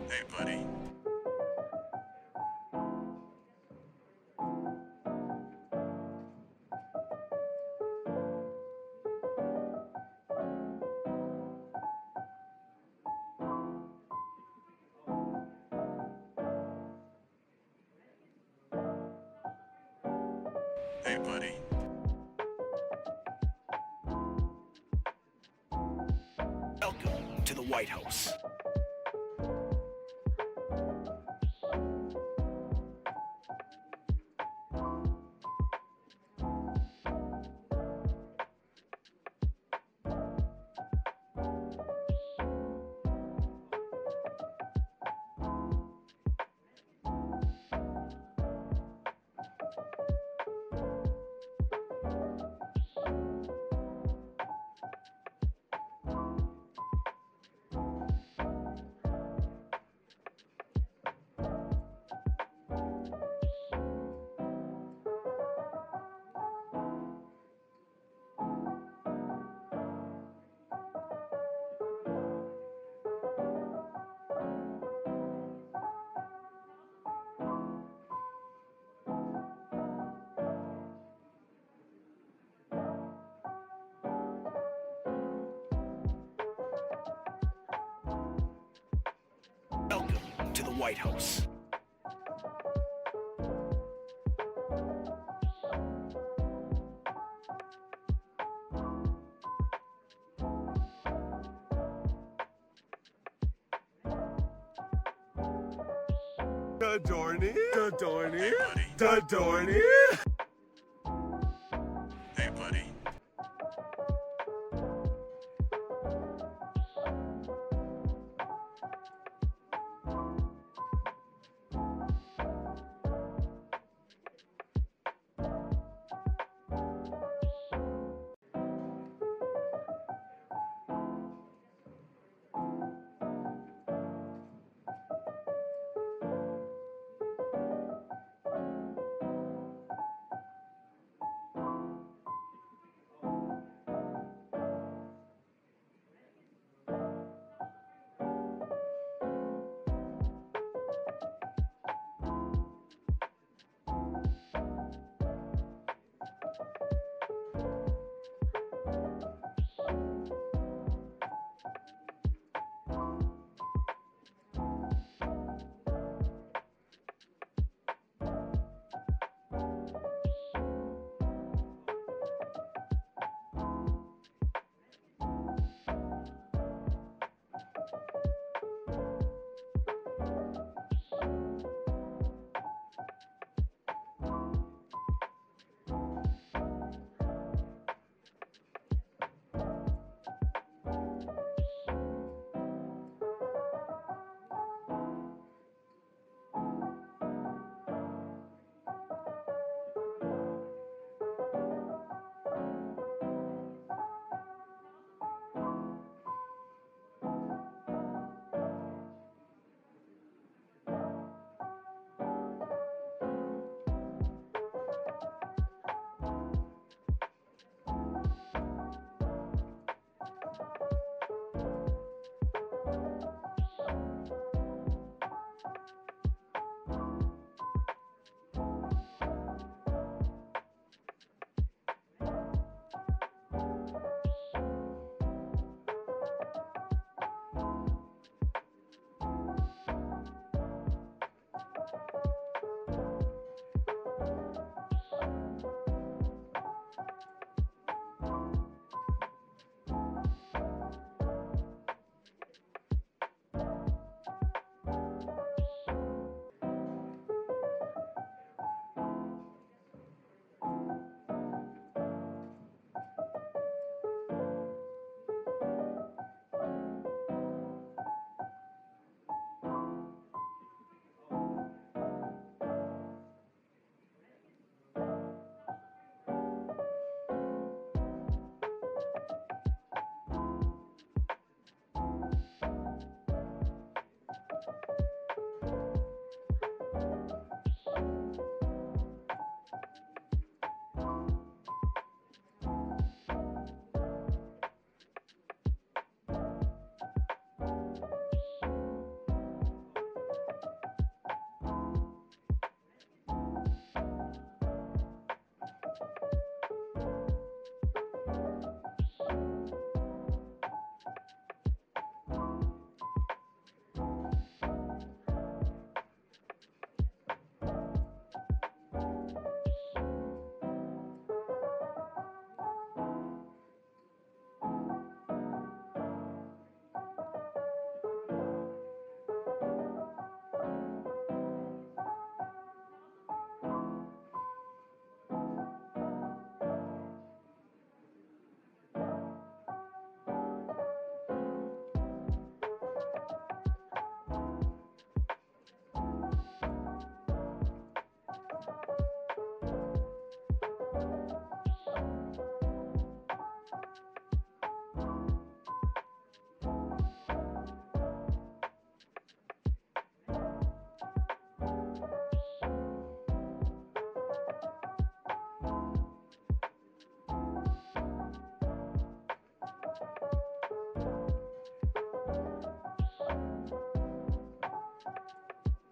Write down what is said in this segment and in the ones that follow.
Hey, buddy. Hey, buddy. Welcome to the White House. Welcome to the White House. Dadorny? Dadorny? Hey, buddy. Dadorny? Hey, buddy.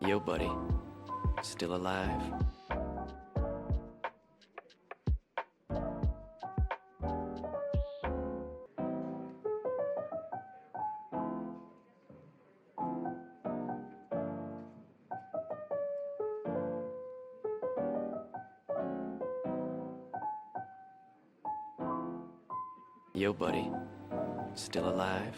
Yo, buddy. Still alive? Yo, buddy. Still alive?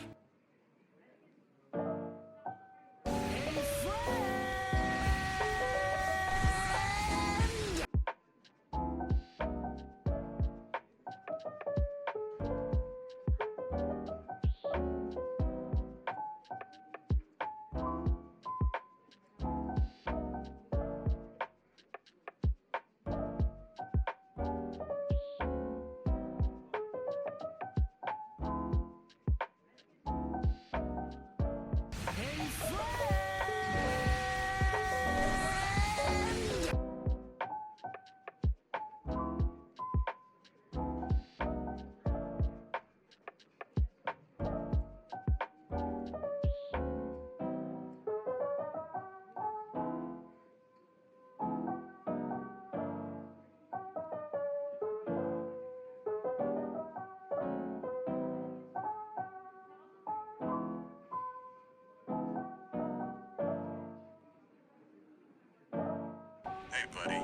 Hey, buddy.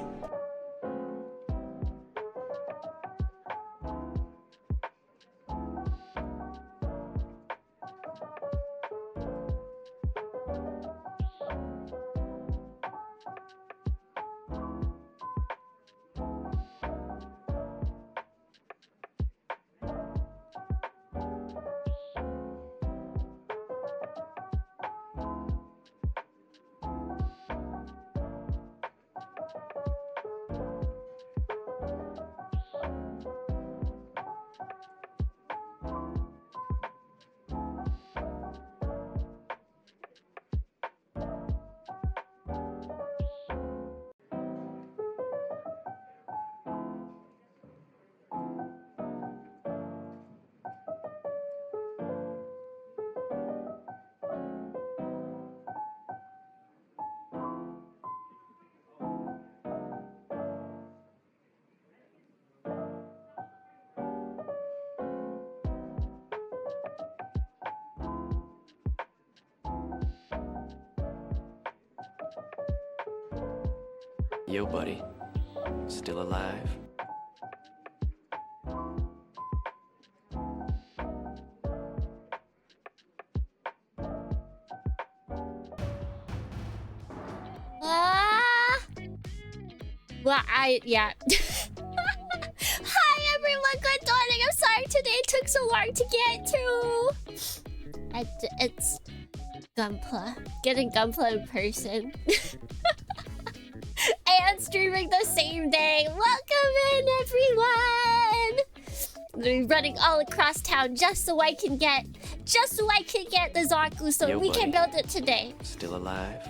Yo, buddy. Still alive? Well, yeah. Hi everyone, good morning. I'm sorry today it took so long to get to. It's Gunpla. Getting Gunpla in person. And streaming the same day. Welcome in, everyone. We're running all across town just so I can get the Zaku so Yo, we buddy. can build it today. Still alive?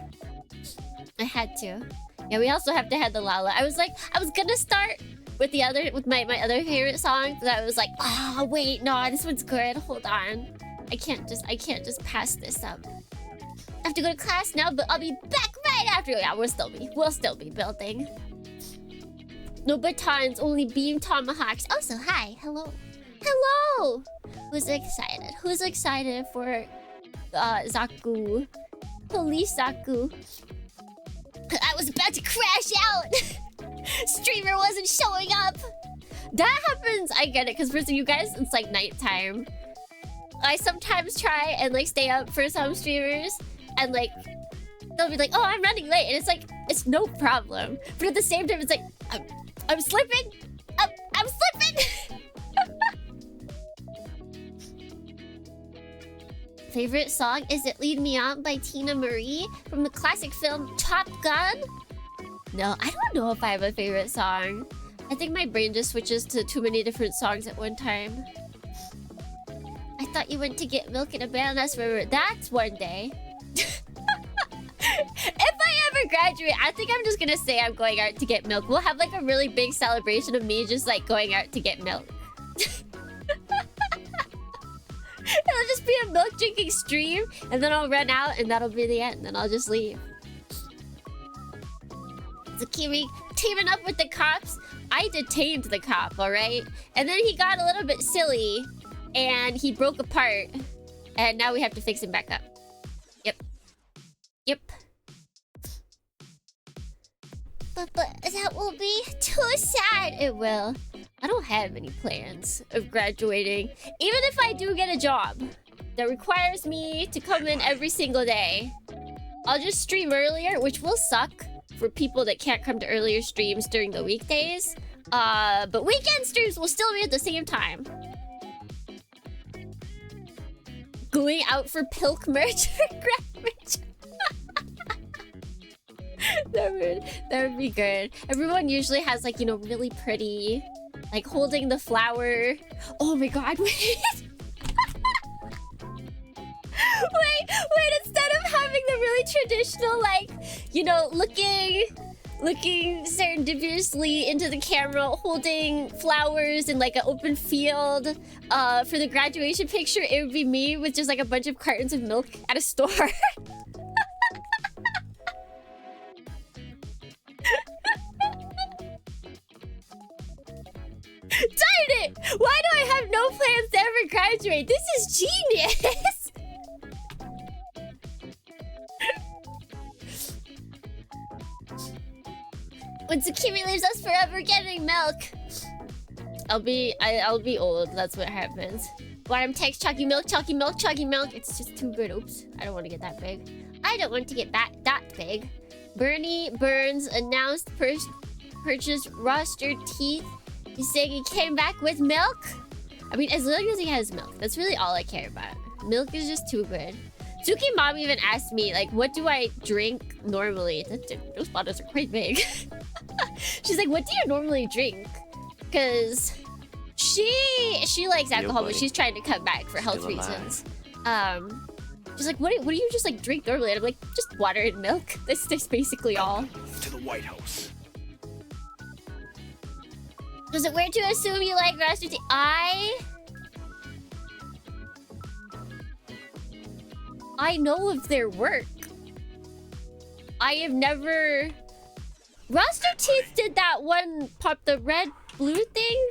I had to. Yeah, we also have to have the Lala. I was gonna start with my other favorite song, but I was like, oh wait, no, this one's good. Hold on. I can't just pass this up. I have to go to class now, but I'll be back right after. Yeah, we'll still be building. No batons, only beam tomahawks. Also, hi, hello. Hello! Who's excited? Who's excited for Zaku? Police Zaku. I was about to crash out. Streamer wasn't showing up. That happens. I get it, because for you guys, it's like nighttime. I sometimes try and like stay up for some streamers, and like they'll be like, "Oh, I'm running late," and it's like it's no problem. But at the same time, it's like I'm slipping. I'm slipping. Favorite song? Is it Lead Me On by Tina Marie from the classic film Top Gun? No, I don't know if I have a favorite song. I think my brain just switches to too many different songs at one time. I thought you went to get milk in a bananas river. That's one day. If I ever graduate, I think I'm just gonna say I'm going out to get milk. We'll have like a really big celebration of me just like going out to get milk. It'll just be a milk drinking stream, and then I'll run out, and that'll be the end. Then I'll just leave. Tsukimi teaming up with the cops. I detained the cop, alright? And then he got a little bit silly and he broke apart. And now we have to fix him back up. Yep. Yep. But that will be too sad. It will. I don't have any plans of graduating. Even if I do get a job that requires me to come in every single day, I'll just stream earlier, which will suck for people that can't come to earlier streams during the weekdays. But weekend streams will still be at the same time. Going out for pilk merch or grab merch. That would be good. Everyone usually has, like, you know, really pretty, like, holding the flower. Oh my god, wait. wait, instead of having the really traditional, like, you know, looking serendipitously into the camera, holding flowers in, like, an open field, for the graduation picture, it would be me with just, like, a bunch of cartons of milk at a store. Darn it! Why do I have no plans to ever graduate? This is genius! When Tsukimi leaves us forever getting milk, I'll be old. That's what happens. Bottom text, chalky milk, chalky milk, chalky milk. It's just too good. Oops. I don't want to get that big. I don't want to get that big. Bernie Burns announced purchase roster teeth. He's saying he came back with milk. I mean, as long as he has milk, that's really all I care about. Milk is just too good. Suki mom even asked me, like, what do I drink normally? Those bottles are quite big. She's like, what do you normally drink? Because she likes alcohol, but she's trying to cut back for health reasons. She's like, what do you just, like, drink normally? And I'm like, just water and milk. That's basically all. To the White House. Was it weird to assume you like roster tea? I know of their work. I have never... Roster Teeth did that one pop, the red blue thing?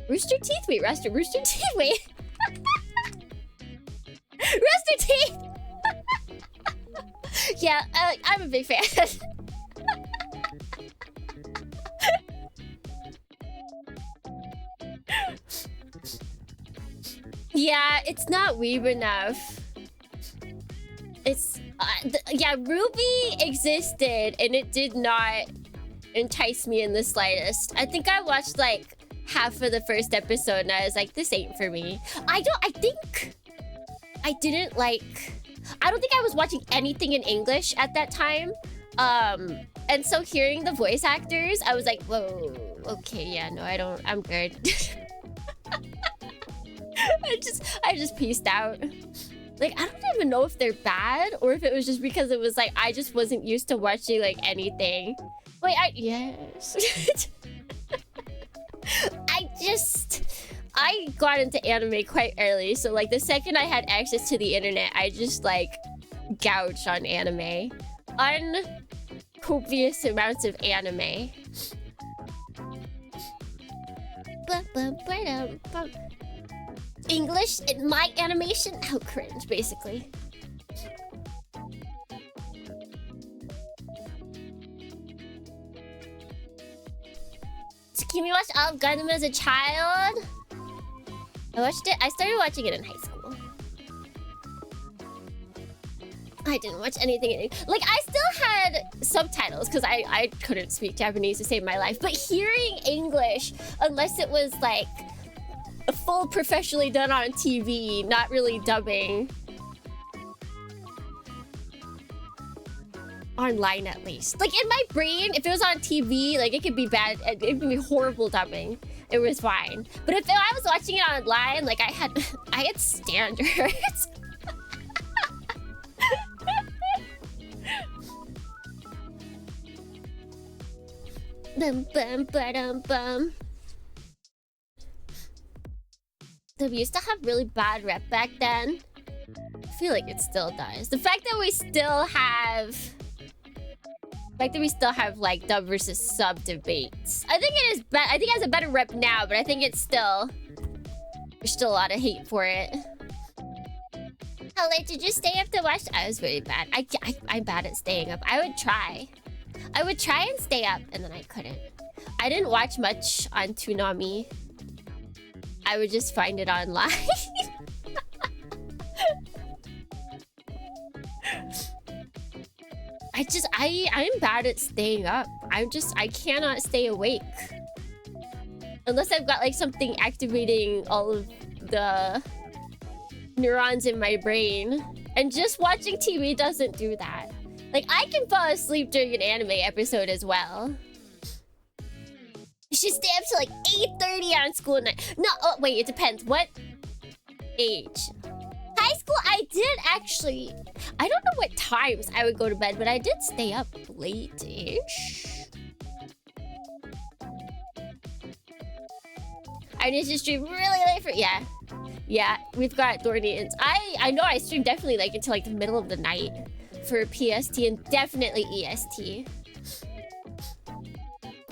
Rooster Teeth? Wait, Rooster Teeth? Wait. Rooster Teeth! Yeah, I'm a big fan. Yeah, it's not weeb enough. It's... yeah, Ruby existed and it did not entice me in the slightest. I think I watched like half of the first episode and I was like, this ain't for me. I think I didn't like... I don't think I was watching anything in English at that time. And so hearing the voice actors, I was like, whoa, okay, yeah, no, I'm good. I just peaced out. Like, I don't even know if they're bad or if it was just because it was like I just wasn't used to watching like anything. Wait, yes. I got into anime quite early, so like the second I had access to the internet, I just like gouged on anime. Copious amounts of anime. English in my animation? How cringe, basically. Tsukimi watched all of Gundam as a child? I started watching it in high school. I didn't watch anything in English. Like, I still had subtitles because I couldn't speak Japanese to save my life. But hearing English, unless it was like a full professionally done on TV, not really dubbing. Online at least. Like in my brain, if it was on TV, like it could be bad, it could be horrible dubbing. It was fine. But if I was watching it online, like I had standards. Bum bum ba-dum bum. We used to have really bad rep back then. I feel like it still does. The fact that we still have fact that we still have like dub versus sub debates. I think it is I think it has a better rep now, but I think it's still... There's still a lot of hate for it. How late did you stay up to watch? I was very bad. I'm bad at staying up. I would try and stay up, and then I couldn't. I didn't watch much on Toonami. I would just find it online. I'm bad at staying up. I cannot stay awake. Unless I've got like something activating all of the neurons in my brain. And just watching TV doesn't do that. Like, I can fall asleep during an anime episode as well. You should stay up till like 8:30 on school night. No, oh, wait, it depends. What age? High school, I did actually... I don't know what times I would go to bed, but I did stay up late-ish. I need to stream really late for... Yeah, we've got Dornians. I know I stream definitely like until like the middle of the night for PST and definitely EST.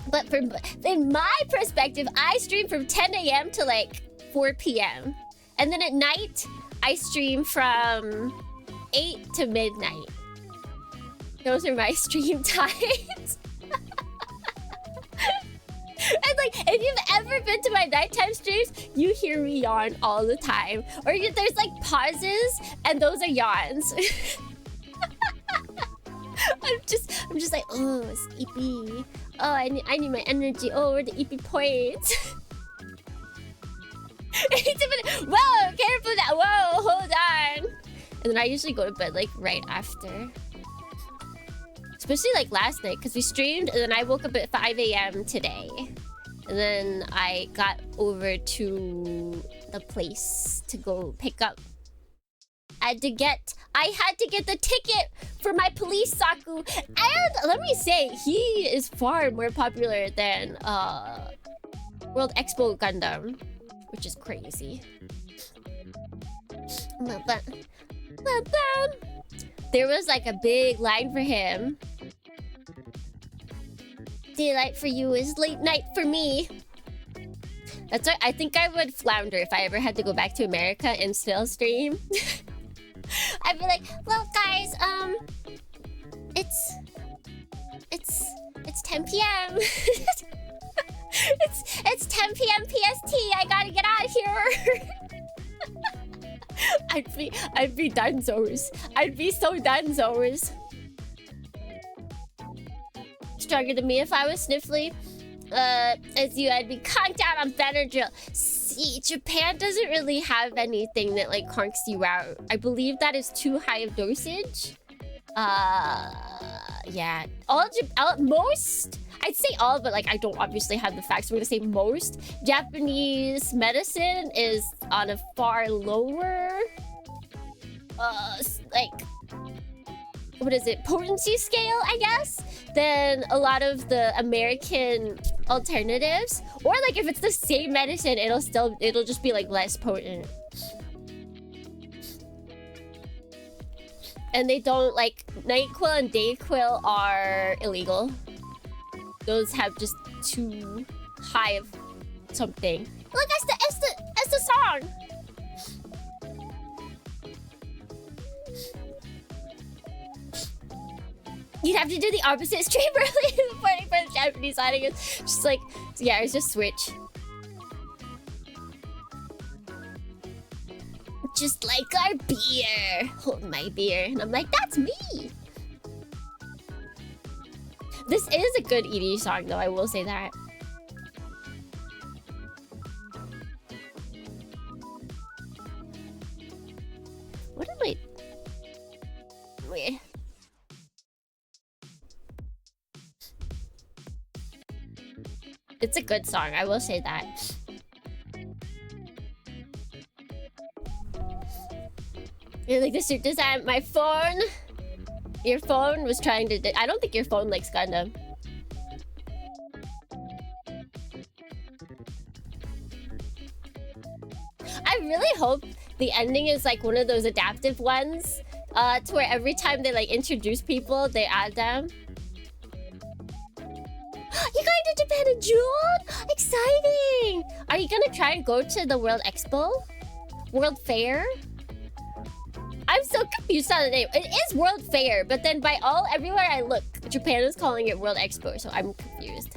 But in my perspective, I stream from 10 a.m. to like 4 p.m. And then at night, I stream from 8 to midnight. Those are my stream times. And like, if you've ever been to my nighttime streams, you hear me yawn all the time. Or there's like pauses, and those are yawns. I'm just like, oh, sleepy. Oh, I need my energy. Oh, where are the EP points? Whoa, careful now. Whoa, hold on. And then I usually go to bed like right after. Especially like last night, because we streamed and then I woke up at 5 a.m. today. And then I got over to the place to go pick up. I had to get the ticket for my Police Zaku. And let me say, he is far more popular than World Expo Gundam, which is crazy. There was like a big line for him. Daylight for you is late night for me. That's why I think I would flounder if I ever had to go back to America and still stream. I'd be like, well guys, it's 10 p.m. it's 10 p.m. PST. I gotta get out of here. I'd be dunzos. I'd be so dunzos. Stronger than me if I was sniffly. As you, I'd be conked out on Benadryl. See, Japan doesn't really have anything that like conks you out. I believe that is too high of dosage. Yeah. Most, I'd say all, but like I don't obviously have the facts. So I'm gonna say most Japanese medicine is on a far lower, like, what is it, potency scale, I guess, than a lot of the American alternatives. Or like if it's the same medicine, it'll just be like less potent. And they don't, like, NyQuil and DayQuil are illegal. Those have just too high of something. Look, that's the song. You'd have to do the opposite stream early in the morning for the Japanese audience. Just like, yeah, it's just switch. Just like our beer. Hold my beer. And I'm like, that's me. This is a good ED song, though. I will say that. What am I... Wait. It's a good song. I will say that. You're like, this is my phone. Your phone was trying to... I don't think your phone likes Gundam. I really hope the ending is like one of those adaptive ones. To where every time they like introduce people, they add them. 10th of June? Exciting! Are you gonna try and go to the World Expo? World Fair? I'm so confused on the name. It is World Fair, but then everywhere I look, Japan is calling it World Expo, so I'm confused.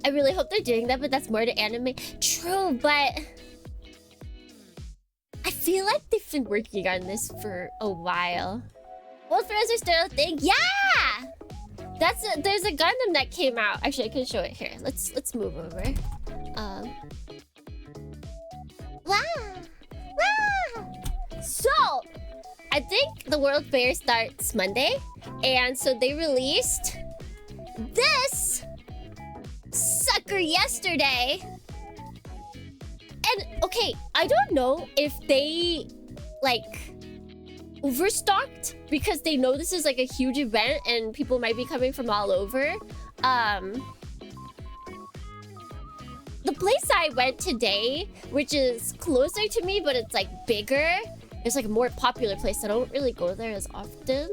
I really hope they're doing that, but that's more to anime. True, but I feel like they've been working on this for a while. World Fairs are still a thing? Yeah! There's a Gundam that came out. Actually, I can show it here. Let's move over. Wow! Wow! So, I think the World Fair starts Monday, and so they released this sucker yesterday. And okay, I don't know if they like overstocked because they know this is like a huge event and people might be coming from all over. The place I went today, which is closer to me, but it's like bigger. It's like a more popular place. I don't really go there as often.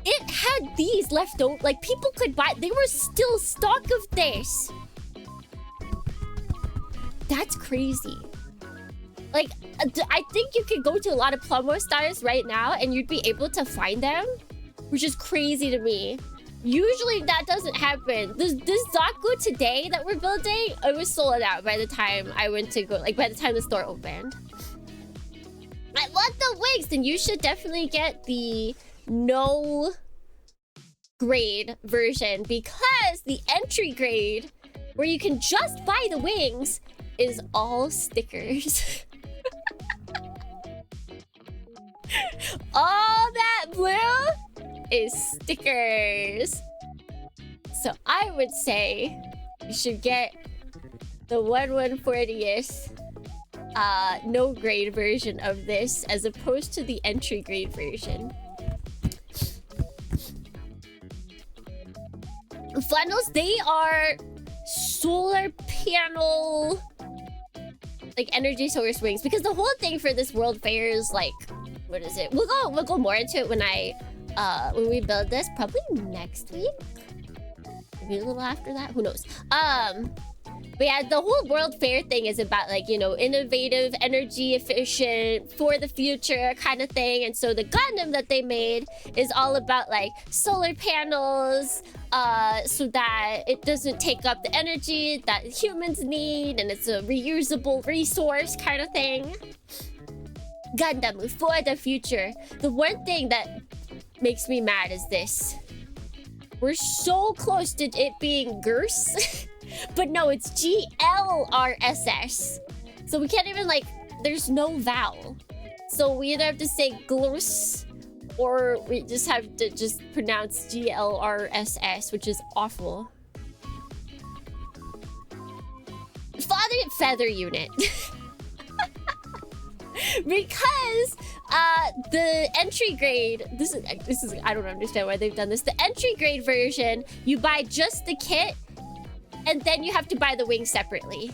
It had these left over. Like people could buy. They were still stock of this. That's crazy. Like, I think you could go to a lot of Plumbo stores right now and you'd be able to find them, which is crazy to me. Usually that doesn't happen. This Zaku today that we're building, it was sold out by the time I went to go, like by the time the store opened. I want the wigs, then you should definitely get the no grade version because the entry grade, where you can just buy the wings, is all stickers. All that blue is stickers. So I would say you should get the 1/140th no grade version of this as opposed to the entry grade version. Funnels, they are solar panel like energy source wings, because the whole thing for this World Fair is like, what is it? We'll go more into it when when we build this, probably next week. Maybe a little after that. Who knows? But yeah, the whole World Fair thing is about like, you know, innovative, energy efficient, for the future kind of thing. And so the Gundam that they made is all about like solar panels, so that it doesn't take up the energy that humans need, and it's a reusable resource kind of thing. Gundam for the future. The one thing that makes me mad is this. We're so close to it being GERS. But no, it's GLRSS. So we can't even like, there's no vowel. So we either have to say GLRS or we just have to just pronounce GLRSS, which is awful. Feather unit. Because the entry grade, this is I don't understand why they've done this. The entry grade version, you buy just the kit and then you have to buy the wings separately.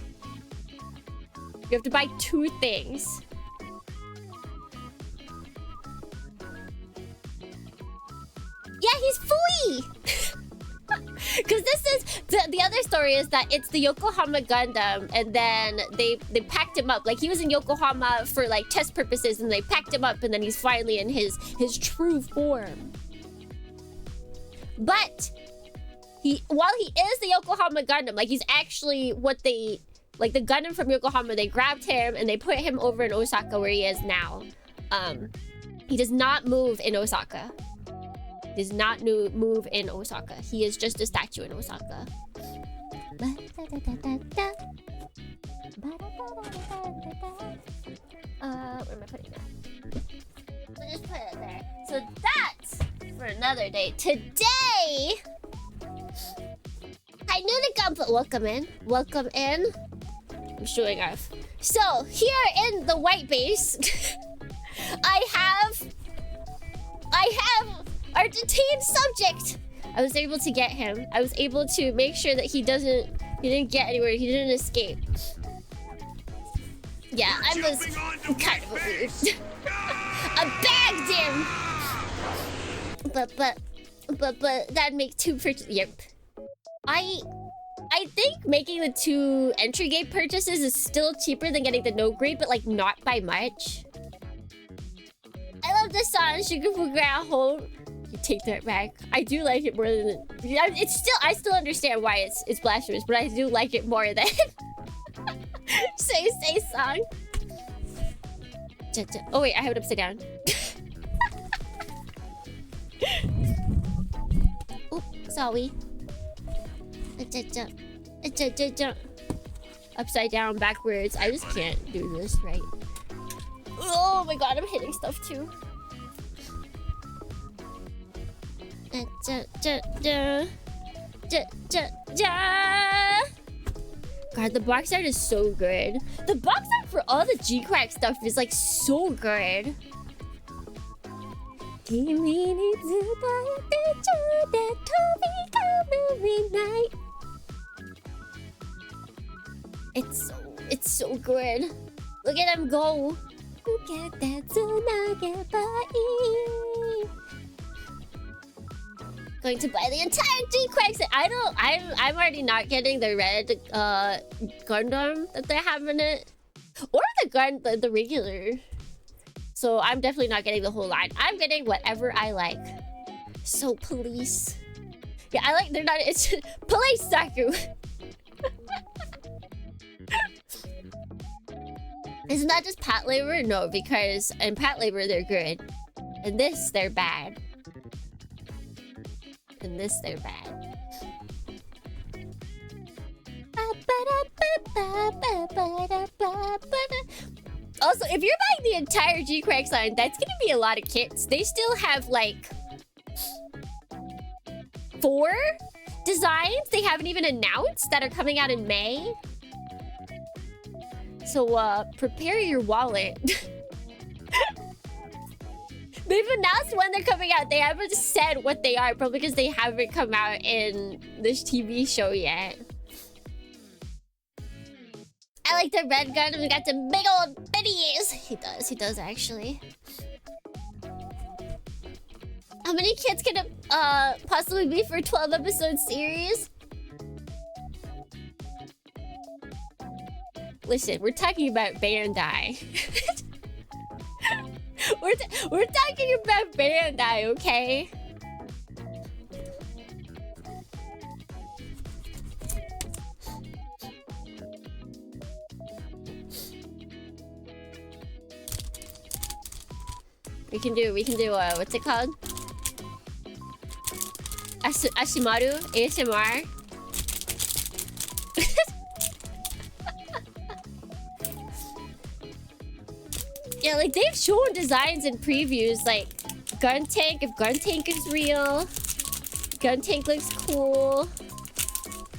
You have to buy 2 things. Yeah, he's fully. Because this is the other story is that it's the Yokohama Gundam, and then they packed him up. Like he was in Yokohama for like test purposes, and they packed him up, and then he's finally in his true form. But while he is the Yokohama Gundam, like he's actually what they like the Gundam from Yokohama. They grabbed him and they put him over in Osaka where he is now. He does not move in Osaka. Does not move in Osaka. He is just a statue in Osaka. Where am I putting that? I'll just put it there. So that's for another day. Today, I knew the gun. Welcome in. Welcome in. I'm showing off. So here in the white base, I have our detained subject. I was able to get him. I was able to make sure that he didn't get anywhere. He didn't escape. Yeah, I was kind of a weird. I bagged him. But that make 2 purchases. Yep. I think making the 2 entry gate purchases is still cheaper than getting the no grade, but like not by much. I love this song, Sugar Fu Gra Home. You take that back. I do like it more than it's still. I still understand why it's blasphemous, but I do like it more than Say song. Oh wait, I have it upside down. Oh, sorry. Upside down, backwards. I just can't do this right. Oh my god, I'm hitting stuff too. God, the box art is so good. The box art for all the G-Crack stuff is like so good. It's so good. Look at him go. Going to buy the entire G-Crack set. I'm already not getting the red Gundam that they have in it. Or the regular. So I'm definitely not getting the whole line. I'm getting whatever I like. So police. Yeah, I like they're not it's Police Zaku. Isn't that just pat labor? No, because in pat labor they're good. In this they're bad. In this they're bad. Also, if you're buying the entire G-Crack line, that's gonna be a lot of kits. They still have like 4 designs they haven't even announced that are coming out in May. So prepare your wallet. They've announced when they're coming out. They haven't said what they are, probably because they haven't come out in this TV show yet. I like the red gun. We got some big old bitties. He does actually. How many kids can it possibly be for a 12-episode series? Listen, we're talking about Bandai. We're talking about Bandai, okay? We can do what's it called? Ashimaru ASMR. Yeah, like they've shown designs and previews like Gun Tank, if Gun Tank is real. Gun Tank looks cool.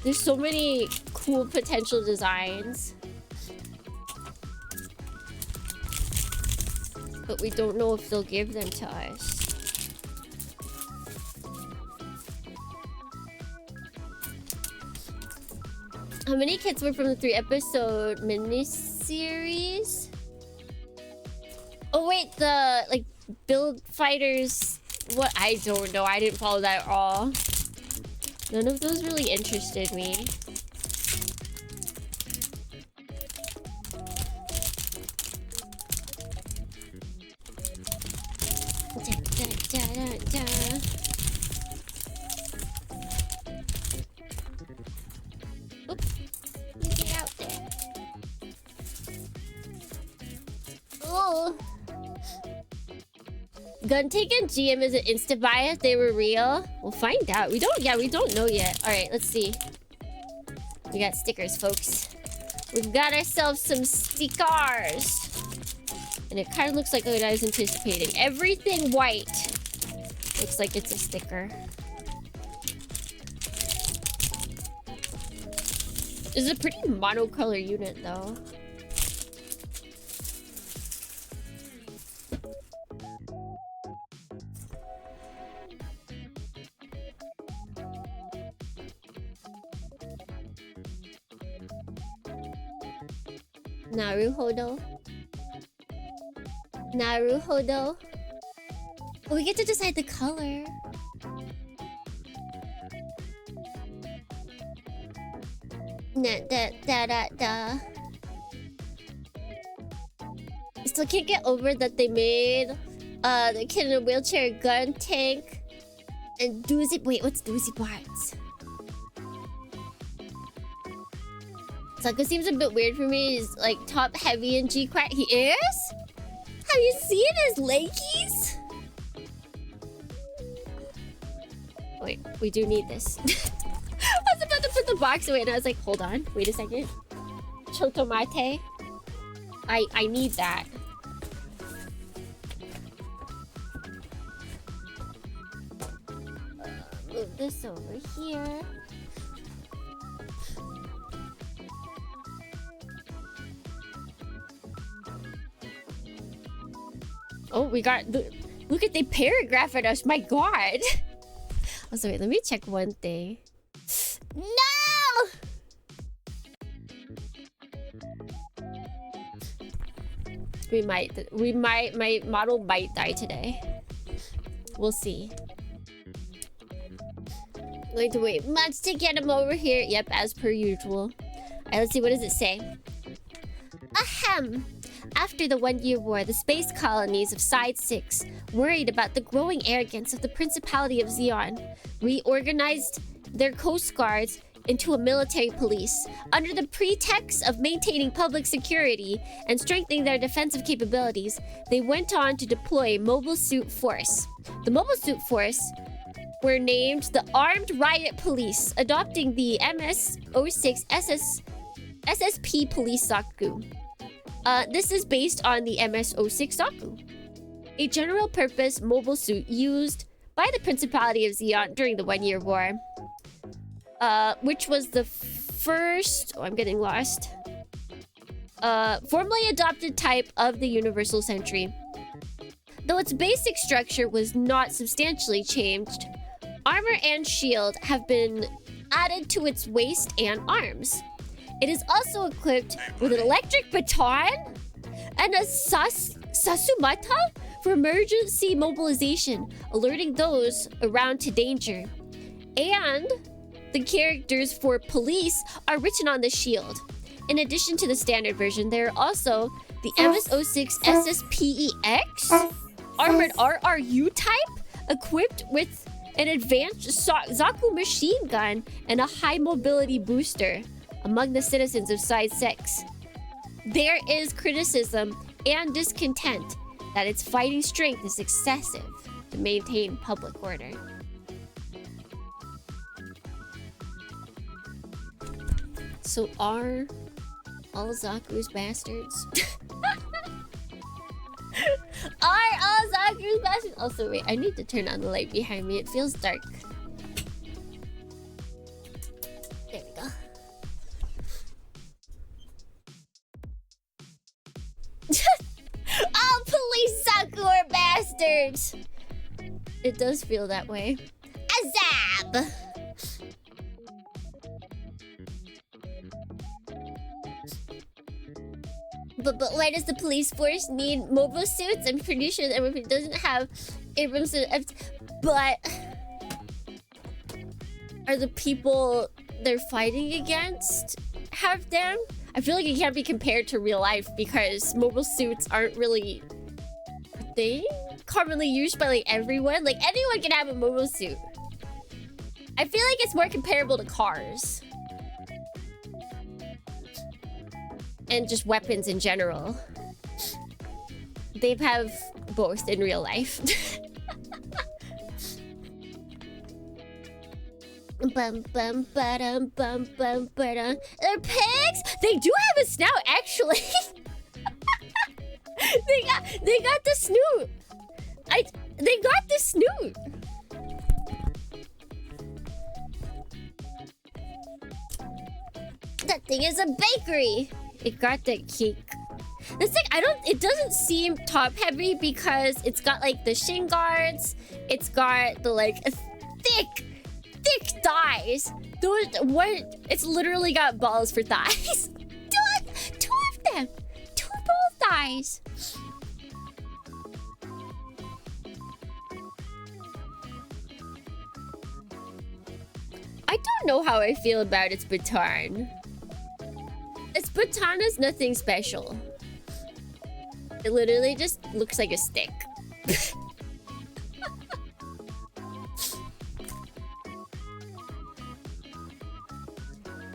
There's so many cool potential designs. But we don't know if they'll give them to us. How many kits were from the 3-episode miniseries? Oh wait, the like build fighters. What? I don't know. I didn't follow that at all. None of those really interested me. Oops. Get out there. Oh. Guntank and GM is an insta buy if they were real. We'll find out. We don't know yet. Alright, let's see. We got stickers, folks. We've got ourselves some stickers. And it kind of looks like what I was anticipating. Everything white looks like it's a sticker. This is a pretty monocolor unit, though. Naruhodo. Naruhodo. Oh, we get to decide the color. Still can't get over that they made the kid in a wheelchair gun tank and doozy. Wait, what's doozy parts? Zaku seems a bit weird for me. He's like top heavy and G quack. He is? Have you seen his leggies? Wait, we do need this. I was about to put the box away and I was like, hold on, wait a second. Chotomate. I need that. Move this over here. Oh, we got... Look at they paragraph at us. My god. Also, wait, let me check one thing. No! My model might die today. We'll see. Going to wait months to get him over here. Yep, as per usual. Alright, let's see. What does it say? Ahem. After the one-year war, the space colonies of Side 6, worried about the growing arrogance of the Principality of Zeon, reorganized their coast guards into a military police. Under the pretext of maintaining public security and strengthening their defensive capabilities, they went on to deploy Mobile Suit Force. The Mobile Suit Force were named the Armed Riot Police, adopting the MS-06 SSP Police Zaku. This is based on the MS-06 Zaku, a general-purpose mobile suit used by the Principality of Zeon during the one-year war, which was the first... Oh, I'm getting lost. Formally adopted type of the Universal Sentry. Though its basic structure was not substantially changed, armor and shield have been added to its waist and arms. It is also equipped with an electric baton and a Sasumata for emergency mobilization, alerting those around to danger. And the characters for police are written on the shield. In addition to the standard version, there are also the MS-06 SSPEX armored RRU type, equipped with an advanced Zaku machine gun and a high mobility booster. Among the citizens of Side 6, there is criticism and discontent that its fighting strength is excessive to maintain public order. So are all Zaku's bastards? Are all Zaku's bastards? Also, wait, I need to turn on the light behind me. It feels dark. There we go. All Police Zaku are bastards! It does feel that way. Azab! But why does the police force need mobile suits? I'm pretty sure that everybody doesn't have Abrams suits. But are the people they're fighting against have them? I feel like it can't be compared to real life because mobile suits aren't really a thing commonly used by like everyone. Like anyone can have a mobile suit. I feel like it's more comparable to cars. And just weapons in general. They have both in real life. Bum bum ba-dum bum bum ba-dum. They're pigs? They do have a snout, actually. they got the snoot. They got the snoot. That thing is a bakery. It got the cake. This thing, it doesn't seem top heavy because it's got like the shin guards. It's got the like thick thighs. It's literally got balls for thighs. Two of them. Two ball thighs. I don't know how I feel about its baton. Its Batana's nothing special. It literally just looks like a stick.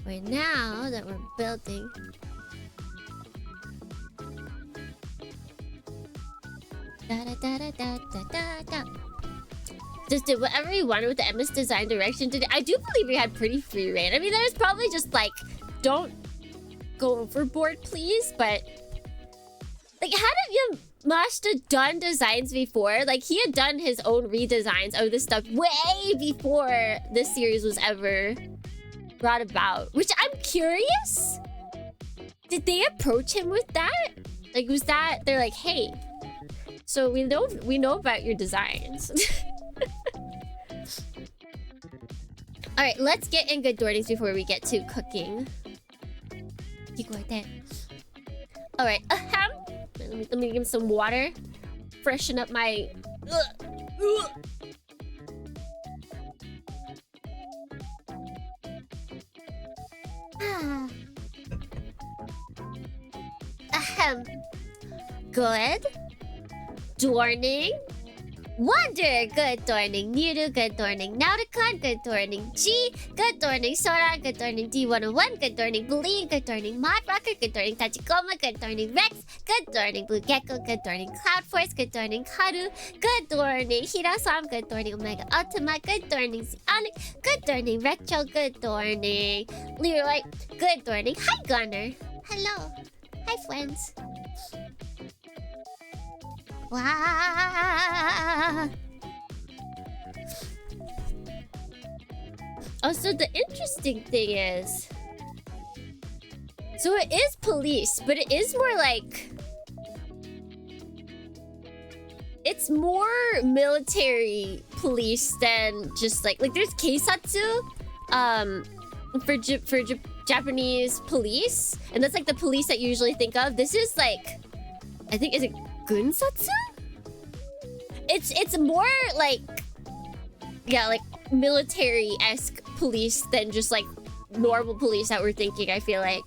Wait, now that we're building... Just did whatever we wanted with the MS design direction today. I do believe we had pretty free reign. I mean, there's probably just like, don't go overboard, please. But like, hadn't Yamashita done designs before? Like, he had done his own redesigns of this stuff way before this series was ever brought about. Which I'm curious. Did they approach him with that? Like, was that they're like, hey, so we know about your designs. All right, let's get in good mornings before we get to cooking. All right, let me give him some water, freshen up my. Ahem. Good. Dorning. Wonder, good morning. Niru, good morning. Nauticon, good morning. G, good morning. Sora, good morning. D101, good morning. Bleen, good morning. Modrocker, good morning. Tachikoma, good morning. Rex, good morning. Blue Gecko, good morning. Cloud Force, good morning. Haru, good morning. Hirasam, good morning. Omega Ultima, good morning. Zionic, good morning. Retro, good morning. Leroy, good morning. Hi, Gunner. Hello. Hi, friends. Wow. Also, the interesting thing is, so it is police, but it is more like, it's more military police than just like there's keisatsu, for Japanese police, and that's like the police that you usually think of. This is like, I think, is it gunsatsu? It's more like, yeah, like military-esque police than just like normal police that we're thinking, I feel like.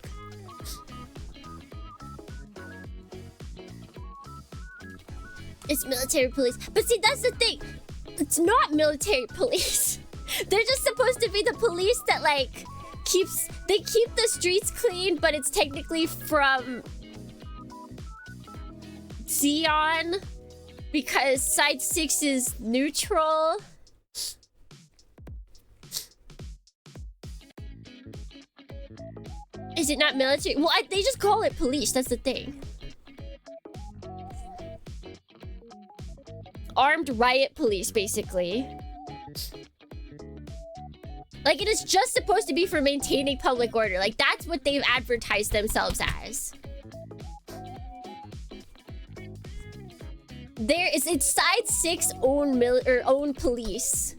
It's military police. But see, that's the thing. It's not military police. They're just supposed to be the police that like they keep the streets clean, but it's technically from Zeon because Side 6 is neutral. Is it not military? Well, they just call it police. That's the thing. Armed riot police, basically. Like, it is just supposed to be for maintaining public order. Like, that's what they've advertised themselves as. It's Side 6 own police.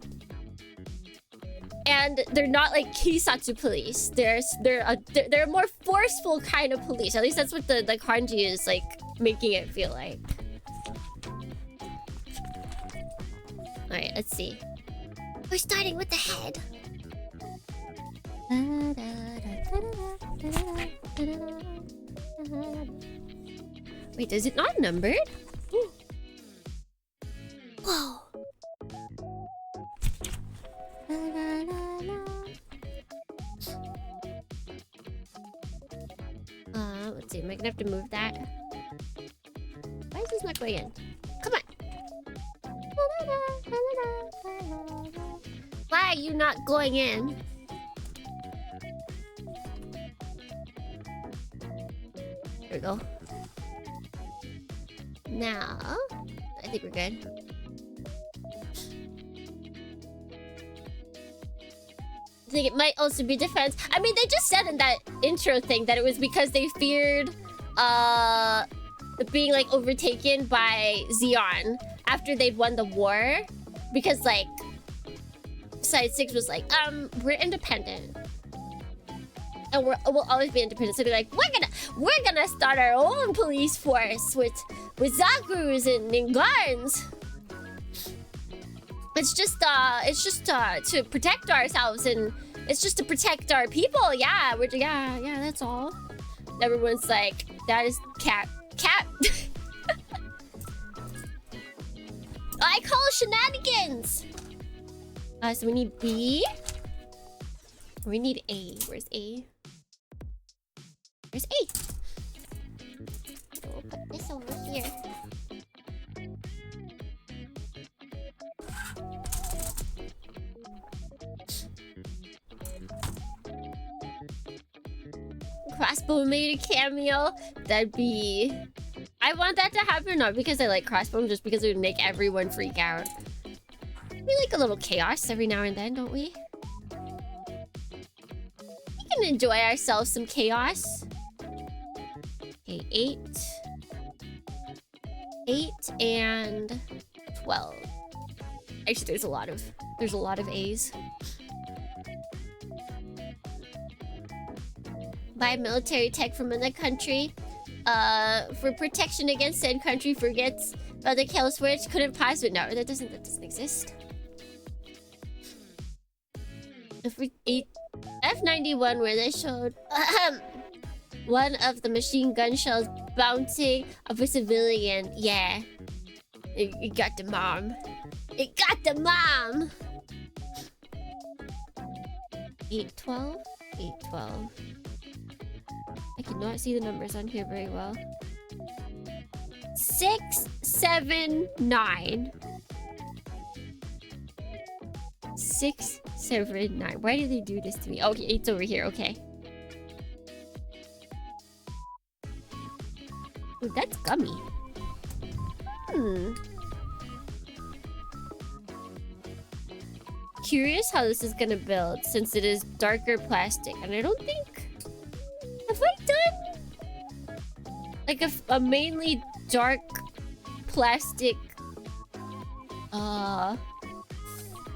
And they're not like Kisatsu police. They're a more forceful kind of police. At least that's what the kanji is like making it feel like. Alright, let's see. We're starting with the head. Wait, is it not numbered? Whoa. Let's see. Am I gonna have to move that? Why is this not going in? Come on. Why are you not going in? There we go. Now, I think we're good. I think it might also be defense. I mean, they just said in that intro thing that it was because they feared being like overtaken by Zeon after they'd won the war, because like Side 6 was like, we're independent and we'll always be independent. So they're like, we're gonna start our own police force with Zakus and guns. It's just to protect ourselves, and it's just to protect our people. Yeah, yeah, that's all. everyone's like, that is cap. Cap! I call shenanigans! So we need B. We need A. Where's A? Where's A? We'll put this over here. Crossbow made a cameo. That'd be... I want that to happen, not because I like Crossbow, just because it would make everyone freak out. We like a little chaos every now and then, don't we? We can enjoy ourselves some chaos. Okay, 8. 8 and 12. Actually, there's a lot of A's. Buy military tech from another country. For protection against said country forgets about the kill switch. Couldn't possibly... No, that doesn't exist. If we eat F91 where they showed one of the machine gun shells bouncing off a civilian. Yeah. It got the mom. It got the mom! 812? 812. I cannot see the numbers on here very well. 6, 7, 9. 6, 7, 9. Why did they do this to me? Oh, okay, 8's over here. Okay. Ooh, that's gummy. Curious how this is gonna build since it is darker plastic, and I don't think... Have I done like a mainly dark plastic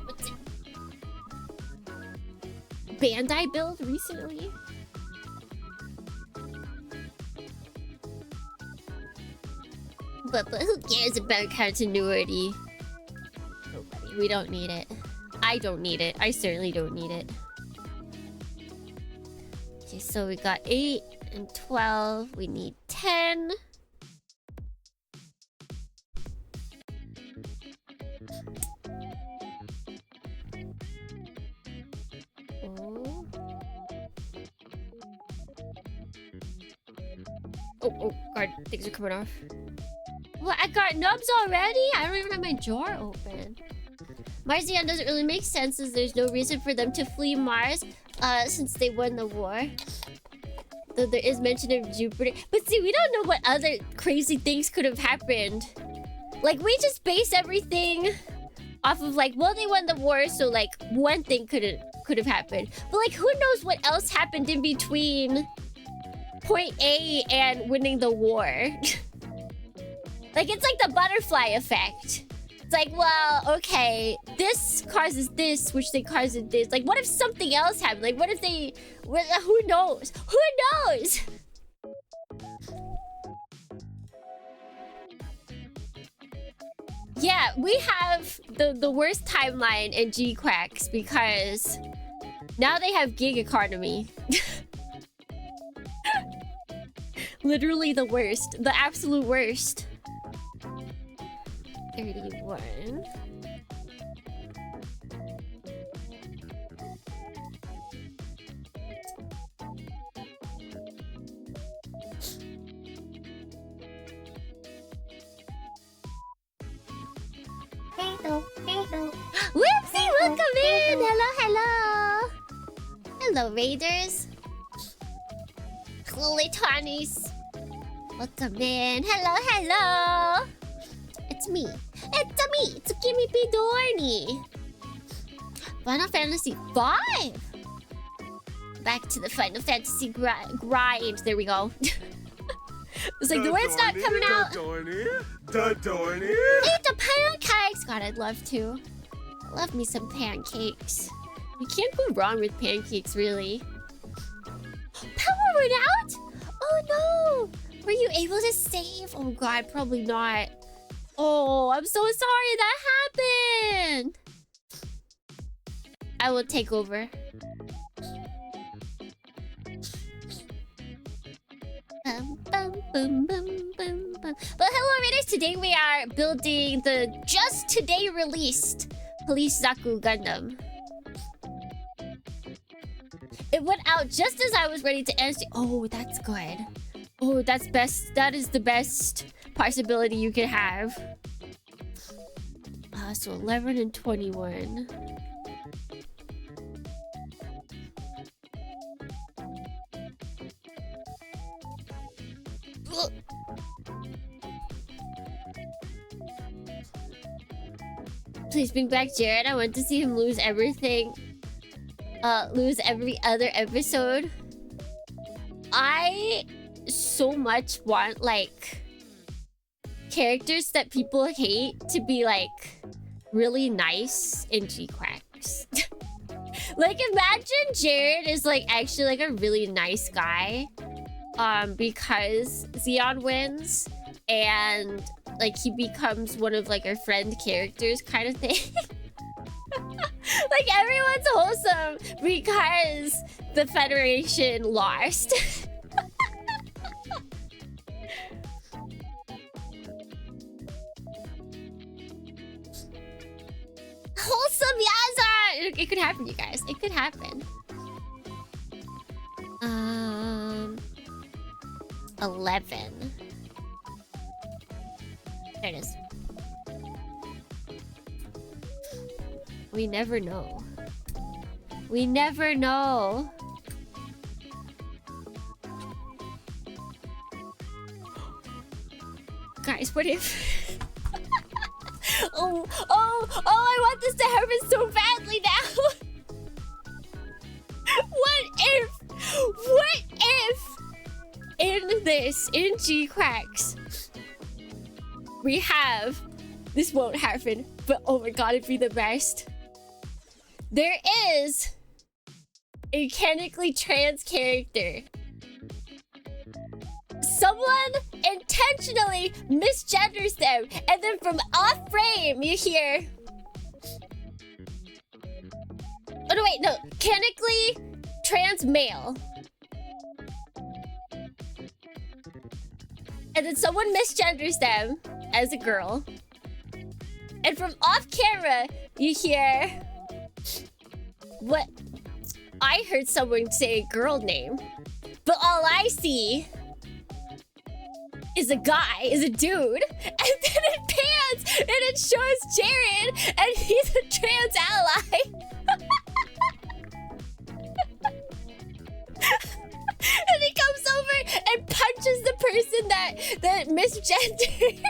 what's it? Bandai build recently? But who cares about continuity? Nobody. We don't need it. I don't need it. I certainly don't need it. Okay, so we got 8 and 12. We need 10. Oh, God, things are coming off. What? I got nubs already? I don't even have my jar open. Marzion doesn't really make sense as there's no reason for them to flee Mars since they won the war. Though there is mention of Jupiter. But see, we don't know what other crazy things could have happened. Like, we just base everything off of like, well, they won the war, so like one thing could have happened. But like, who knows what else happened in between point A and winning the war? Like, it's like the butterfly effect. It's like, well, okay, this causes this, which then causes this. Like, what if something else happened? Like, what if they... Who knows? Who knows? Yeah, we have the worst timeline in G-Quacks because now they have gig economy. Literally the worst. The absolute worst. 31. Hello. Whoopsie, welcome in! Hello. Hello, Raiders. Hello, Tawnies. Welcome in. Hello. It's me. It's Gimme Bidorni. Final Fantasy 5. Back to the Final Fantasy grind. There we go. It's like the word's not coming out. Eat the pancakes. God, I'd love to. I love me some pancakes. You can't go wrong with pancakes, really. Power went out? Oh no. Were you able to save? Oh God, probably not. Oh, I'm so sorry that happened. I will take over. But hello, Raiders! Today we are building the just today released Police Zaku Gundam. It went out just as I was ready to answer. Oh, that's good. Oh, that's best. That is the best possibility you could have. So 11 and 21. Ugh. Please bring back Jared. I want to see him lose everything. Lose every other episode. I so much want, like, characters that people hate to be, like, really nice in G-Quacks. Like, imagine Jared is, like, actually, like, a really nice guy. Because Zeon wins. And, like, he becomes one of, like, our friend characters kind of thing. Like, everyone's wholesome because the Federation lost. Wholesome, Yaza! It could happen, you guys. It could happen. 11. There it is. We never know. We never know. Guys, what if... oh, I want this to happen so badly now. What if in this, in G-Quacks, we have... This won't happen, but oh my god, it'd be the best. There is a canonically trans character. Someone intentionally misgenders them, and then from off frame you hear... Oh no, wait, no. Canonically trans male. And then someone misgenders them as a girl. And from off camera, you hear... What? I heard someone say a girl name. But all I see is a guy, is a dude. And then it pans and it shows Jared and he's a trans ally. And he comes over and punches the person that misgendered.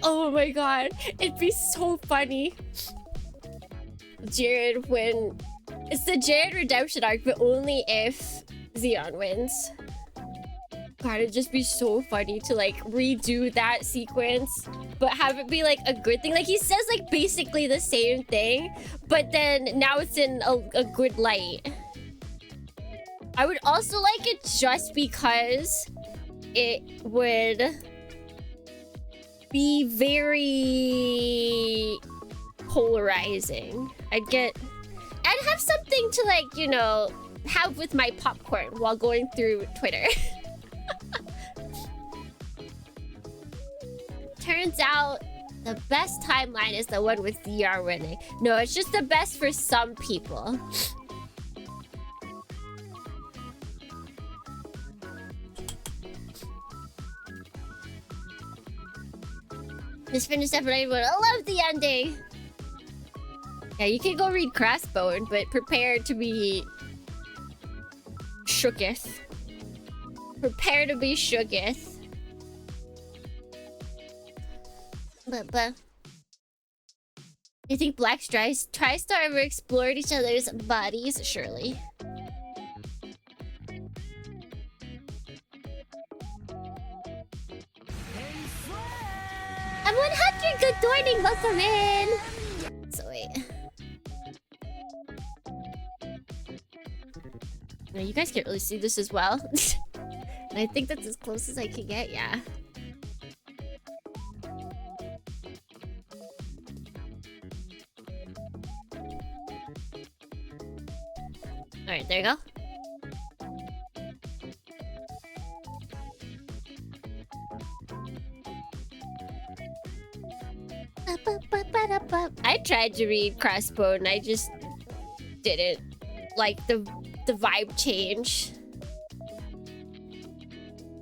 Oh my god, it'd be so funny. Jared win. It's the Jared redemption arc, but only if Zeon wins. God, it'd just be so funny to like redo that sequence, but have it be like a good thing. Like he says like basically the same thing, but then now it's in a good light. I would also like it just because it would be very polarizing. I'd have something to like, you know, have with my popcorn while going through Twitter. Turns out the best timeline is the one with DR winning. No, it's just the best for some people. Just finished episode 91. I love the ending. Yeah, you can go read Crossbone, but prepare to be shooketh. Prepare to be shooketh. But you think Black TriStar ever explored each other's bodies? Surely. I'm 100. Good morning. Welcome in. So wait. No, you guys can't really see this as well. And I think that's as close as I can get. Yeah. Alright, there you go. I tried to read Crossbone, I just didn't like the vibe change.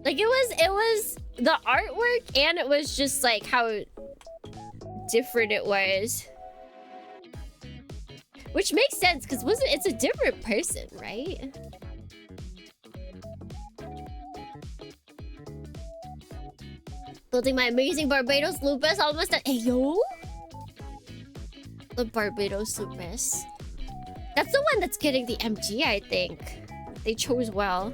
Like it was the artwork, and it was just like how different it was. Which makes sense, because it's a different person, right? Building my amazing Barbados lupus almost done. Hey, yo! The Barbados lupus. That's the one that's getting the MG, I think. They chose well.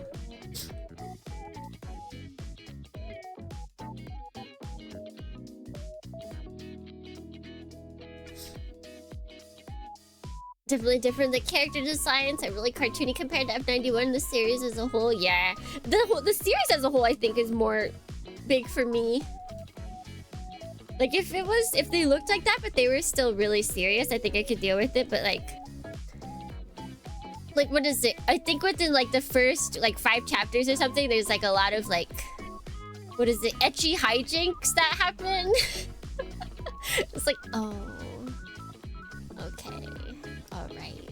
Definitely different. The character designs are really cartoony compared to F91. The series as a whole, yeah. The series as a whole, I think, is more big for me. Like if they looked like that, but they were still really serious, I think I could deal with it. But like what is it? I think within like the first like 5 chapters or something, there's like a lot of like, what is it? Ecchi hijinks that happen. It's like, oh, okay. All right.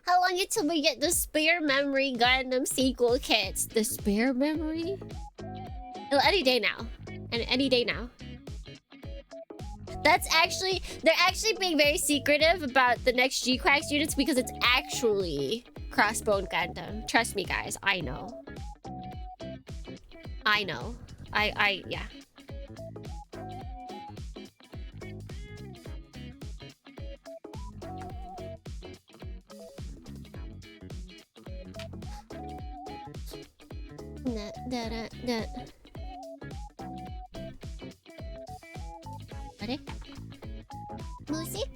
How long until we get the spare memory Gundam sequel kits? The spare memory? Well, any day now. And any day now. They're actually being very secretive about the next G-Quacks units because it's actually Crossbone Gundam. Trust me, guys. I know. I know. Yeah. Ready? Music?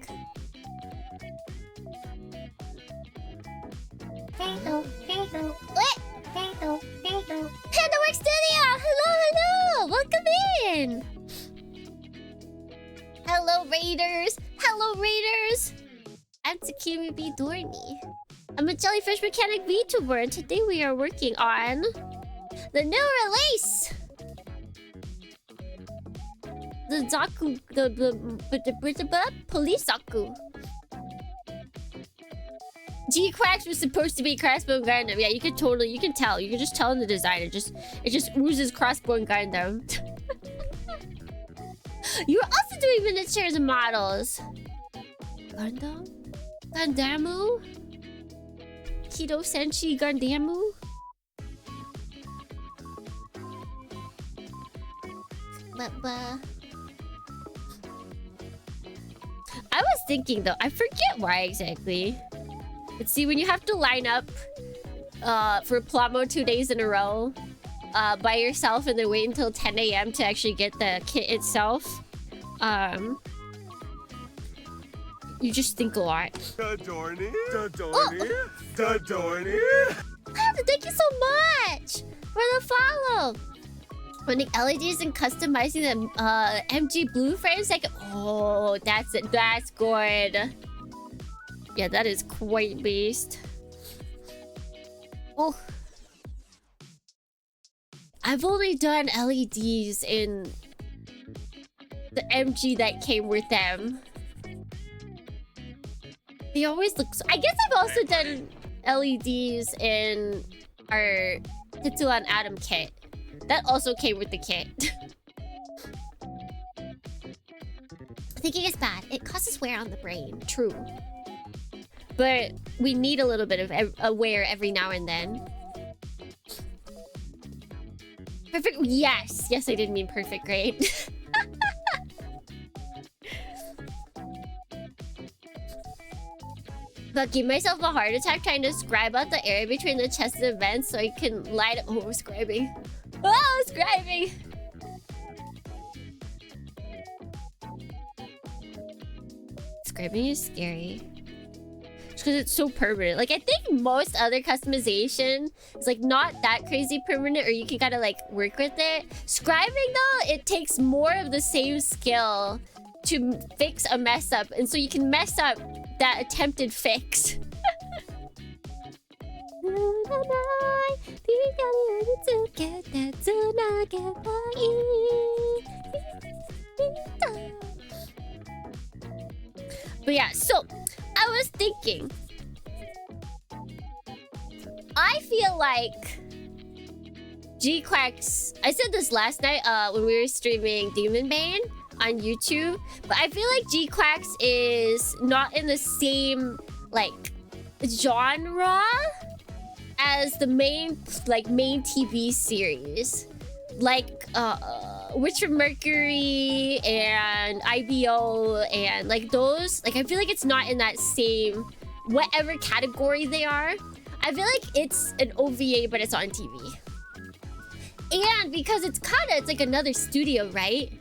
What? Handawork Studio! Hello! Welcome in! Hello, Raiders! I'm Tsukimi B. Dorney. I'm a jellyfish mechanic VTuber, and today we are working on the new release! The Zaku, the Police Zaku. G-Quacks was supposed to be Crossbone Gundam. Yeah, you can tell. You can just tell in the design. It just oozes Crossbone Gundam. You're also doing miniatures and models. Gundam? Gandamu? Kido Senshi Gandamu? I was thinking though, I forget why exactly. But see, when you have to line up for Plamo 2 days in a row by yourself and then wait until 10 a.m. to actually get the kit itself, you just think a lot. Dadorny. Thank you so much for the follow. Running LEDs and customizing the MG blue frames. Like, oh, that's it. That's good. Yeah, that is quite beast. Oh, I've only done LEDs in the MG that came with them. They always look so... I guess I've also done LEDs in our Tetsuan Atom kit. That also came with the kit. Thinking is bad. It causes wear on the brain. True. But we need a little bit of a wear every now and then. Perfect. Yes. Yes, I did mean perfect grade. But give myself a heart attack trying to scribe out the area between the chest and vents so I can light up. Oh, scribing. Oh, scribing! Scribing is scary. because it's so permanent. Like, I think most other customization is like not that crazy permanent, or you can kind of like work with it. Scribing though, it takes more of the same skill to fix a mess up, and so you can mess up that attempted fix. But yeah, so I was thinking, I feel like G-Quack's, I said this last night when we were streaming Demon Bane on YouTube, but I feel like G-Quack's is not in the same like genre as the main TV series, like Witch from Mercury and IBO and like those. Like, I feel like it's not in that same whatever category they are. I feel like it's an OVA, but it's on TV. And because it's like another studio, right?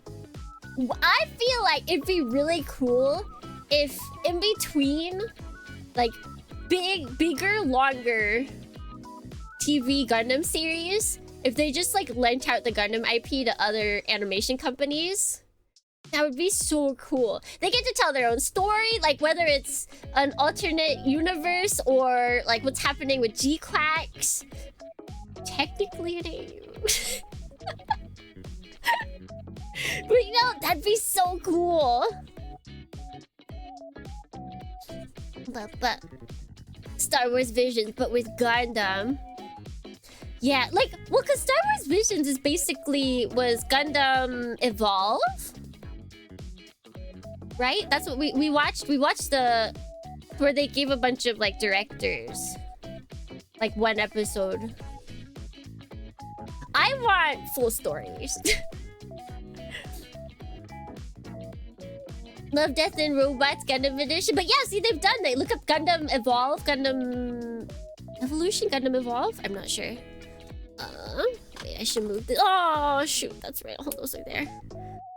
I feel like it'd be really cool if in between like bigger, longer TV Gundam series, if they just like lent out the Gundam IP to other animation companies. That would be so cool. They get to tell their own story, like whether it's an alternate universe or like what's happening with G-Quacks. Technically it ain't. But you know, that'd be so cool. But Star Wars Visions, but with Gundam. Yeah, like, well, because Star Wars Visions is basically was Gundam Evolve, right? That's what we watched. We watched the where they gave a bunch of like directors, like one episode. I want full stories. Love, Death, and Robots Gundam Edition. But yeah, see, they've done that. Look up Gundam Evolve, Gundam Evolution, Gundam Evolve. I'm not sure. Wait, I should move this. Oh, shoot. That's right. All those are there.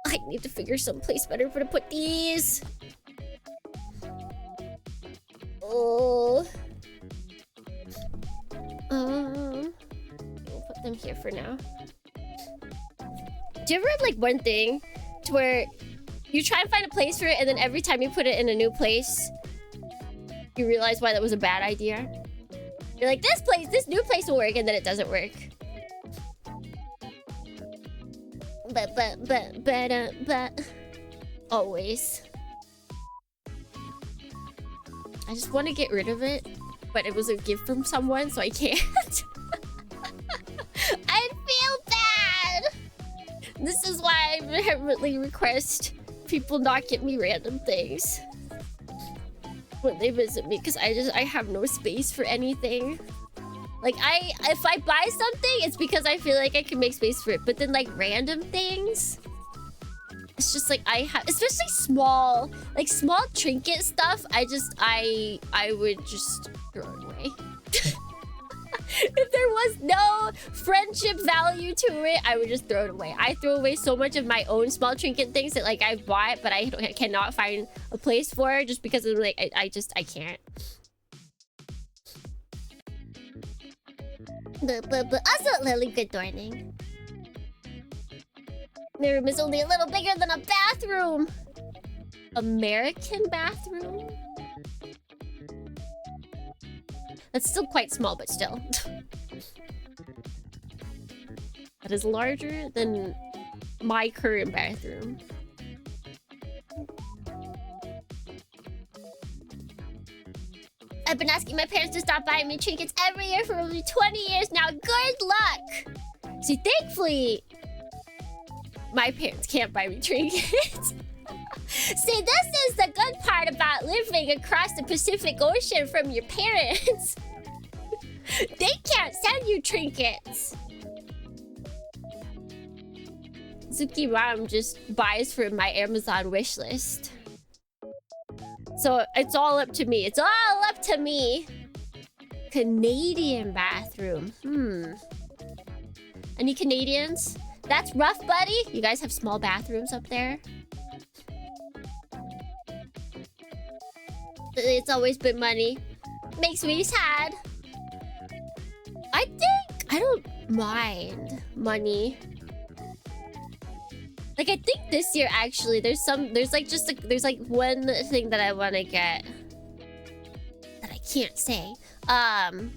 I need to figure some place better for to put these. Oh. We'll put them here for now. Do you ever have like one thing to where you try and find a place for it, and then every time you put it in a new place, you realize why that was a bad idea? You're like, this new place will work, and then it doesn't work. But always. I just want to get rid of it, but it was a gift from someone, so I can't. I feel bad. This is why I vehemently request people not get me random things when they visit me, because I have no space for anything. Like, if I buy something, it's because I feel like I can make space for it. But then like random things, it's just like I have, especially small trinket stuff. I would just throw it away. If there was no friendship value to it, I would just throw it away. I throw away so much of my own small trinket things that like I've bought, but I cannot find a place for just because of like I can't. But also, Lily, good morning. My room is only a little bigger than a bathroom. American bathroom? That's still quite small, but still. That is larger than my current bathroom. I've been asking my parents to stop buying me trinkets every year for over 20 years now. Good luck! See, thankfully, my parents can't buy me trinkets. See, this is the good part about living across the Pacific Ocean from your parents. They can't send you trinkets. Zuki Ram just buys from my Amazon wishlist. So it's all up to me. It's all up to me. Canadian bathroom. Any Canadians? That's rough, buddy. You guys have small bathrooms up there? It's always been money. makes me sad. I think I don't mind money. Like, I think this year actually there's like one thing that I want to get that I can't say. And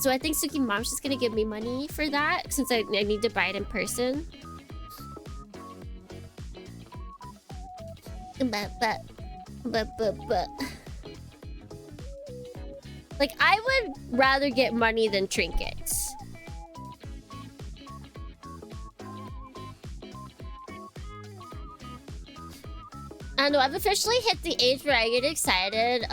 so I think Suki Mom's just gonna give me money for that since I need to buy it in person. But. Like, I would rather get money than trinkets. I know, I've officially hit the age where I get excited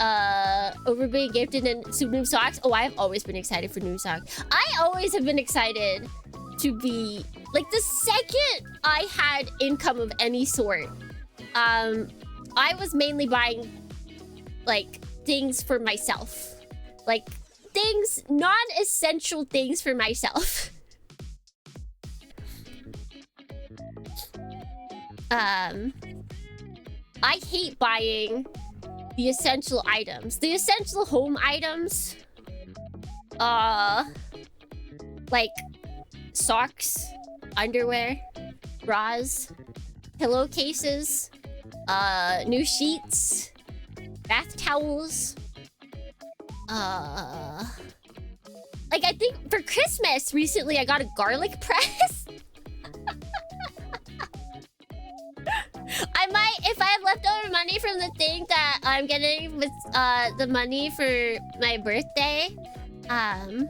over being gifted some new socks. Oh, I've always been excited for new socks. I always have been excited to be... Like, the second I had income of any sort, I was mainly buying, like, things for myself. Like, things, non-essential things for myself. I hate buying the essential items. The essential home items. Like socks, underwear, bras, pillowcases, new sheets, bath towels. Like, I think for Christmas recently I got a garlic press. I might, if I have leftover money from the thing that I'm getting with the money for my birthday, I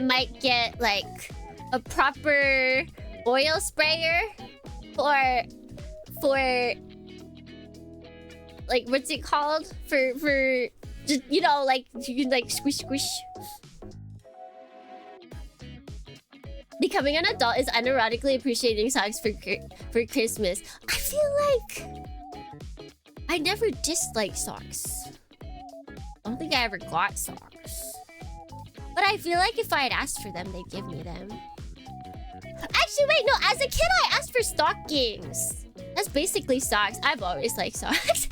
might get like a proper oil sprayer for like, what's it called? For just, you know, like, you can like squish. Becoming an adult is unironically appreciating socks for Christmas. I feel like I never disliked socks. I don't think I ever got socks. But I feel like if I had asked for them, they'd give me them. Actually, wait, no. As a kid, I asked for stockings. That's basically socks. I've always liked socks.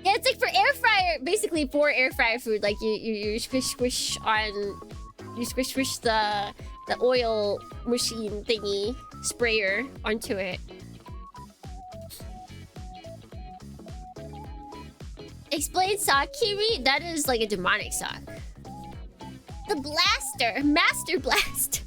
Yeah, it's like for air fryer, basically for air fryer food. Like you squish on, you squish the oil machine thingy sprayer onto it. Explain sock, Kiwi. That is like a demonic sock. The blaster, master blaster.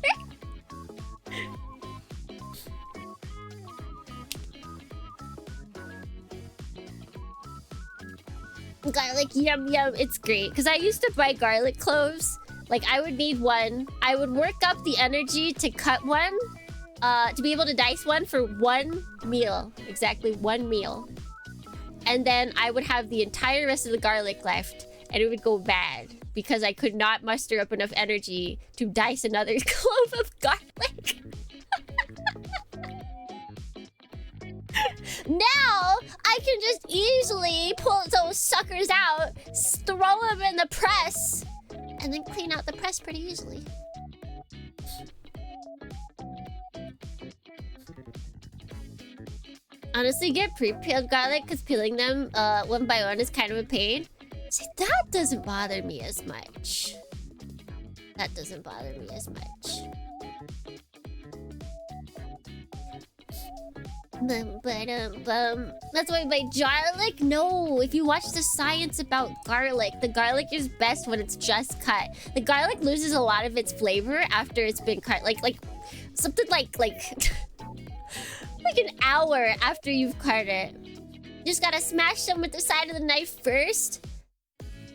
Garlic, yum yum, it's great. Because I used to buy garlic cloves. Like, I would need one. I would work up the energy to cut one. To be able to dice one for one meal. Exactly one meal. And then I would have the entire rest of the garlic left. And it would go bad. Because I could not muster up enough energy to dice another clove of garlic. Now, I can just easily pull those suckers out, throw them in the press, and then clean out the press pretty easily. Honestly, get pre-peeled garlic, because peeling them one by one is kind of a pain. See, that doesn't bother me as much. That doesn't bother me as much. That's why by garlic? No, if you watch the science about garlic, the garlic is best when it's just cut. The garlic loses a lot of its flavor after it's been cut. Like something like like an hour after you've cut it. You just gotta smash them with the side of the knife first.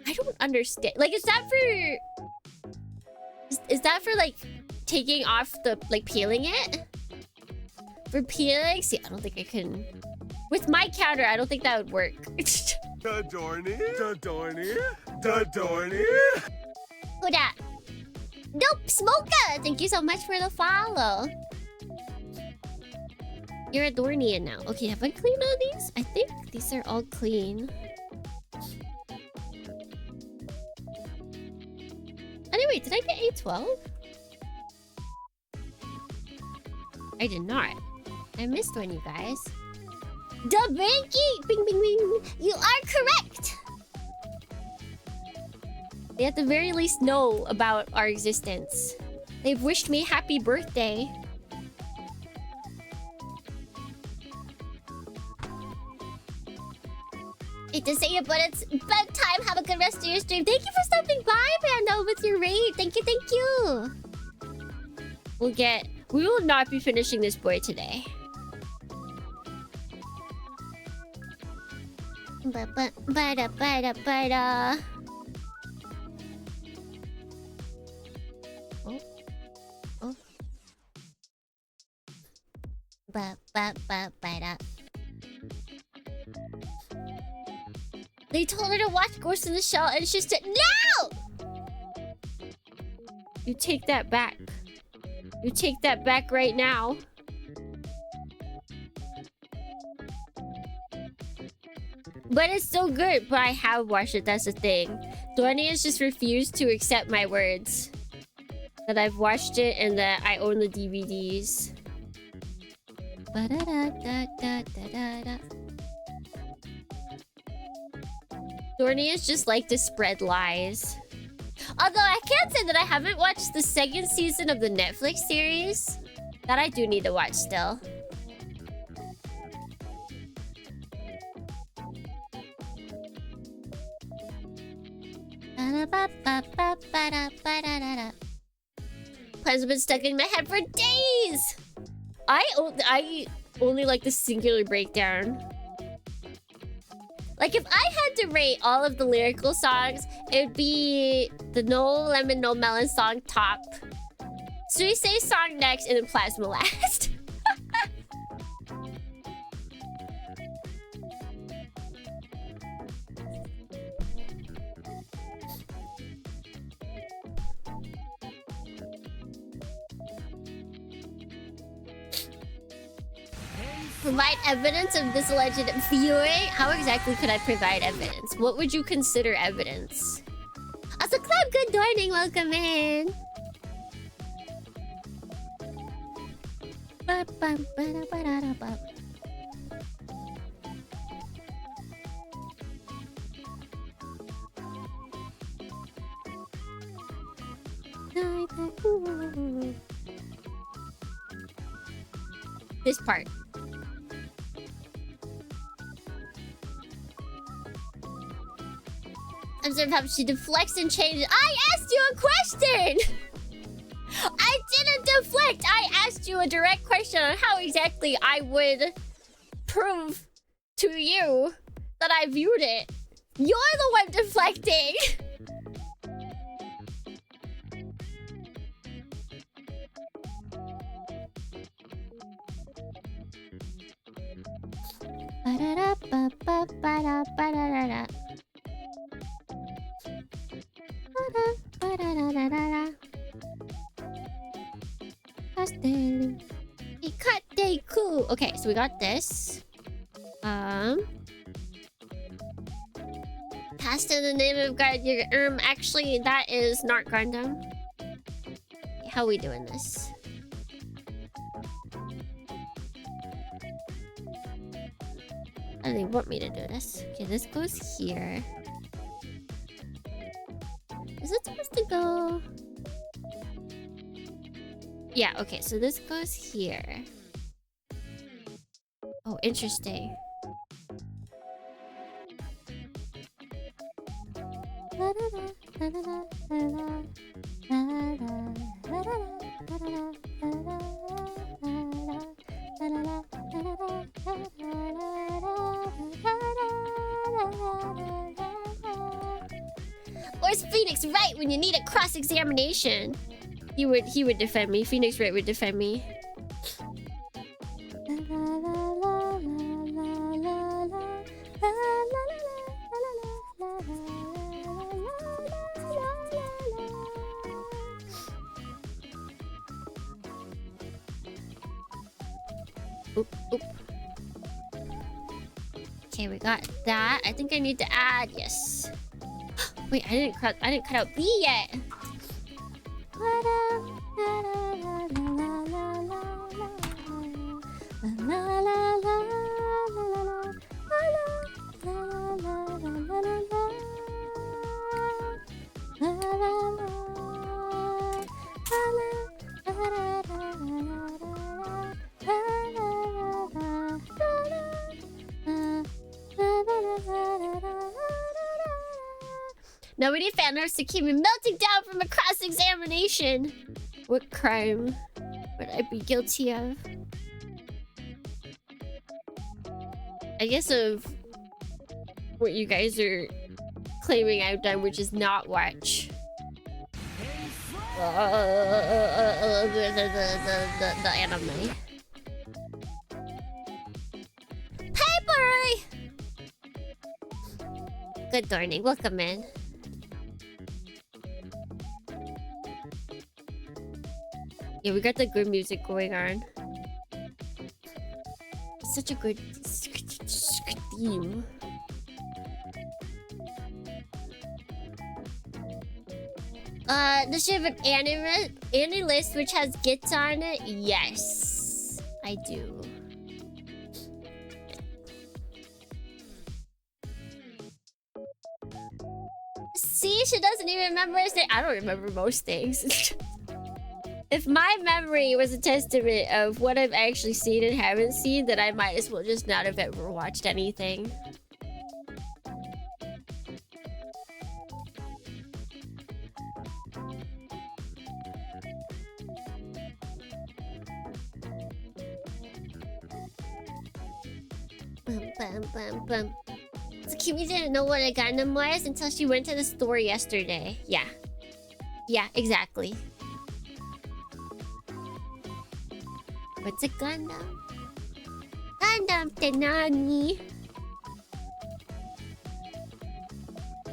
I don't understand. Like, is that for like taking off the, like, peeling it? For peeling? See, I don't think I can. With my counter, I don't think that would work. Dadorny. Who dat? Nope, Smoka! Thank you so much for the follow. You're a Dornian now. Okay, have I cleaned all these? I think these are all clean. Anyway, did I get A12? I did not. I missed one, you guys. Da Binky! Bing, bing, bing! You are correct! They at the very least know about our existence. They've wished me happy birthday. Hate to say it, but it's bedtime. Have a good rest of your stream. Thank you for stopping by, Panda, with your raid. Thank you, thank you. We will not be finishing this boy today. Ba-da-ba-da-ba-da-ba-da. Oh. Oh. Ba-ba-ba-ba-da. They told her to watch Ghost in the Shell and she said, no! You take that back. You take that back right now. But it's so good. But I have watched it. That's the thing. Dorny has just refused to accept my words. That I've watched it and that I own the DVDs. Ba-da-da-da-da-da-da. Dorny is just like to spread lies. Although I can't say that I haven't watched the second season of the Netflix series. That I do need to watch still. Plans have been stuck in my head for days. I only like the singular breakdown. Like, if I had to rate all of the lyrical songs, it would be the No Lemon, No Melon song top. Suisei song next, and then Plasma last. Provide evidence of this alleged viewing? How exactly could I provide evidence? What would you consider evidence? Also, Club, good morning. Welcome in. This part. Observe how she deflects and changes. I asked you a question! I didn't deflect! I asked you a direct question on how exactly I would prove to you that I viewed it. You're the one deflecting! Ba-da-da-ba-ba-ba-da-ba-da-da-da. Okay, so we got this. Cast in the name of God. Actually, that is not Gundam. How are we doing this? How do they want me to do this? Okay, this goes here. Is it supposed to go? Yeah, okay, so this goes here. Oh, interesting. Or is Phoenix right when you need a cross-examination? He would defend me. Phoenix Wright would defend me. Oop, oop. Okay, we got that. I think I need to add, yes. Wait, I didn't cut out B yet. Now we need fan arts to keep me melting down from a cross-examination. What crime would I be guilty of? I guess of what you guys are claiming I've done, which is not watch the anime. Hey, boy! Good morning. Welcome in. Yeah, we got the good music going on. Such a good theme. Does she have an anime list which has gits on it? Yes, I do. See, she doesn't even remember his name. I don't remember most things. If my memory was a testament of what I've actually seen and haven't seen, then I might as well just not have ever watched anything. So Kimi didn't know what a Gundam was until she went to the store yesterday. Yeah. Yeah, exactly. What's a Gundam? Gundam te nani?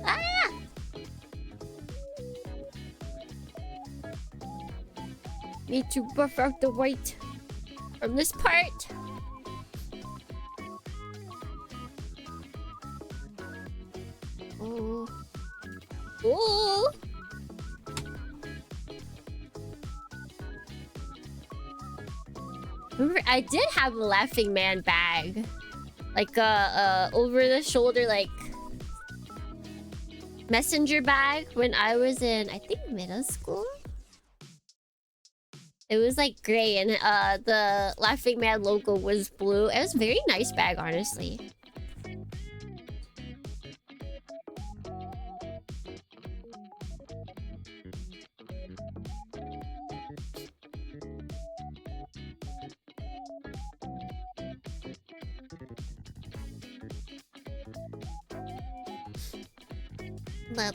Ah! Need to buff out the white from this part. Oh. Oh. Remember, I did have a Laughing Man bag. Like over the shoulder, like messenger bag when I was in, I think, middle school. It was like gray and the Laughing Man logo was blue. It was a very nice bag, honestly.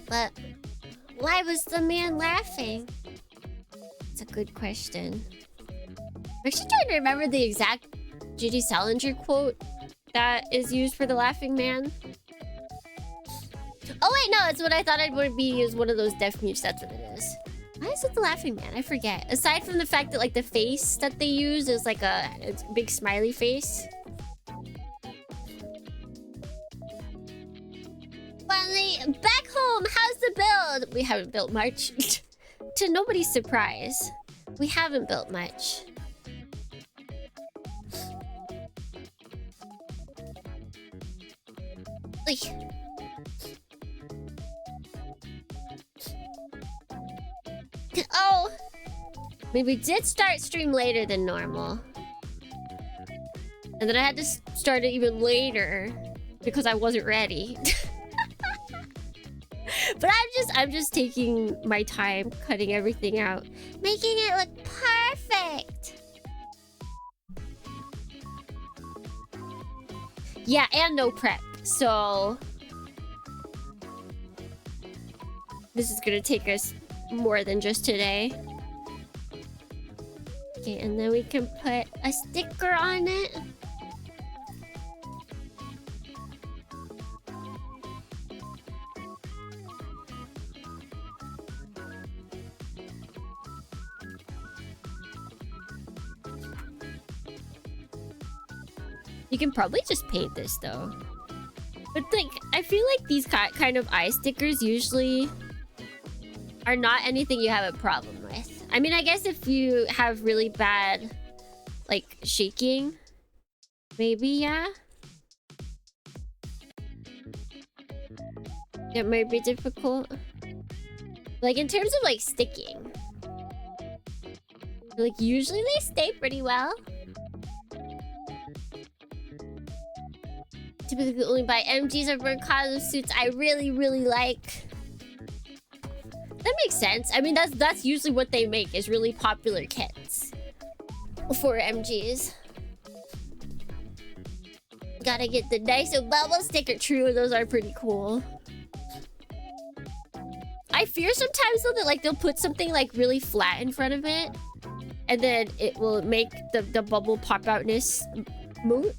But why was the man laughing? It's a good question. I'm actually trying to remember the exact J.D. Salinger quote that is used for the Laughing Man. Oh wait, no, it's what I thought it would be is one of those deaf mutes. That's what it is. Why is it the Laughing Man? I forget. Aside from the fact that like the face that they use is like a big smiley face. Finally, back home. How's the build? We haven't built much. To nobody's surprise, we haven't built much. Oh, I mean, we did start stream later than normal, and then I had to start it even later because I wasn't ready. But I'm just taking my time, cutting everything out, making it look perfect. Yeah, and no prep. So this is gonna take us more than just today. Okay, and then we can put a sticker on it. You can probably just paint this though. But like, I feel like these kind of eye stickers usually are not anything you have a problem with. I mean, I guess if you have really bad, like, shaking, maybe, yeah. It might be difficult. Like, in terms of, like, sticking. Like, usually they stay pretty well. Typically only buy MGs or burn cosmo suits I really, really like. That makes sense. I mean, that's usually what they make, is really popular kits for MGs. Gotta get the nice bubble sticker. True, those are pretty cool. I fear sometimes though that like they'll put something like really flat in front of it, and then it will make the bubble pop outness moot.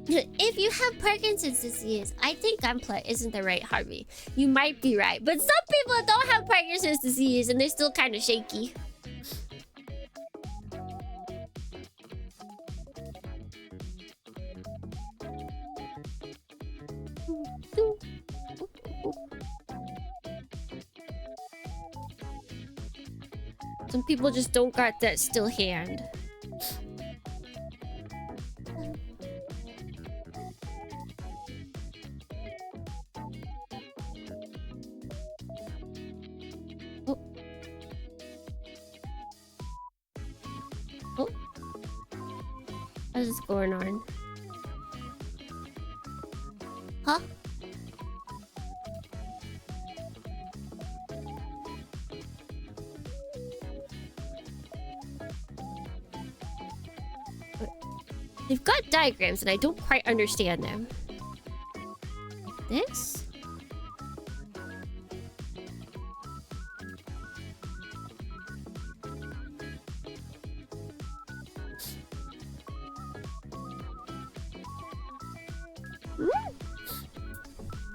If you have Parkinson's disease, I think gunpla isn't the right hobby. You might be right, but some people don't have Parkinson's disease and they're still kind of shaky. Some people just don't got that still hand. Oh. Oh. What is going on? Huh? They've got diagrams and I don't quite understand them. Like this?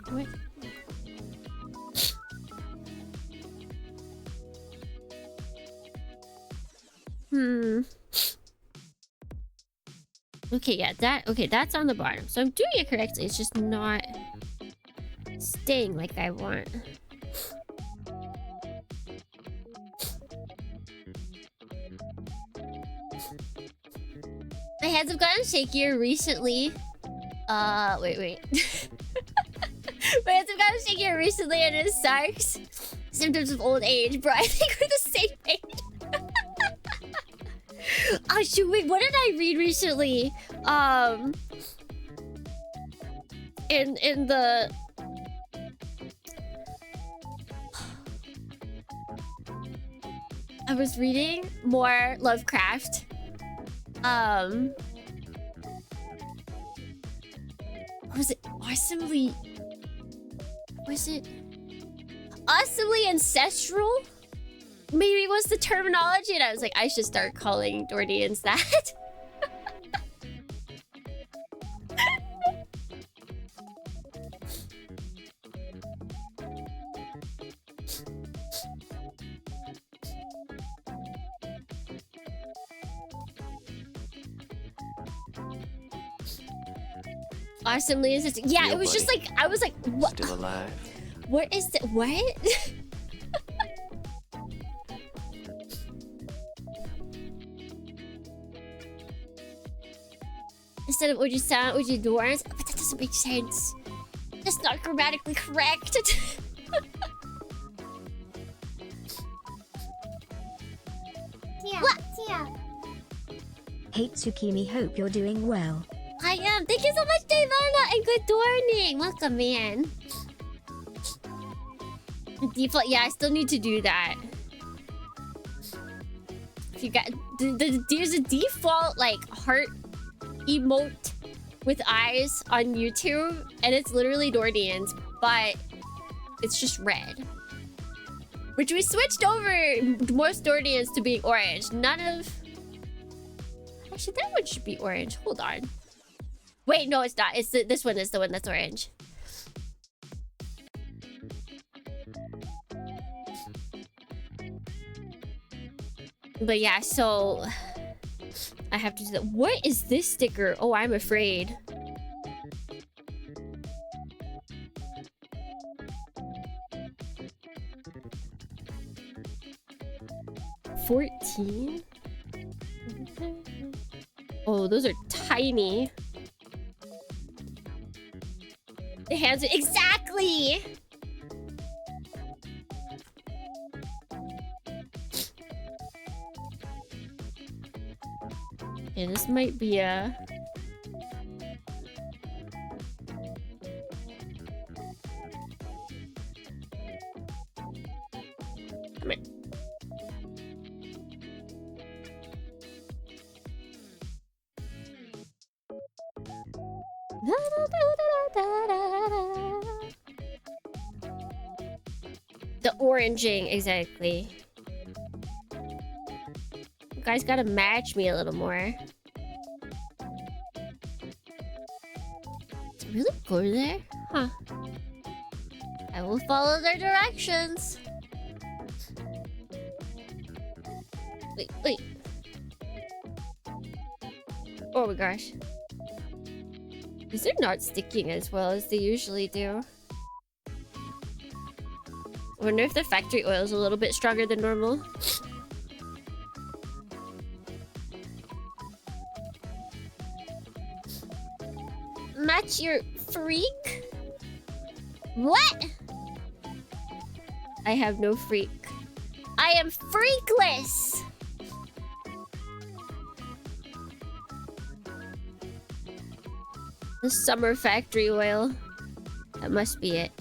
What? Okay, yeah, that's on the bottom. So I'm doing it correctly. It's just not staying like I want. My hands have gotten shakier recently. Wait. My hands have gotten shakier recently and it sucks. Symptoms of old age, bro. I think we're the same age. Oh shoot, wait, what did I read recently? In the I was reading more Lovecraft. Was it awesomely ancestral? Maybe was the terminology, and I was like, I should start calling Dordians that. Awesomely ancestral. Yeah, Yo, it was buddy. just like I was like, what? Still alive. What is the what? Instead of would you sound, would you doors? But that doesn't make sense. That's not grammatically correct. What? Hey Tsukimi, hope you're doing well. I am. Thank you so much, Davana, and good morning. Welcome, man. Default. Yeah, I still need to do that. If you got there's a default like heart emote with eyes on YouTube, and it's literally Dordians, but it's just red. Which we switched over most Dordians to being orange. None of... Actually, that one should be orange. Hold on. Wait, no, it's not. It's this one is the one that's orange. But yeah, so... I have to do that. What is this sticker? Oh, I'm afraid. $14? Oh, those are tiny. The hands are... Exactly! Yeah, this might be a... coming. The oranging, exactly. You guys gotta match me a little more. Did it really go there? Huh. I will follow their directions. Wait. Oh my gosh. These are not sticking as well as they usually do. I wonder if the factory oil is a little bit stronger than normal. Match your freak? What? I have no freak. I am freakless! The summer factory oil. That must be it.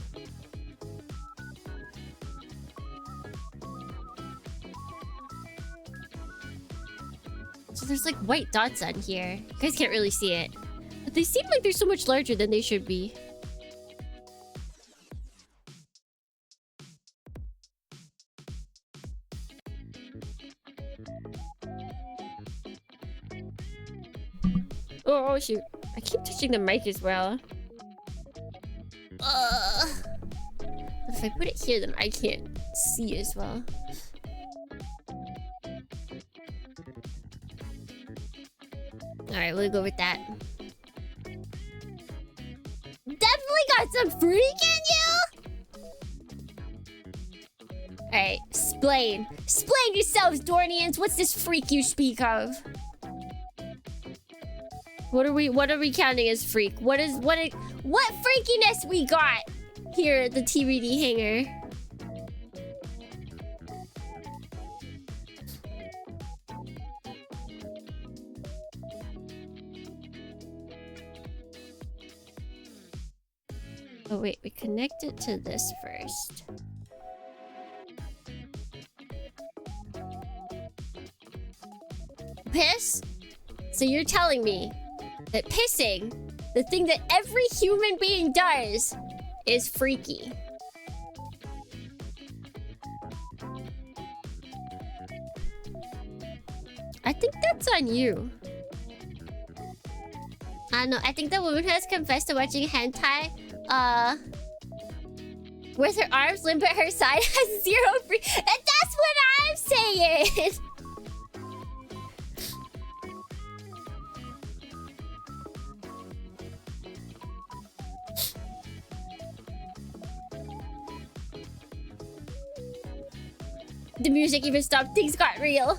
So there's like white dots on here. You guys can't really see it. But they seem like they're so much larger than they should be. Oh shoot. I keep touching the mic as well. But if I put it here, then I can't see as well. Alright, we'll go with that. Definitely got some freak in you! Alright, explain. Explain yourselves, Dornians. What's this freak you speak of? What are we counting as freak? What freakiness we got here at the TBD hangar? Oh wait, we connect it to this first. Piss? So you're telling me that pissing, the thing that every human being does, is freaky. I think that's on you. I know, I think the woman has confessed to watching hentai, with her arms limp at her side has zero free. And that's what I'm saying! The music even stopped. Things got real.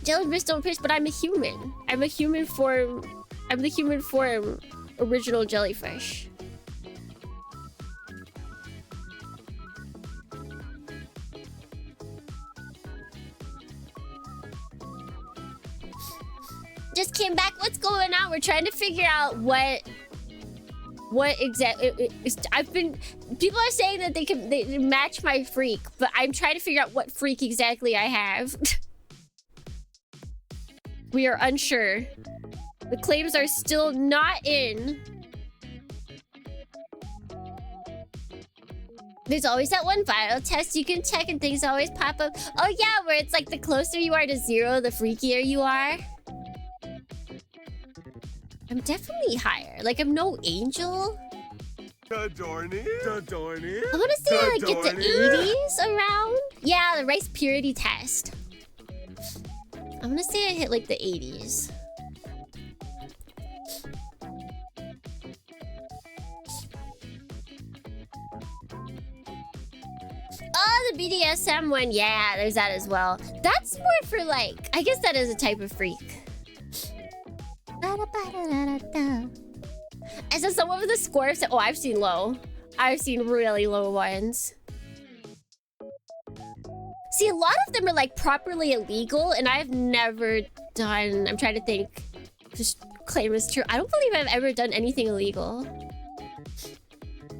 Jellyfish don't piss, but I'm a human. I'm a human form. I'm the human form original jellyfish. Just came back. What's going on? We're trying to figure out what exactly. People are saying that they match my freak, but I'm trying to figure out what freak exactly I have. We are unsure. The claims are still not in. There's always that one viral test you can check and things always pop up. Oh yeah, where it's like the closer you are to 0, the freakier you are. I'm definitely higher. Like, I'm no angel. Dorny. I want to say I get the 80s around. Yeah, the rice purity test. I want to say I hit like the 80s. Oh, the BDSM one. Yeah, there's that as well. That's more for like, I guess that is a type of freak. And so some of the scores, oh, I've seen low. I've seen really low ones. See, a lot of them are like properly illegal, and I've never done. I'm trying to think. Just claim it's true. I don't believe I've ever done anything illegal.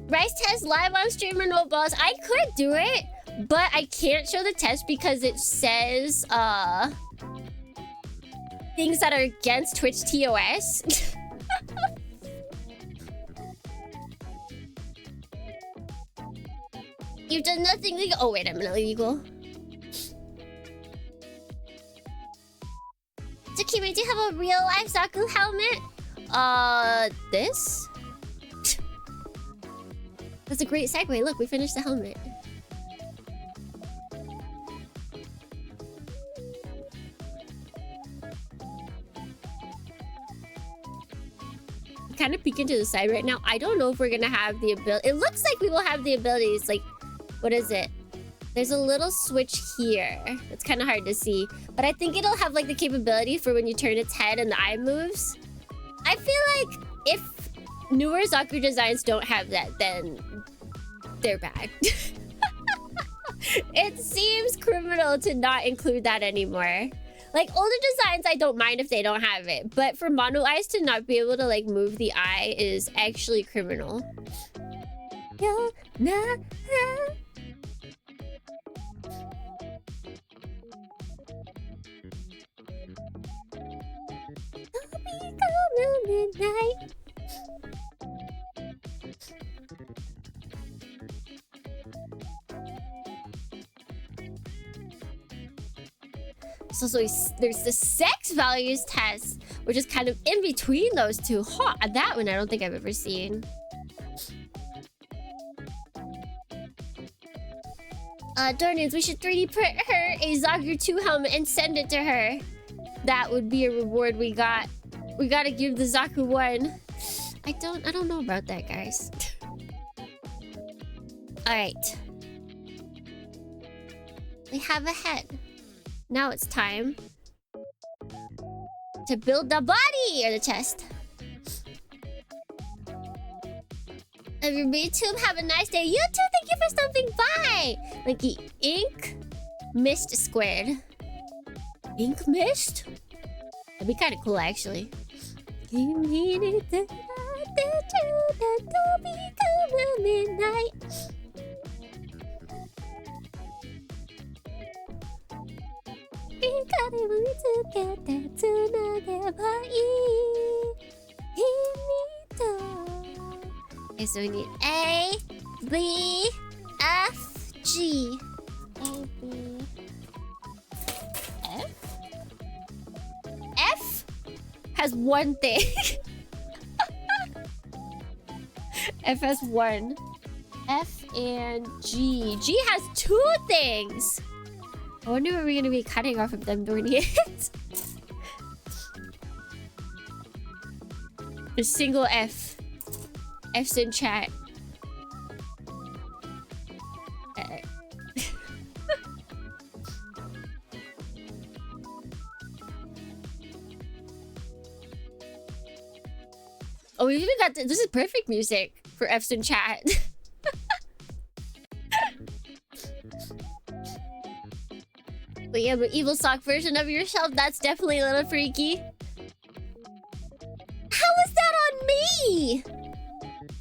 Rice test live on stream or no balls. I could do it. but I can't show the test because it says things that are against Twitch TOS. You've done nothing legal. Oh wait, I'm illegal. Tsukimi, do you have a real life Zaku helmet? This? That's a great segue. Look, we finished the helmet. Kind of peek into the side right now. I don't know if we're gonna have the ability. It looks like we will have the abilities. Like, what is it? There's a little switch here. It's kind of hard to see, but I think it'll have like the capability for when you turn its head and the eye moves. I feel like if newer Zaku designs don't have that, then they're bad. It seems criminal to not include that anymore. Like, older designs, I don't mind if they don't have it. But for mono eyes to not be able to, like, move the eye is actually criminal. Yo, nah, nah. Midnight. So there's the sex values test, which is kind of in between those two. Huh, that one I don't think I've ever seen. Darnins, we should 3D print her a Zaku 2 helmet and send it to her. That would be a reward we got. We gotta give the Zaku one. I don't know about that, guys. Alright. We have a head. Now it's time to build the body or the chest. Everybody, too, have a nice day. You too, thank you for stopping by. Like ink mist squared. Ink mist? That'd be kind of cool, actually. Midnight. Okay, so we need A, B, F, G. A, B, F? F has one thing. F has one. F and G. G has two things. I wonder what we're gonna be cutting off of them doing it. A single F. F's in chat. Oh, we even got this is perfect music for F's in chat. But yeah, but evil sock version of yourself, that's definitely a little freaky. How is that on me?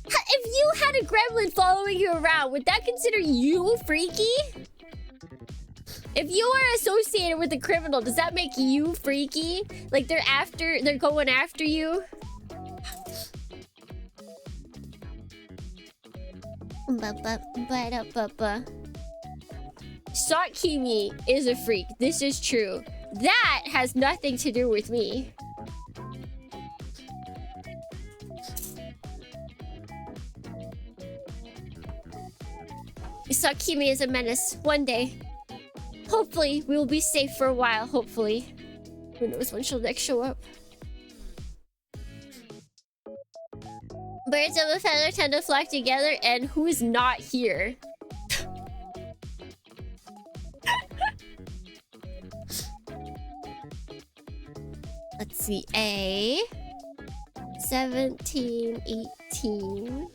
If you had a gremlin following you around, would that consider you freaky? If you are associated with a criminal, does that make you freaky? Like they're going after you? Sakimi is a freak. This is true. That has nothing to do with me. Sakimi is a menace. One day. Hopefully, we will be safe for a while. Hopefully. Who knows when she'll next show up. Birds of a feather tend to flock together, and who is not here? Let's see. A 17, 18.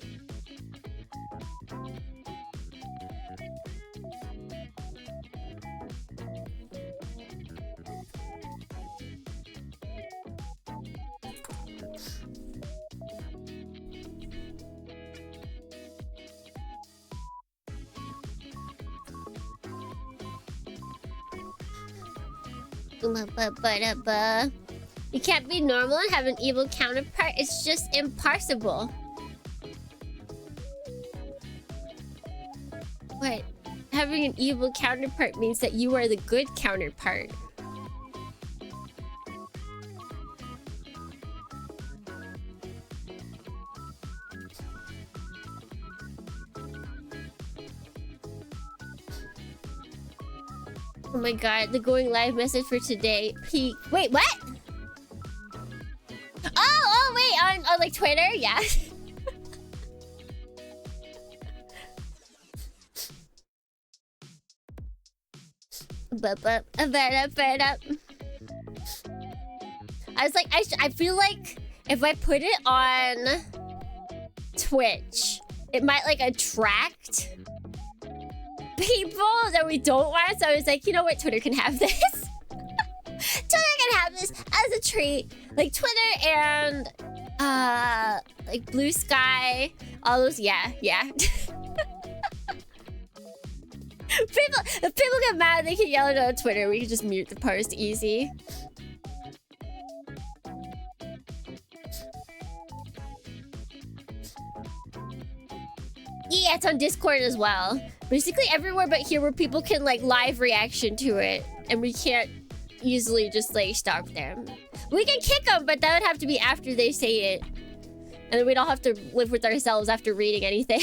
You can't be normal and have an evil counterpart. It's just impossible. What? Having an evil counterpart means that you are the good counterpart. Oh my god, the going live message for today. Peak. Wait, what? Oh, wait, on like Twitter? Yeah. I was like, I feel like if I put it on Twitch, it might like attract people that we don't want. So I was like, you know what? Twitter can have this. Twitter can have this as a treat. Like Twitter and like Blue Sky, all those. Yeah. If people get mad, they can yell it on Twitter. We can just mute the post easy. Yeah, it's on Discord as well. Basically everywhere but here where people can like live reaction to it. And we can't easily just like stop them. We can kick them, but that would have to be after they say it. And then we don't have to live with ourselves after reading anything.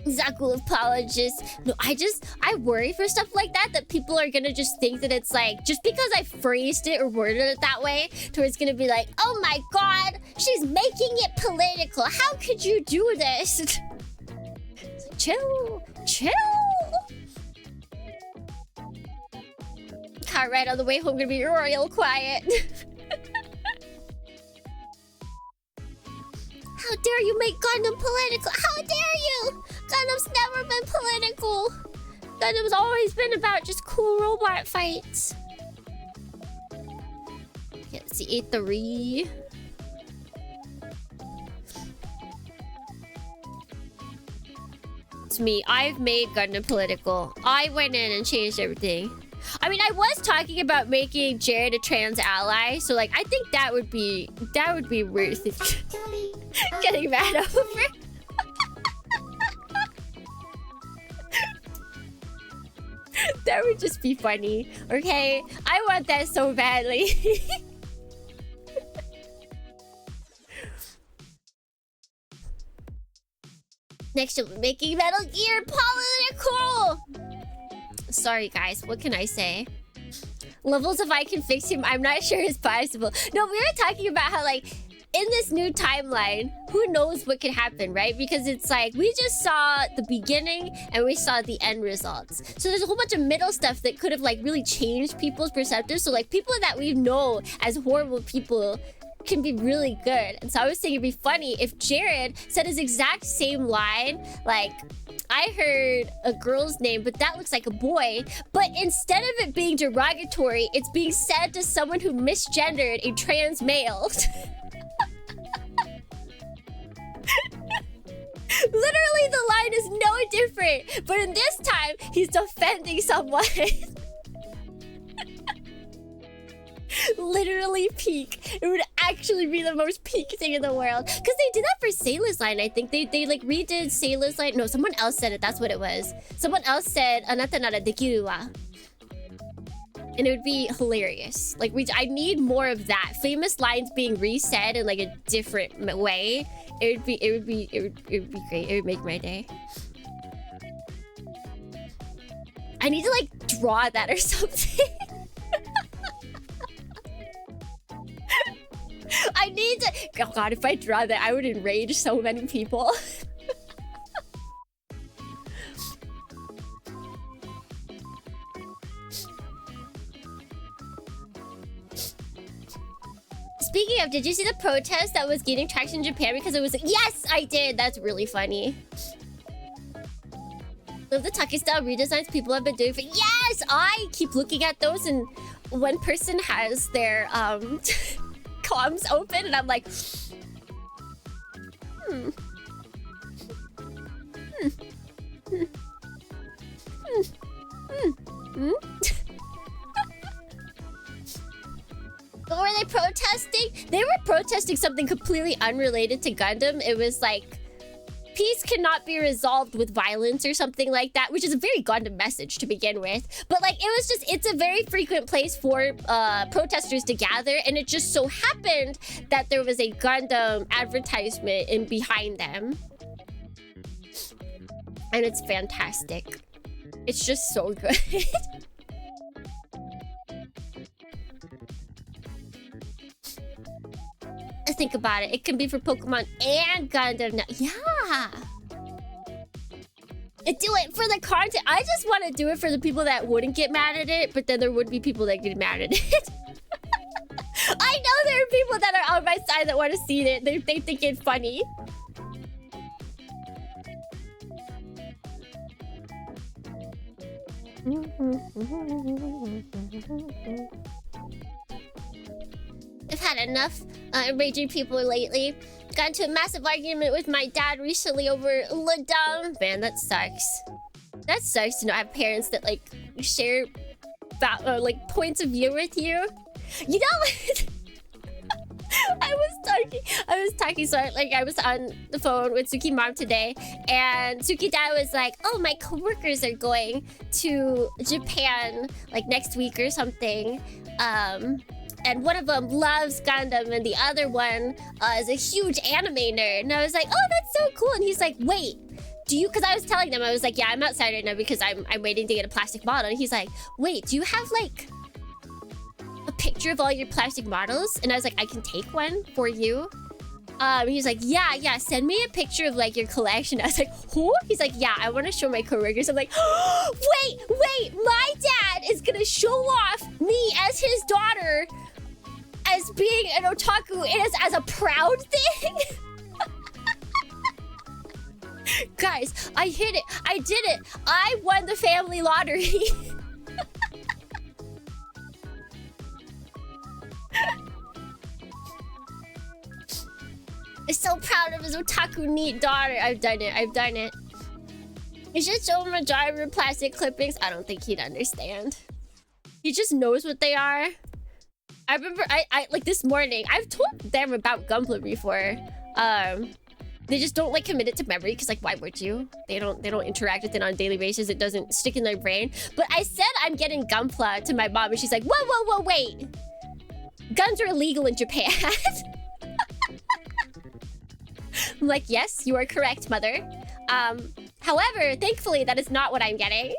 Zaku apologist. No, I worry for stuff like that people are gonna just think that it's like, just because I phrased it or worded it that way, to where it's gonna be like, oh my god, she's making it political. How could you do this? It's like, chill. Car ride on the way home gonna be real quiet. How dare you make Gundam political? How dare you? Gundam's never been political. Gundam's always been about just cool robot fights. Okay, let's see, A3. It's me. I've made Gundam political. I went in and changed everything. I mean, I was talking about making Jared a trans ally, so like I think that would be worth it. Getting mad over. That would just be funny. Okay, I want that so badly. Next up, making Metal Gear political. Sorry guys, what can I say? Levels if I can fix him, I'm not sure it's possible. No, we were talking about how like in this new timeline, who knows what could happen, right? Because it's like we just saw the beginning and we saw the end results. So there's a whole bunch of middle stuff that could have like really changed people's perceptives. So like people that we know as horrible people can be really good. And so I was thinking it'd be funny if Jared said his exact same line, like, I heard a girl's name, but that looks like a boy. But instead of it being derogatory, it's being said to someone who misgendered a trans male. Literally, the line is no different. But in this time, he's defending someone. Literally peak. It would actually be the most peak thing in the world. Because they did that for Sailor's Line, I think. They like redid Sailor's Line. No, someone else said it. That's what it was. Someone else said, Anata nara dekiru wa. And it would be hilarious. Like, I need more of that. Famous lines being resaid in like a different way. It would be great. It would make my day. I need to like draw that or something. I need to... Oh god, if I draw that, I would enrage so many people. Speaking of, did you see the protest that was gaining traction in Japan because it was like, yes, I did. That's really funny. Love the Taki style redesigns people have been doing for... Yes, I keep looking at those and one person has their comms open and I'm like, What were they protesting? They were protesting something completely unrelated to Gundam. It was like, peace cannot be resolved with violence or something like that, which is a very Gundam message to begin with. But like, it was just, it's a very frequent place for protesters to gather, and it just so happened that there was a Gundam advertisement in behind them. And it's fantastic. It's just so good. Think about it. It can be for Pokemon and Gundam now. Yeah. And do it for the content. I just want to do it for the people that wouldn't get mad at it, but then there would be people that get mad at it. I know there are people that are on my side that want to see it. They think it's funny. I've had enough enraging people lately. Got into a massive argument with my dad recently over Ladam. Man, that sucks. That sucks to not have parents that like share like points of view with you. You know, like, I was talking. So I was on the phone with Suki mom today, and Suki dad was like, "Oh, my coworkers are going to Japan like next week or something." And one of them loves Gundam, and the other one is a huge anime nerd. And I was like, "Oh, that's so cool." And he's like, "Wait, do you?" Because I was telling them, I was like, "Yeah, I'm outside right now because I'm waiting to get a plastic model." And he's like, "Wait, do you have like a picture of all your plastic models?" And I was like, "I can take one for you." He's like, yeah, send me a picture of like your collection. I was like, who? He's like, yeah, I want to show my coworkers. I'm like, wait, my dad is gonna show off me as his daughter as being an otaku as a proud thing? Guys, I hit it. I did it. I won the family lottery. Is so proud of his otaku neat daughter. I've done it. You should show him a jar of plastic clippings. I don't think he'd understand. He just knows what they are. I remember I like this morning, I've told them about Gunpla before. They just don't like commit it to memory because like why would you? They don't interact with it on a daily basis. It doesn't stick in their brain. But I said I'm getting Gunpla to my mom and she's like, whoa, wait. Guns are illegal in Japan. I'm like, yes, you are correct, mother. However, thankfully, that is not what I'm getting.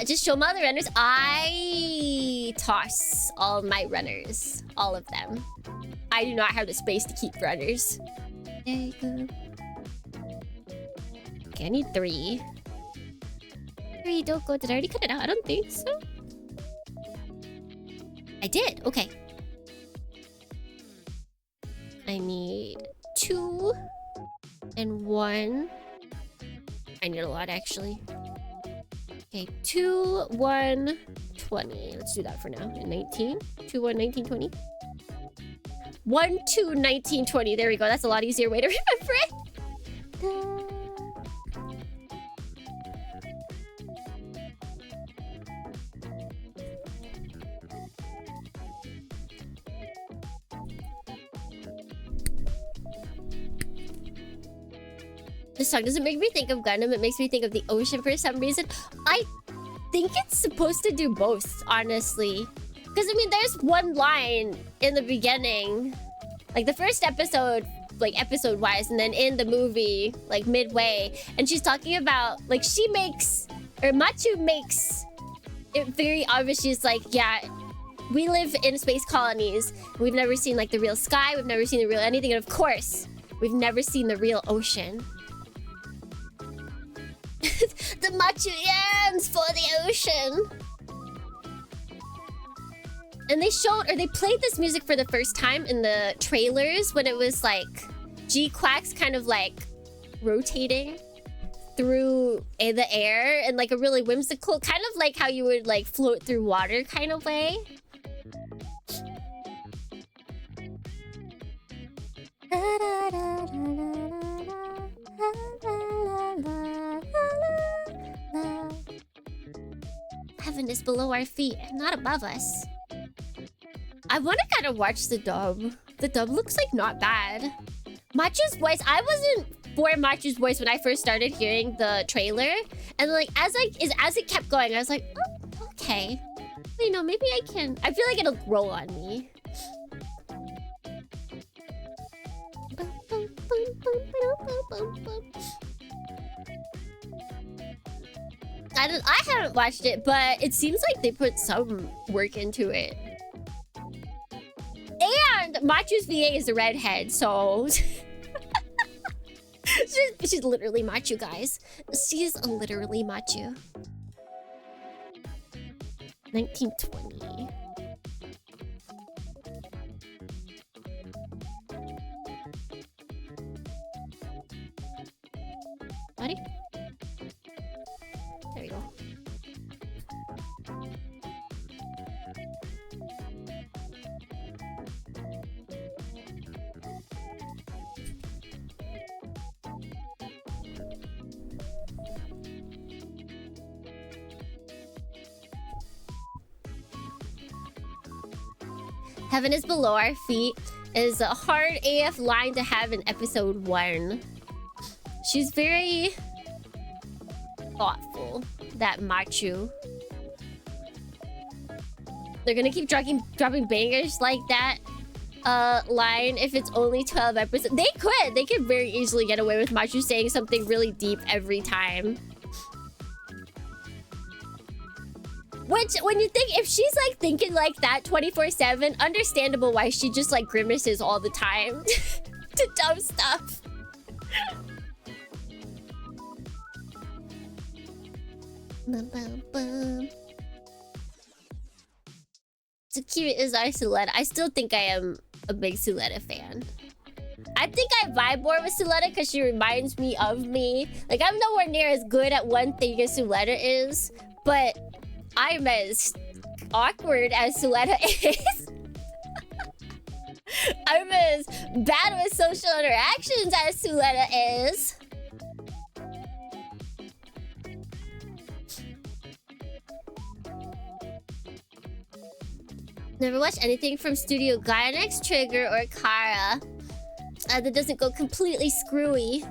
Just show my other runners. I toss all my runners. All of them. I do not have the space to keep runners. There you go. Okay, I need 3. 3, don't go. Did I already cut it out? I don't think so. I did. Okay. I need 2 and 1. I need a lot actually. Okay, 2, 1, 20. Let's do that for now. And 19. 2, 1, 19, 20. 1, 2, 19, 20. There we go. That's a lot easier way to remember it. This song doesn't make me think of Gundam, it makes me think of the ocean for some reason. I think it's supposed to do both, honestly. Because, I mean, there's one line in the beginning. Like, the first episode, like, episode-wise, and then in the movie, like, midway. And she's talking about, like, she makes... Or Machu makes it very obvious. She's like, yeah, we live in space colonies. We've never seen, like, the real sky. We've never seen the real anything. And, of course, we've never seen the real ocean. The Machu yearns for the ocean. And they showed, or they played this music for the first time in the trailers when it was like G-Quack's kind of like rotating. through the air in like a really whimsical, kind of like how you would like float through water kind of way. Heaven is below our feet, not above us. I want to kind of watch the dub. The dub looks like not bad. Machu's voice, I wasn't for Machu's voice when I first started hearing the trailer, and like as it kept going, I was like, oh, okay. You know, maybe I can. I feel like it'll grow on me. I haven't watched it, but it seems like they put some work into it. And Machu's VA is a redhead, so she's literally Machu, guys. She's literally Machu. 1920. Buddy? There we go. Heaven is below our feet is a hard AF line to have in episode 1. She's very thoughtful, that Machu. They're gonna keep dropping bangers like that line if it's only 12 episodes. They could very easily get away with Machu saying something really deep every time. Which, when you think, if she's like thinking like that 24/7, understandable why she just like grimaces all the time to dumb stuff. Tsukiri is our Suletta. I still think I am a big Suletta fan. I think I vibe more with Suletta because she reminds me of me. Like, I'm nowhere near as good at one thing as Suletta is, but I'm as awkward as Suletta is. I'm as bad with social interactions as Suletta is. Never watched anything from Studio Gainax, Trigger, or Kara that doesn't go completely screwy.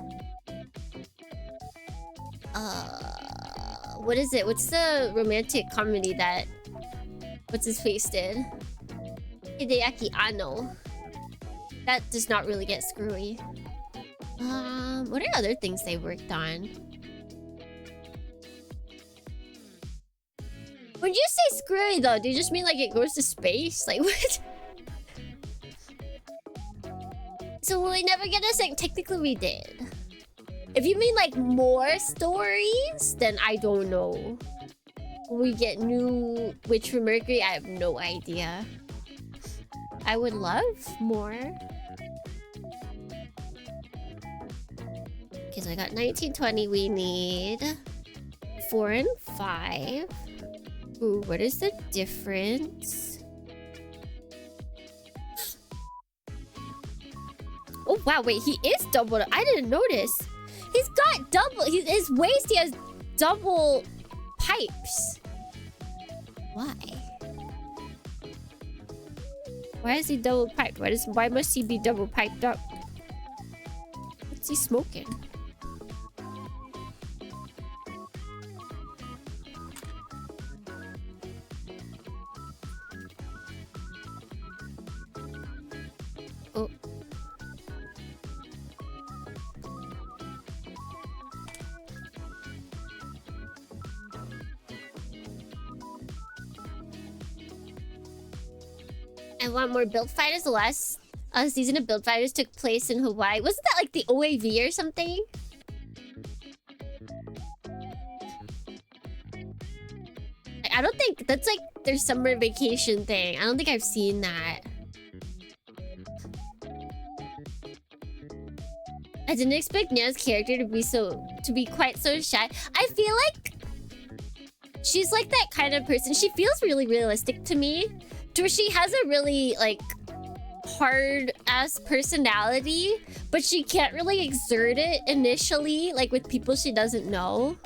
What is it? What's the romantic comedy that what's his face did? Hideaki Anno. That does not really get screwy. What are other things they worked on? When you say screwy though, do you just mean like it goes to space? Like what? So will we never get a second? Technically we did. If you mean like more stories, then I don't know. We get new Witch from Mercury? I have no idea. I would love more. Okay, so I got 1920. We need 4 and 5. Ooh, what is the difference? Oh wow, wait, he is double. I didn't notice. He's got double. His waist, he has double pipes. Why? Why is he double piped? Why must he be double piped up? What's he smoking? Oh. And one more Build Fighters. The last season of Build Fighters took place in Hawaii. Wasn't that like the OAV or something? I don't think that's like their summer vacation thing. I don't think I've seen that. I I didn't expect Nya's character to be quite so shy. I feel like she's like that kind of person. She feels really realistic to me. To where she has a really like hard ass personality, but she can't really exert it initially, like with people she doesn't know.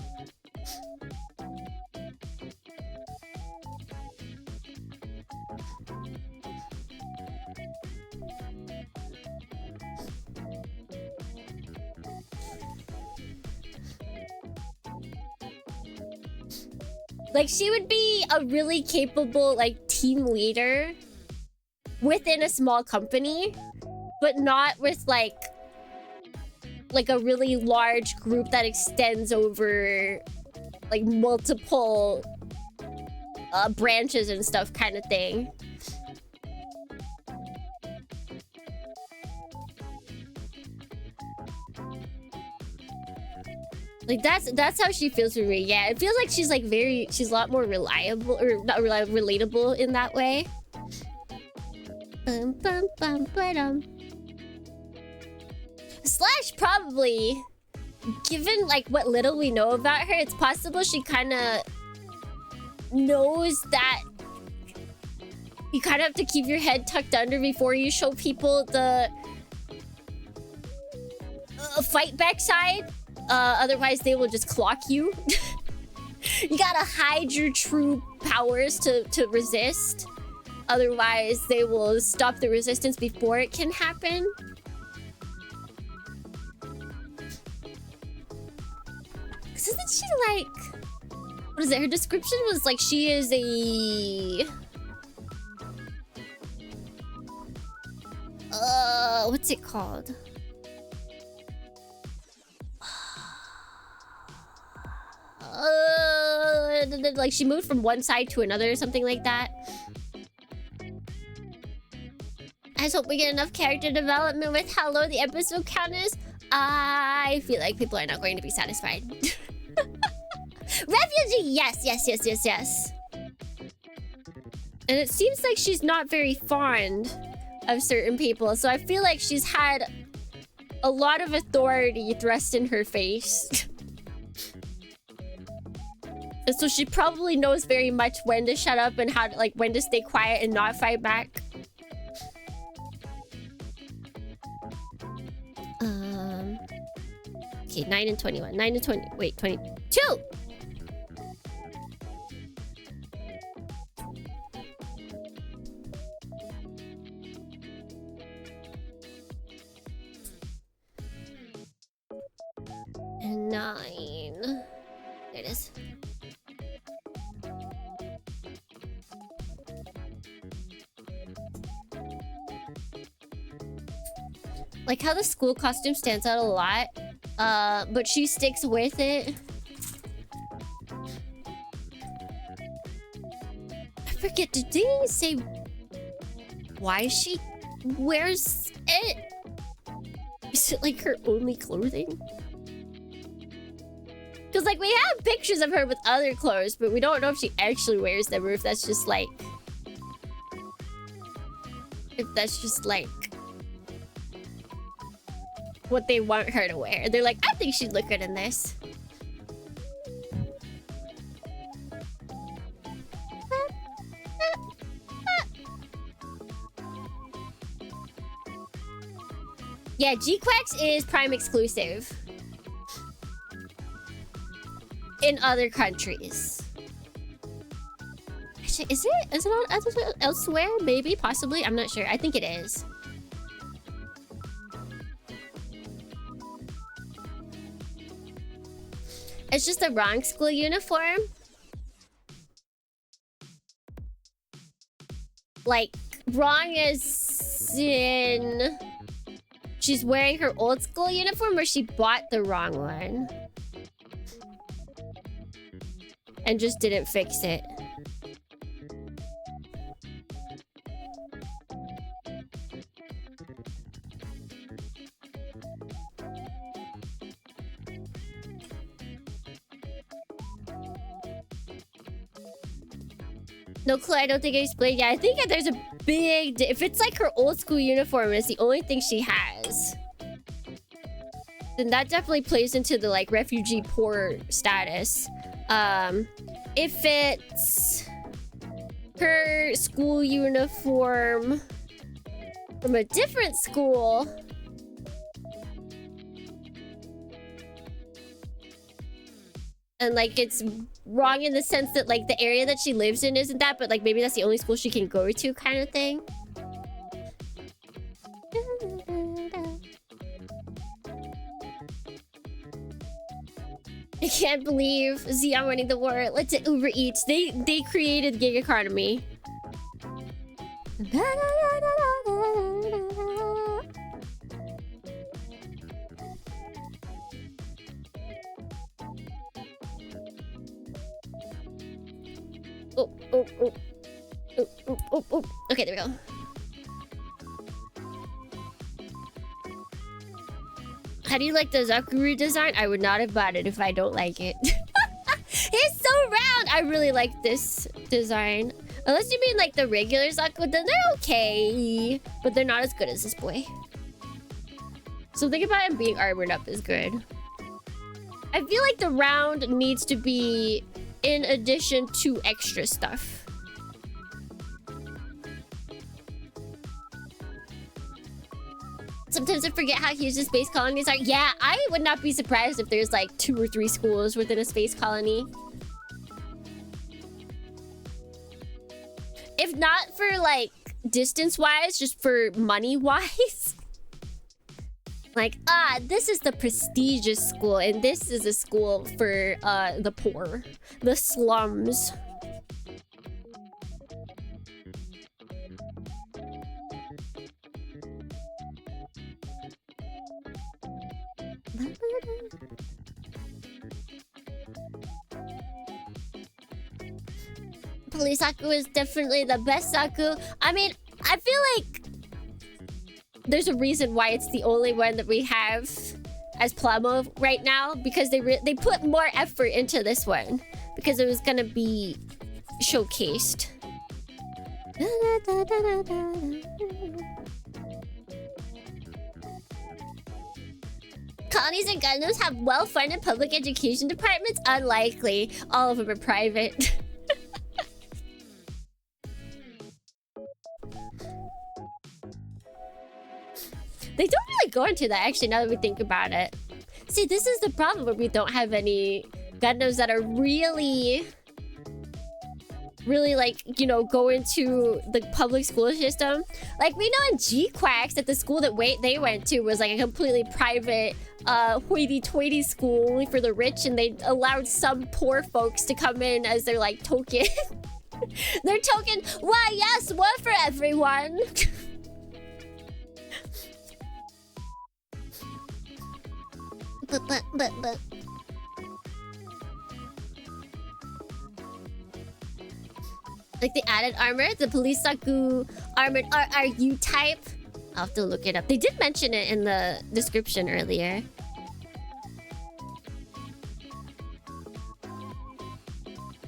Like, she would be a really capable, like, team leader within a small company, but not with, like a really large group that extends over, like, multiple branches and stuff kind of thing. Like, that's how she feels for me. Yeah, it feels like she's like she's a lot more reliable, or not reliable, relatable in that way. Slash probably, given like what little we know about her, it's possible she kind of knows that you kind of have to keep your head tucked under before you show people the fight back side. Otherwise, they will just clock you. You gotta hide your true powers to resist. Otherwise, they will stop the resistance before it can happen. Cause isn't she like... What is it? Her description was like she is a... What's it called? Like she moved from one side to another or something like that. I just hope we get enough character development with how low the episode count is. I feel like people are not going to be satisfied. Refugee! Yes. And it seems like she's not very fond of certain people. So I feel like she's had a lot of authority thrust in her face. And so she probably knows very much when to shut up and how to, like, when to stay quiet and not fight back. Okay, 9 and 21. 9 and 20. Wait, 22! And 9. There it is. Like how the school costume stands out a lot, but she sticks with it. I forget, did they say why she wears it? Is it like her only clothing? Because like we have pictures of her with other clothes, but we don't know if she actually wears them or if that's just like... what they want her to wear. They're like, I think she'd look good in this. Yeah, G-Quax is Prime exclusive. In other countries. Actually, is it on elsewhere? Maybe, possibly. I'm not sure. I think it is. It's just the wrong school uniform. Like, wrong as in... she's wearing her old school uniform, or she bought the wrong one. And just didn't fix it. No clue, I don't think I explained. Yeah, I think that there's a big... if it's like her old school uniform, it's the only thing she has. then that definitely plays into the like refugee poor status. If it's her school uniform from a different school, and like it's wrong in the sense that like the area that she lives in isn't that, but like maybe that's the only school she can go to kind of thing. I can't believe Xeon winning the war. Let's say Uber Eats. They created gig economy. Oh, oh, oh. Oh, oh, oh, oh. Okay, there we go. How do you like the Zaku redesign? I would not have bought it if I don't like it. It's so round! I really like this design. Unless you mean like the regular Zaku, then they're okay. But they're not as good as this boy. Something about him being armored up is good. I feel like the round needs to be in addition to extra stuff. Sometimes I forget how huge the space colonies are. Yeah, I would not be surprised if there's like 2 or 3 schools within a space colony. If not for like distance-wise, just for money-wise. Like, this is the prestigious school, and this is a school for the poor, the slums. Police Zaku is definitely the best Zaku. I mean, I feel like there's a reason why it's the only one that we have as Plamo right now, because they put more effort into this one because it was gonna be showcased. Colonies and Gundams have well-funded public education departments? Unlikely. All of them are private. They don't really go into that, actually, now that we think about it. See, this is the problem when we don't have any Gundams that are really, like, you know, go into the public school system. Like, we know in G-Quacks that the school that they went to was, like, a completely private, hoity-toity school only for the rich, and they allowed some poor folks to come in as their, like, token. Their token, why, yes, one for everyone. But. Like the added armor, the Police Zaku armored RRU type. I'll have to look it up. They did mention it in the description earlier.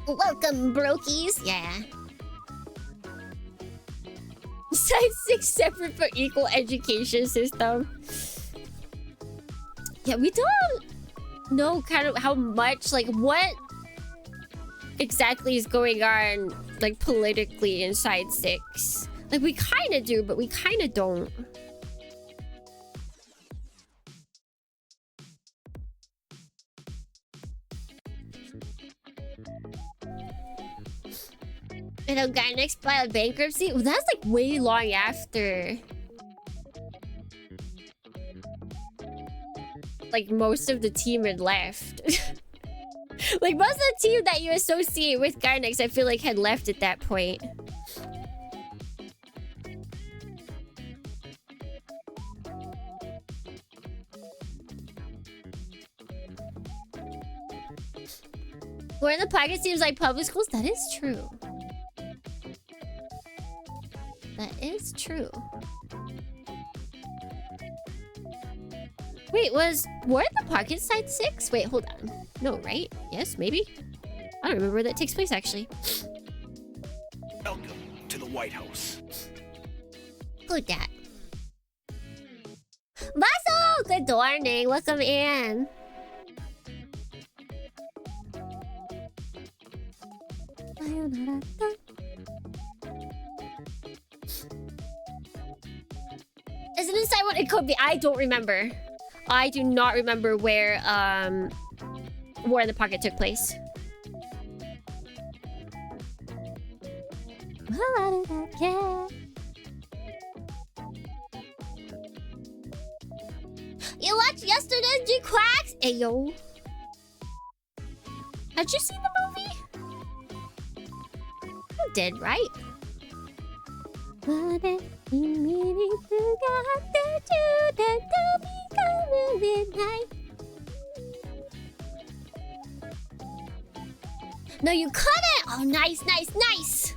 Welcome, brokies. Yeah. Size 6 separate for equal education system. Yeah, we don't know kind of how much, like, what exactly is going on, like, politically inside 6. Like, we kind of do, but we kind of don't. And Organics filed bankruptcy? Well, that's, like, way long after. Like, most of the team had left. Like, most of the team that you associate with Garnex, I feel like, had left at that point. War in the Pocket seems like public schools? That is true. That is true. Wait, was War in the Pocket side 6? Wait, hold on. No, right? Yes, maybe? I don't remember where that takes place, actually. Welcome to the White House. Who dat? Vaso! good morning. Welcome in. Is it inside one? It could be. I don't remember. I do not remember where War in the Pocket took place. You watched yesterday's G-Quacks? Ayo. Had you seen the movie? You did, right? No, you couldn't! Oh, nice, nice, nice!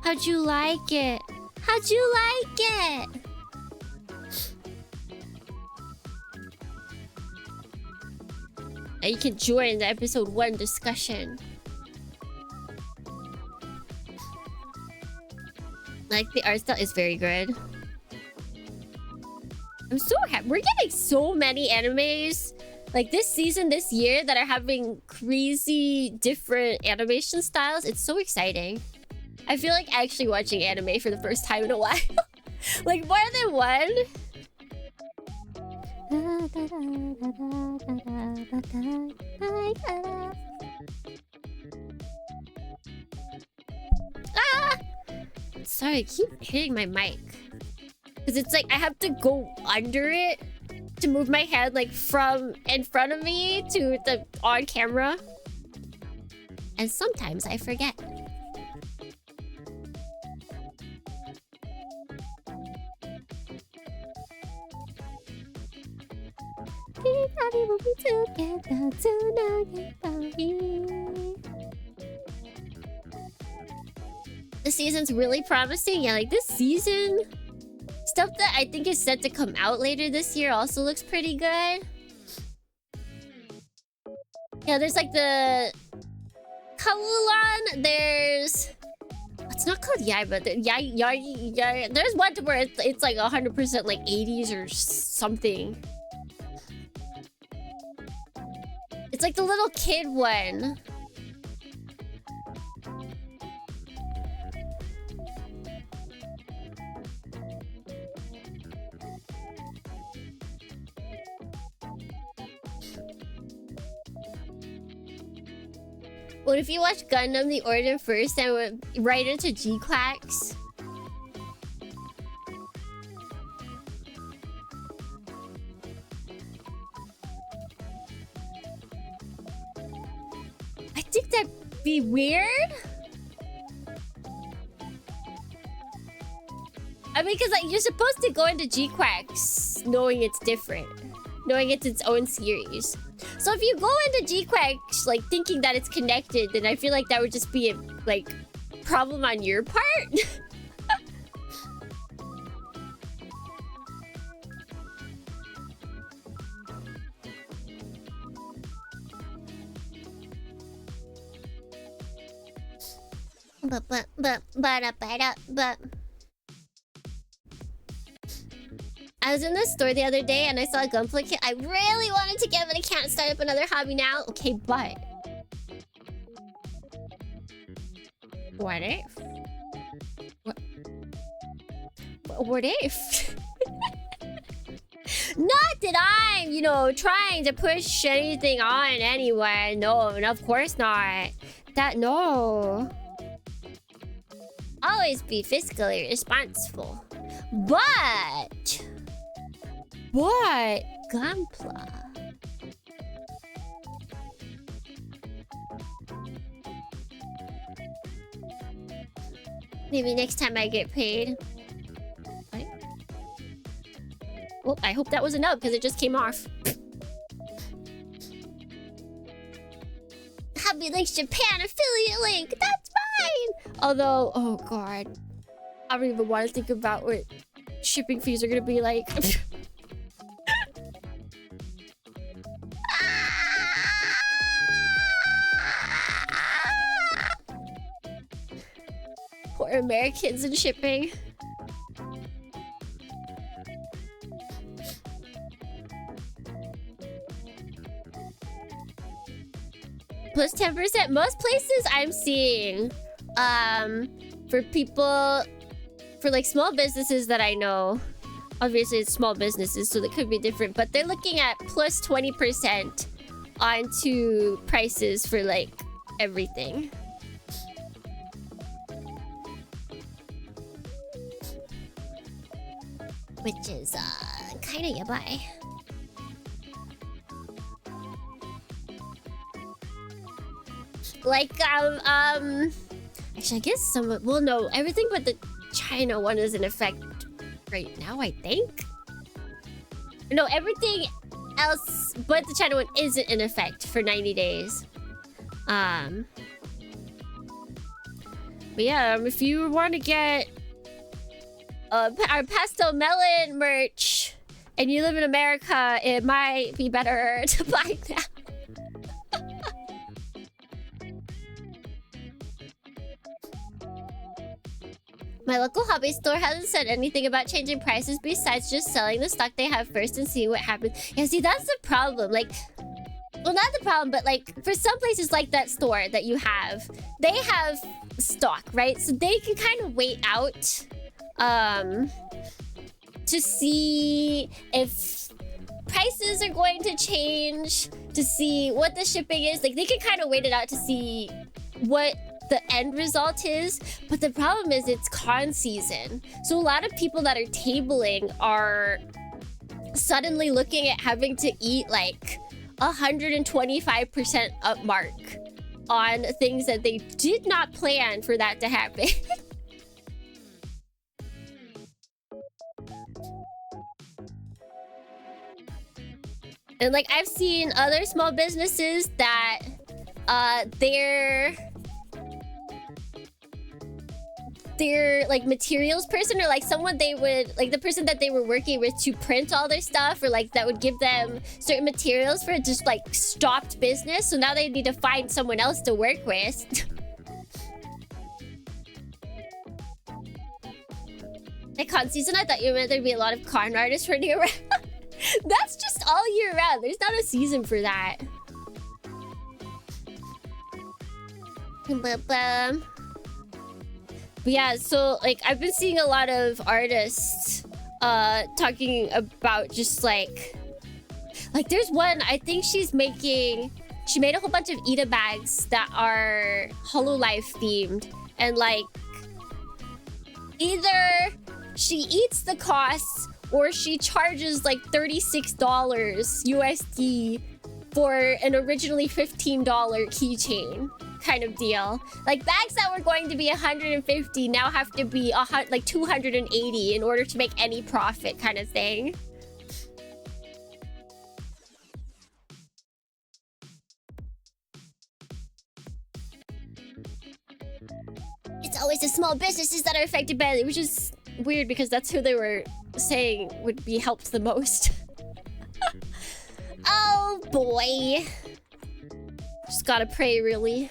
How'd you like it? How'd you like it? Now you can join the episode 1 discussion. Like, the art style is very good. I'm so happy. We're getting so many animes like this season, this year, that are having crazy different animation styles. It's so exciting. I feel like actually watching anime for the first time in a while. Like more than one. Ah! Sorry, I keep hitting my mic. Because it's like I have to go under it to move my head like from in front of me to the on camera. And sometimes I forget. The season's really promising. Yeah, like this season, stuff that I think is set to come out later this year also looks pretty good. Yeah, there's like the Kawulan. There's, it's not called Yai, but Yai. There's one where it's like 100% like 80s or something. It's like the little kid one. What if you watch Gundam the Order first and went right into G-Quacks? I think that'd be weird. I mean, because like, you're supposed to go into G-Quacks knowing it's different. Knowing it's its own series. So if you go into G-Quacks like thinking that it's connected, then I feel like that would just be a like problem on your part. But I was in the store the other day and I saw a Gunpla kit. I really wanted to get, but I can't start up another hobby now. Okay, but what if? What if? Not that I'm, you know, trying to push anything on anyone. No, of course not. No. Always be fiscally responsible. But what? Gunpla. Maybe next time I get paid. What? Well, I hope that was enough because it just came off. Hobby Links Japan affiliate link. That's fine. Although, oh god, I don't even want to think about what shipping fees are gonna be like. Poor Americans in shipping. Plus 10%. Most places I'm seeing, for people, for like small businesses that I know, obviously it's small businesses, so they could be different, but they're looking at plus 20% onto prices for like everything. Which is kind of yabai. Like actually I guess some, well no, everything but the China one is in effect right now, I think. No, everything else but the China one isn't in effect for 90 days. But yeah, if you want to get our pastel melon merch and you live in America, it might be better to buy now. My local hobby store hasn't said anything about changing prices besides just selling the stock they have first and seeing what happens. Yeah, see, that's the problem. Like, well, not the problem, but like for some places like that store that you have, they have stock, right? So they can kind of wait out to see if prices are going to change, to see what the shipping is. Like, they can kind of wait it out to see what the end result is. But the problem is it's con season, so a lot of people that are tabling are suddenly looking at having to eat like 125% up mark on things that they did not plan for that to happen. And like, I've seen other small businesses that their like materials person, or like someone they would, like the person that they were working with to print all their stuff, or like that would give them certain materials for it, just like stopped business. So now they need to find someone else to work with. Like con season, I thought you meant there'd be a lot of con artists running around. That's just all year round. There's not a season for that. But yeah, so like I've been seeing a lot of artists talking about just like there's one, I think she made a whole bunch of Ida bags that are Hololive themed, and like either she eats the costs or she charges like $36 USD for an originally $15 keychain kind of deal. Like bags that were going to be 150 now have to be like 280 in order to make any profit kind of thing. It's always the small businesses that are affected badly, which is weird because that's who they were saying would be helped the most. Oh boy. Just gotta pray, really.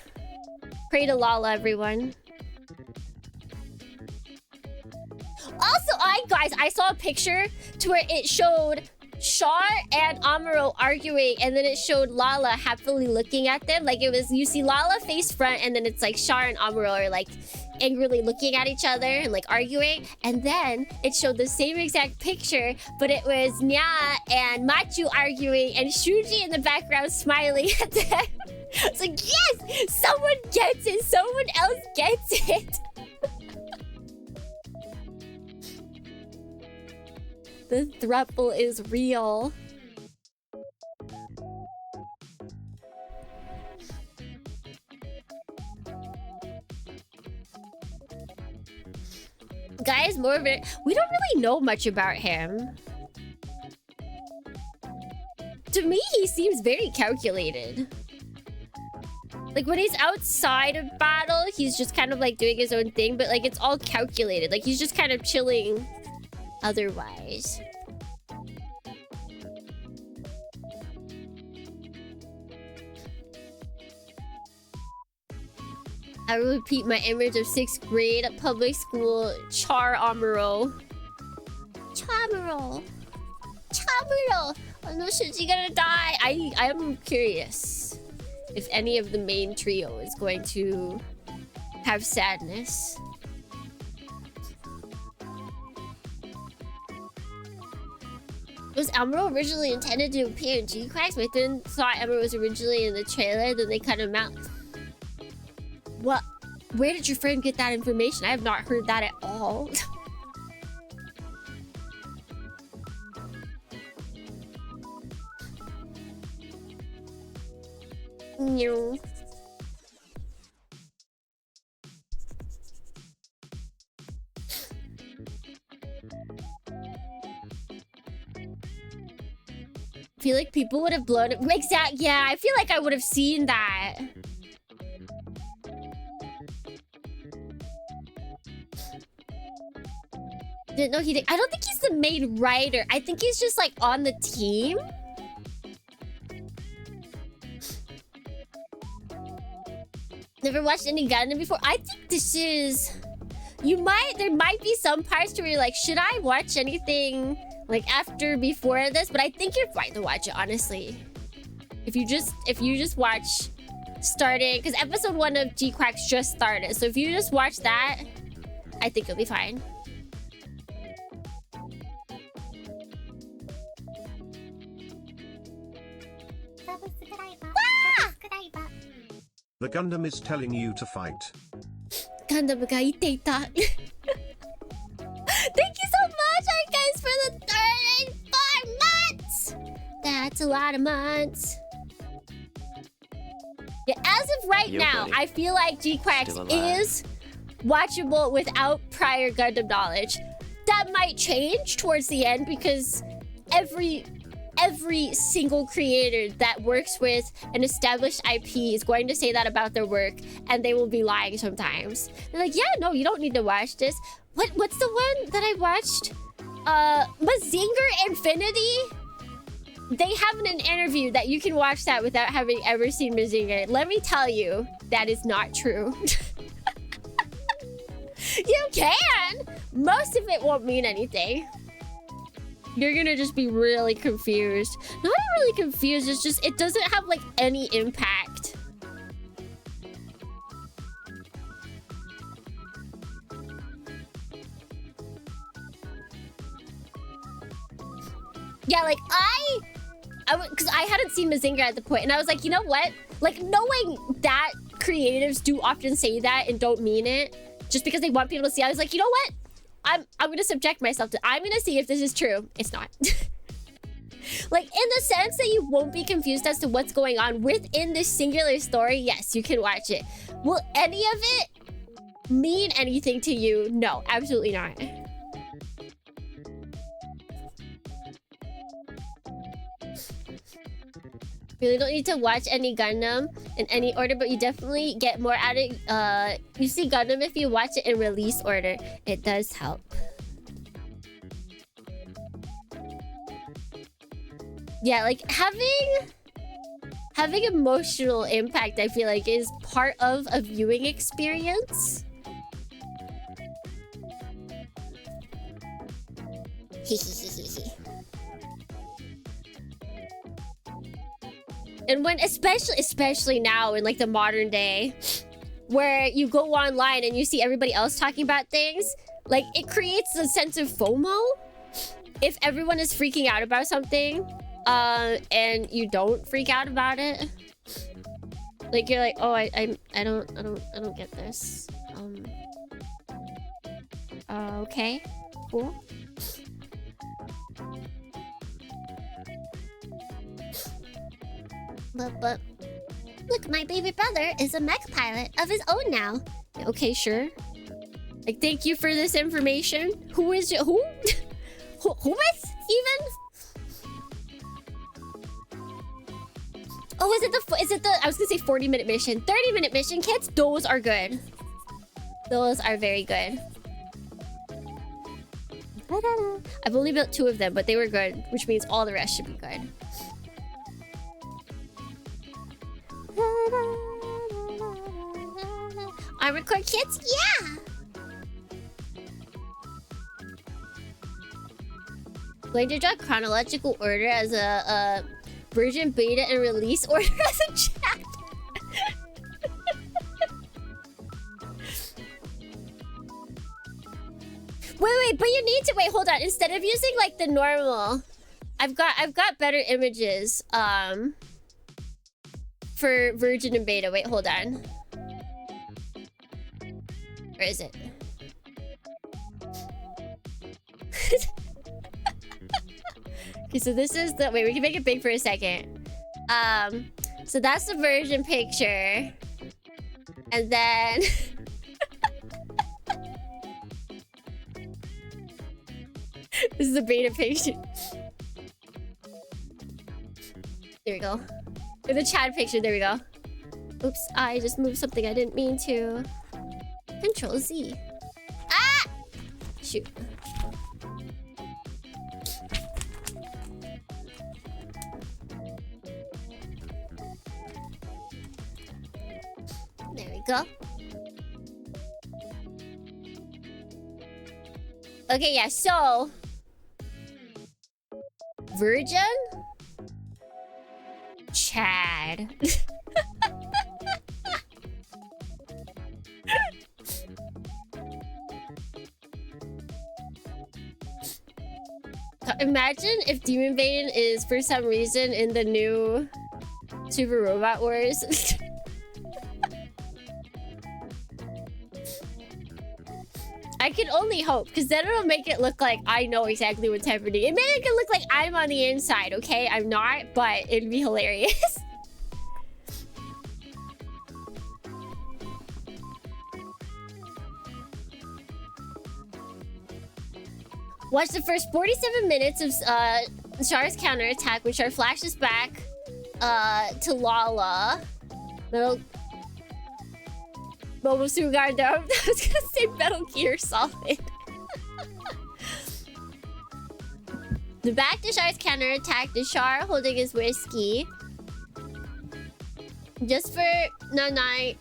Pray to Lala, everyone. Also, guys, I saw a picture to where it showed Char and Amuro arguing, and then it showed Lala happily looking at them. Like it was, you see Lala face front, and then it's like Char and Amuro are like angrily looking at each other and like arguing. And then it showed the same exact picture, but it was Nya and Machu arguing and Shuji in the background smiling at them. It's like, yes! Someone gets it! Someone else gets it! The throuple is real. Guy is more of a... We don't really know much about him. To me, he seems very calculated. Like, when he's outside of battle, he's just kind of, like, doing his own thing. But, like, it's all calculated. Like, he's just kind of chilling otherwise. I will repeat my image of 6th grade at public school, Char Amuro. Chamuro. Chamuro! Oh no, shit, you gonna die? I'm curious. if any of the main trio is going to have sadness. Was Emerald originally intended to appear in G-Cracks? My friend thought Emerald was originally in the trailer, then they cut him out. What? Where did your friend get that information? I have not heard that at all. No. I feel like people would have blown it. Exactly. Yeah, I feel like I would have seen that. Didn't know he did. I don't think he's the main writer. I think he's just like on the team. Never watched any Gundam before. I think this is... There might be some parts where you're like, should I watch anything like after, before this? But I think you're right to watch it, honestly. If you just watch starting... Because episode 1 of G-Quacks just started. So if you just watch that, I think you'll be fine. The Gundam is telling you to fight. Gundam ga iteita. Thank you so much, alright guys, for the 34 months! That's a lot of months. Yeah, as of right now, buddy. I feel like G-Quacks Still alive. is watchable without prior Gundam knowledge. That might change towards the end because every single creator that works with an established IP is going to say that about their work, and they will be lying sometimes. They're like, yeah, no, you don't need to watch this. What's the one that I watched? Mazinger Infinity? They have an interview that you can watch that without having ever seen Mazinger. Let me tell you, that is not true. You can! Most of it won't mean anything. You're gonna just be really confused. Not really confused, it's just, it doesn't have like any impact. Yeah, like because I hadn't seen Mazinger at the point, and I was like, you know what? Like, knowing that creatives do often say that and don't mean it, just because they want people to see, I was like, you know what? I'm gonna subject myself to... I'm gonna see if this is true. It's not. Like, in the sense that you won't be confused as to what's going on within this singular story, yes, you can watch it. Will any of it mean anything to you? No, absolutely not. Really don't need to watch any Gundam in any order, but you definitely get more out of you see Gundam if you watch it in release order. It does help. Yeah, like having emotional impact, I feel like, is part of a viewing experience. And when, especially now in like the modern day, where you go online and you see everybody else talking about things, like, it creates a sense of FOMO. If everyone is freaking out about something, and you don't freak out about it, like, you're like, oh, I don't get this. Okay, cool. But look, my baby brother is a mech pilot of his own now. Okay, sure. Like, thank you for this information. Who is it? Who? Who is even? Oh, is it the I was gonna say 40-minute mission. 30-minute mission kits? Those are good. Those are very good. I've only built 2 of them, but they were good, which means all the rest should be good. Armored Core kits? Yeah! Going to draw chronological order as a version beta and release order as a chat. Wait, but you need to wait, hold on. Instead of using like the normal, I've got better images for Virgin and Beta. Wait, hold on. Where is it? Okay, so this is the... Wait, we can make it big for a second. So that's the version picture. And then... This is the beta picture. There we go. Or the Chad picture, there we go. Oops, I just moved something I didn't mean to. Control Z. Ah! Shoot. There we go. Okay, yeah, so... Virgin? Chad. Imagine if Demon Bane is for some reason in the new Super Robot Wars. I can only hope, because then it'll make it look like I know exactly what's happening. It may make it look like I'm on the inside, okay? I'm not, but it'd be hilarious. Watch the first 47 minutes of Char's counterattack when Char flashes back to Lala. Metal Suit Gundam. I was gonna say Metal Gear Solid. The back to Char's counterattack to Char holding his whiskey. Just before Nanai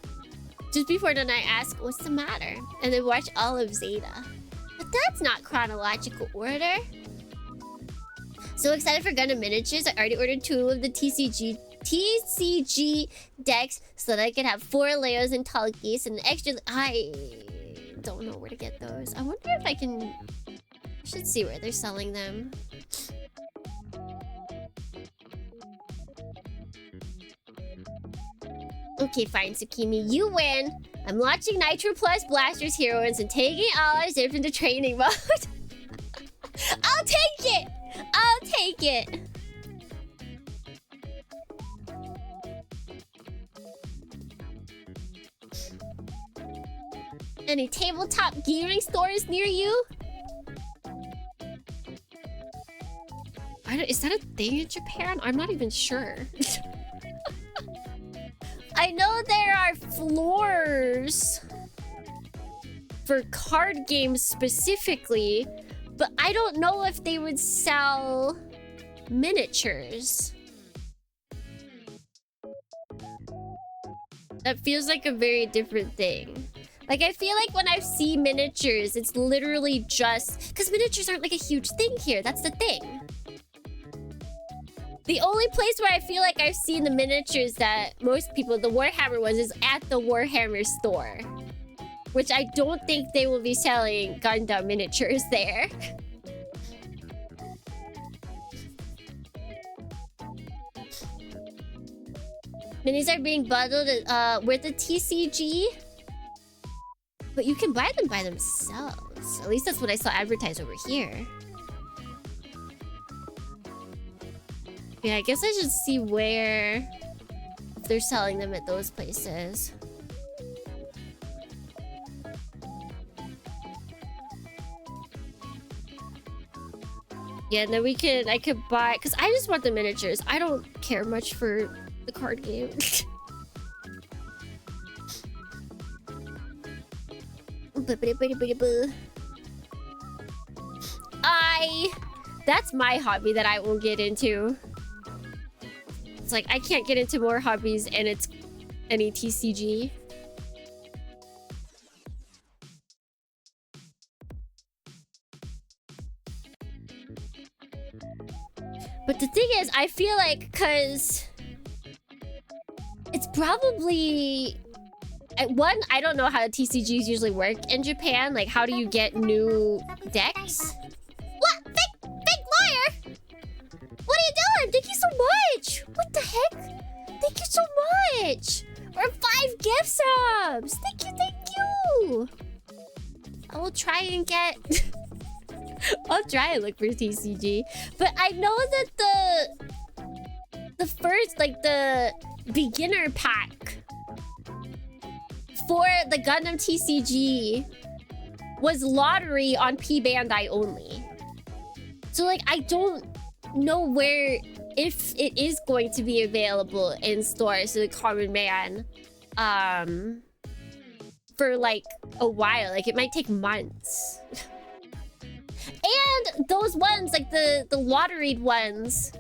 asks, what's the matter? And then watch all of Zeta. But that's not chronological order. So excited for Gundam miniatures. I already ordered 2 of the TCG decks so that I could have 4 Leos and Talkies and extra. I don't know where to get those. I wonder if I can... I should see where they're selling them. Okay, fine, Tsukimi, you win. I'm launching Nitro Plus Blasters Heroines and taking all our Zip into training mode. I'll take it! I'll take it! Any tabletop gearing stores near you? Is that a thing in Japan? I'm not even sure. I know there are floors for card games specifically, but I don't know if they would sell miniatures. That feels like a very different thing. Like, I feel like when I see miniatures, it's literally just... Because miniatures aren't like a huge thing here. That's the thing. The only place where I feel like I've seen the miniatures that most people, the Warhammer ones, is at the Warhammer store. Which I don't think they will be selling Gundam miniatures there. Minis are being bundled with the TCG. But you can buy them by themselves. At least that's what I saw advertised over here. Yeah, I guess I should see where... if they're selling them at those places. Yeah, and then I could buy... Because I just want the miniatures. I don't care much for the card game. That's my hobby that I won't get into. It's like, I can't get into more hobbies and it's any TCG. But the thing is, I feel like, because it's probably I don't know how the TCGs usually work in Japan. Like, how do you get new decks? What? Fake lawyer? What are you doing? Thank you so much. What the heck? Thank you so much. Or 5 gift subs. Thank you. I will try and get... I'll try and look for TCG. But I know that the first, like, the beginner pack for the Gundam TCG was lottery on P Bandai only. So, like, I don't know where... if it is going to be available in stores to the common man for like a while. Like, it might take months. And those ones, like the lotteried ones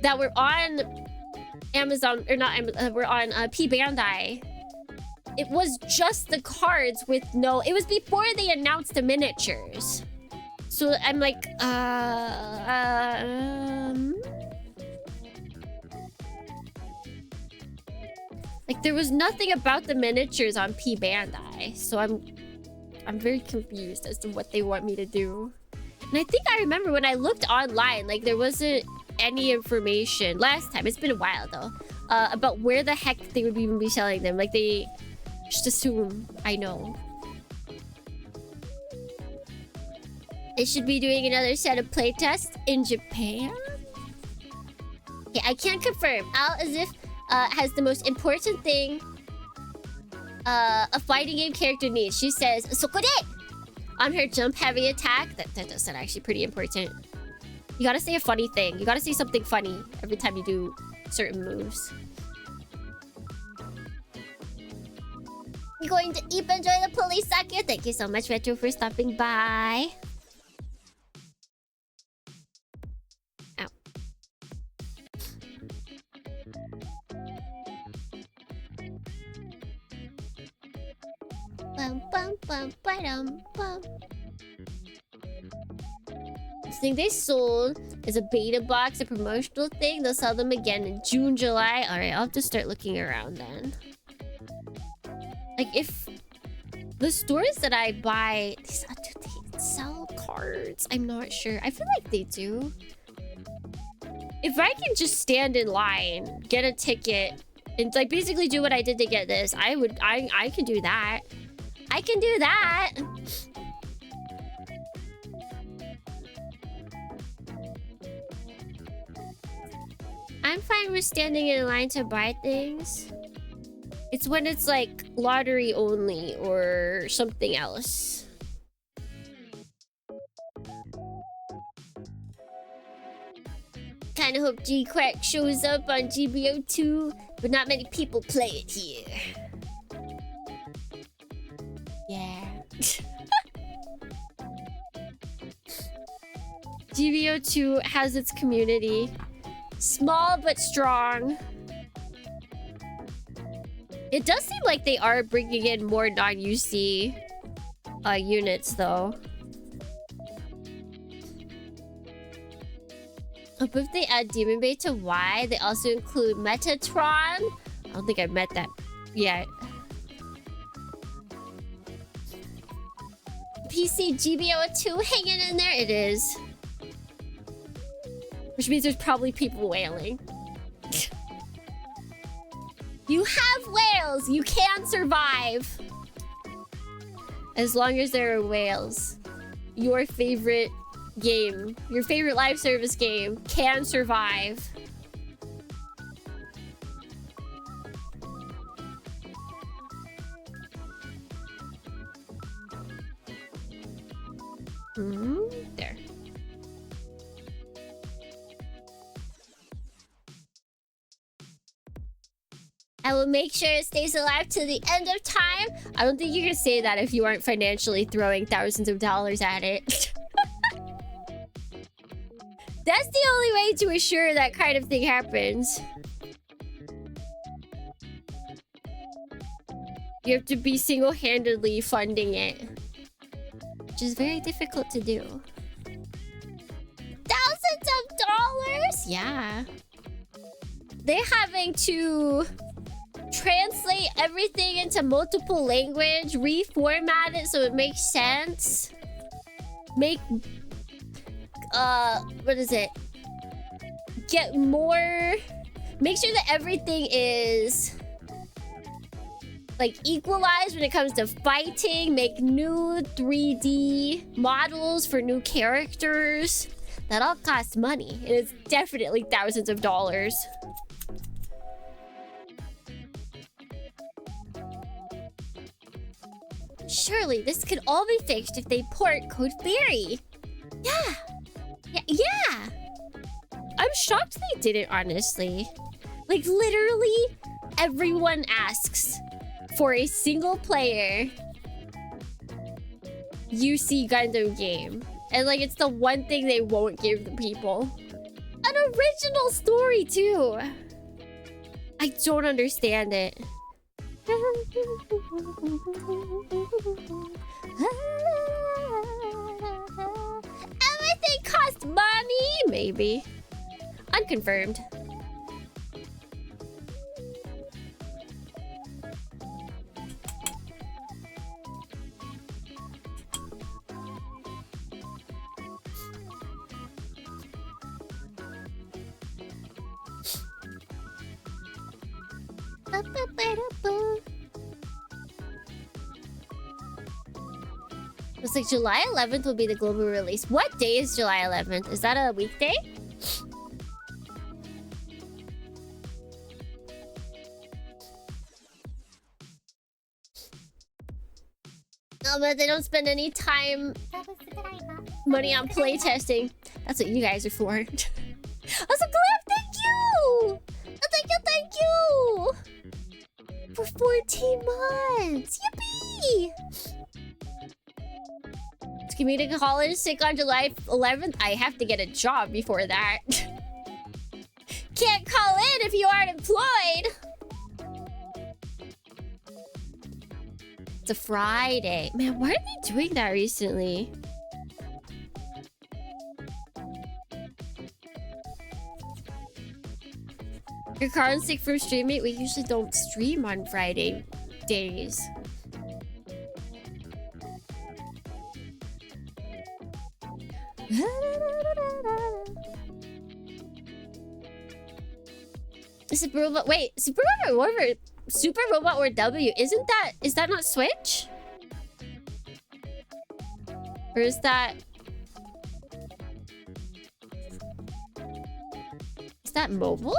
that were on Amazon, or not Amazon, were on P Bandai, it was just the cards with no... It was before they announced the miniatures. So I'm like, like, there was nothing about the miniatures on P Bandai, so I'm very confused as to what they want me to do. And I think I remember when I looked online, like, there wasn't any information last time. It's been a while though, about where the heck they would even be selling them. Like, they just assume I know. They should be doing another set of playtests in Japan? Yeah, I can't confirm. Al as if has the most important thing a fighting game character needs. She says, "Sokode!" on her jump heavy attack. That does sound actually pretty important. You gotta say a funny thing. You gotta say something funny every time you do certain moves. You're going to enjoy the Police Zaku. Thank you so much, Retro, for stopping by. This thing they sold is a beta box, a promotional thing. They'll sell them again in June, July. Alright, I'll have to start looking around then. Like, if the stores that I buy, do they sell cards? I'm not sure. I feel like they do. If I can just stand in line, get a ticket, and like basically do what I did to get this, I can do that. I can do that. I'm fine with standing in line to buy things. It's when it's like lottery only or something else. Kinda hope G-Quack shows up on GBO2, but not many people play it here. Yeah. GBO2 has its community. Small but strong. It does seem like they are bringing in more non-UC units, though. But if they add Demon Bay to Y, they also include Metatron. I don't think I've met that yet. PC GBO2 hanging in there. It is. Which means there's probably people wailing. You have whales! You can survive! As long as there are whales. Your favorite game, your favorite live service game, can survive. There. I will make sure it stays alive to the end of time. I don't think you can say that if you aren't financially throwing thousands of dollars at it. That's the only way to assure that kind of thing happens. You have to be single-handedly funding it. Which is very difficult to do. Thousands of dollars? Yeah. They're having to translate everything into multiple language, reformat it so it makes sense. Make what is it? Get more, make sure that everything is like equalized when it comes to fighting, make new 3D models for new characters. That all costs money, and it's definitely thousands of dollars. Surely this could all be fixed if they port Code Fairy. Yeah. I'm shocked they didn't, honestly. Like, literally, everyone asks for a single player UC Gundam game. And, like, it's the one thing they won't give the people. An original story, too. I don't understand it. Everything costs money? Maybe. Unconfirmed. Looks like July 11th will be the global release. What day is July 11th? Is that a weekday? Oh, but they don't spend any money on playtesting. That's what you guys are for. Also, Cliff, thank you! Thank you! For 14 months! Yippee! Is community college sick on July 11th? I have to get a job before that. Can't call in if you aren't employed! It's a Friday. Man, why are they doing that recently? Your car on sick from streaming? We usually don't stream on Friday days. Super Robot. Wait, Super Robot or W? Is that not Switch? Or is that mobile?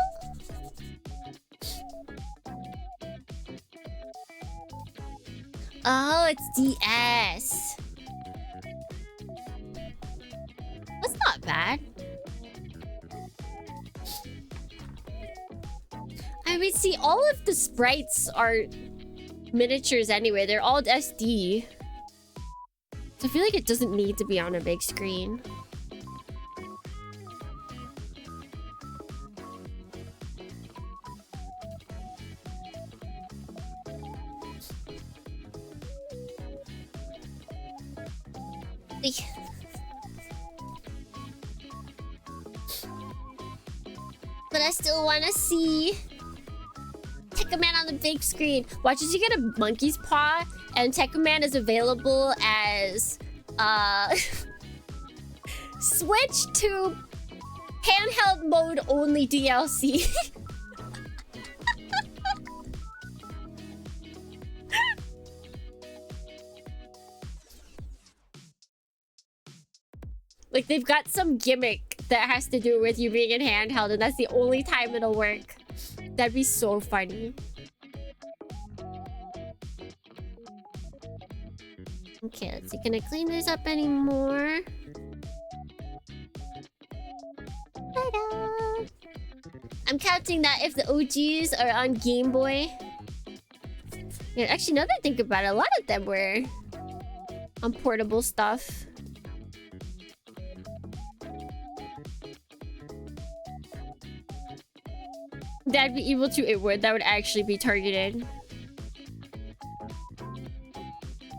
Oh, it's DS. That's not bad. I mean, see, all of the sprites are miniatures anyway. They're all SD. So I feel like it doesn't need to be on a big screen. But I still want to see Tekkaman on the big screen. Watch as you get a monkey's paw, and Tekkaman is available as switch to handheld mode only DLC. Like, they've got some gimmick that has to do with you being in handheld, and that's the only time it'll work. That'd be so funny. Okay, let's see. Can I clean this up anymore? Ta-da! I'm counting that if the OGs are on Game Boy. Yeah, actually, now that I think about it, a lot of them were on portable stuff. That'd be evil too. It would. That would actually be targeted.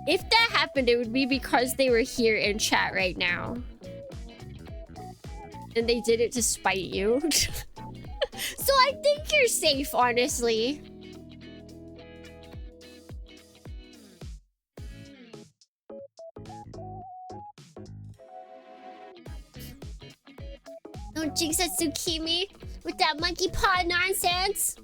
If that happened, it would be because they were here in chat right now. And they did it to spite you. So I think you're safe, honestly. Don't jinx that Tsukimi with that monkey paw nonsense.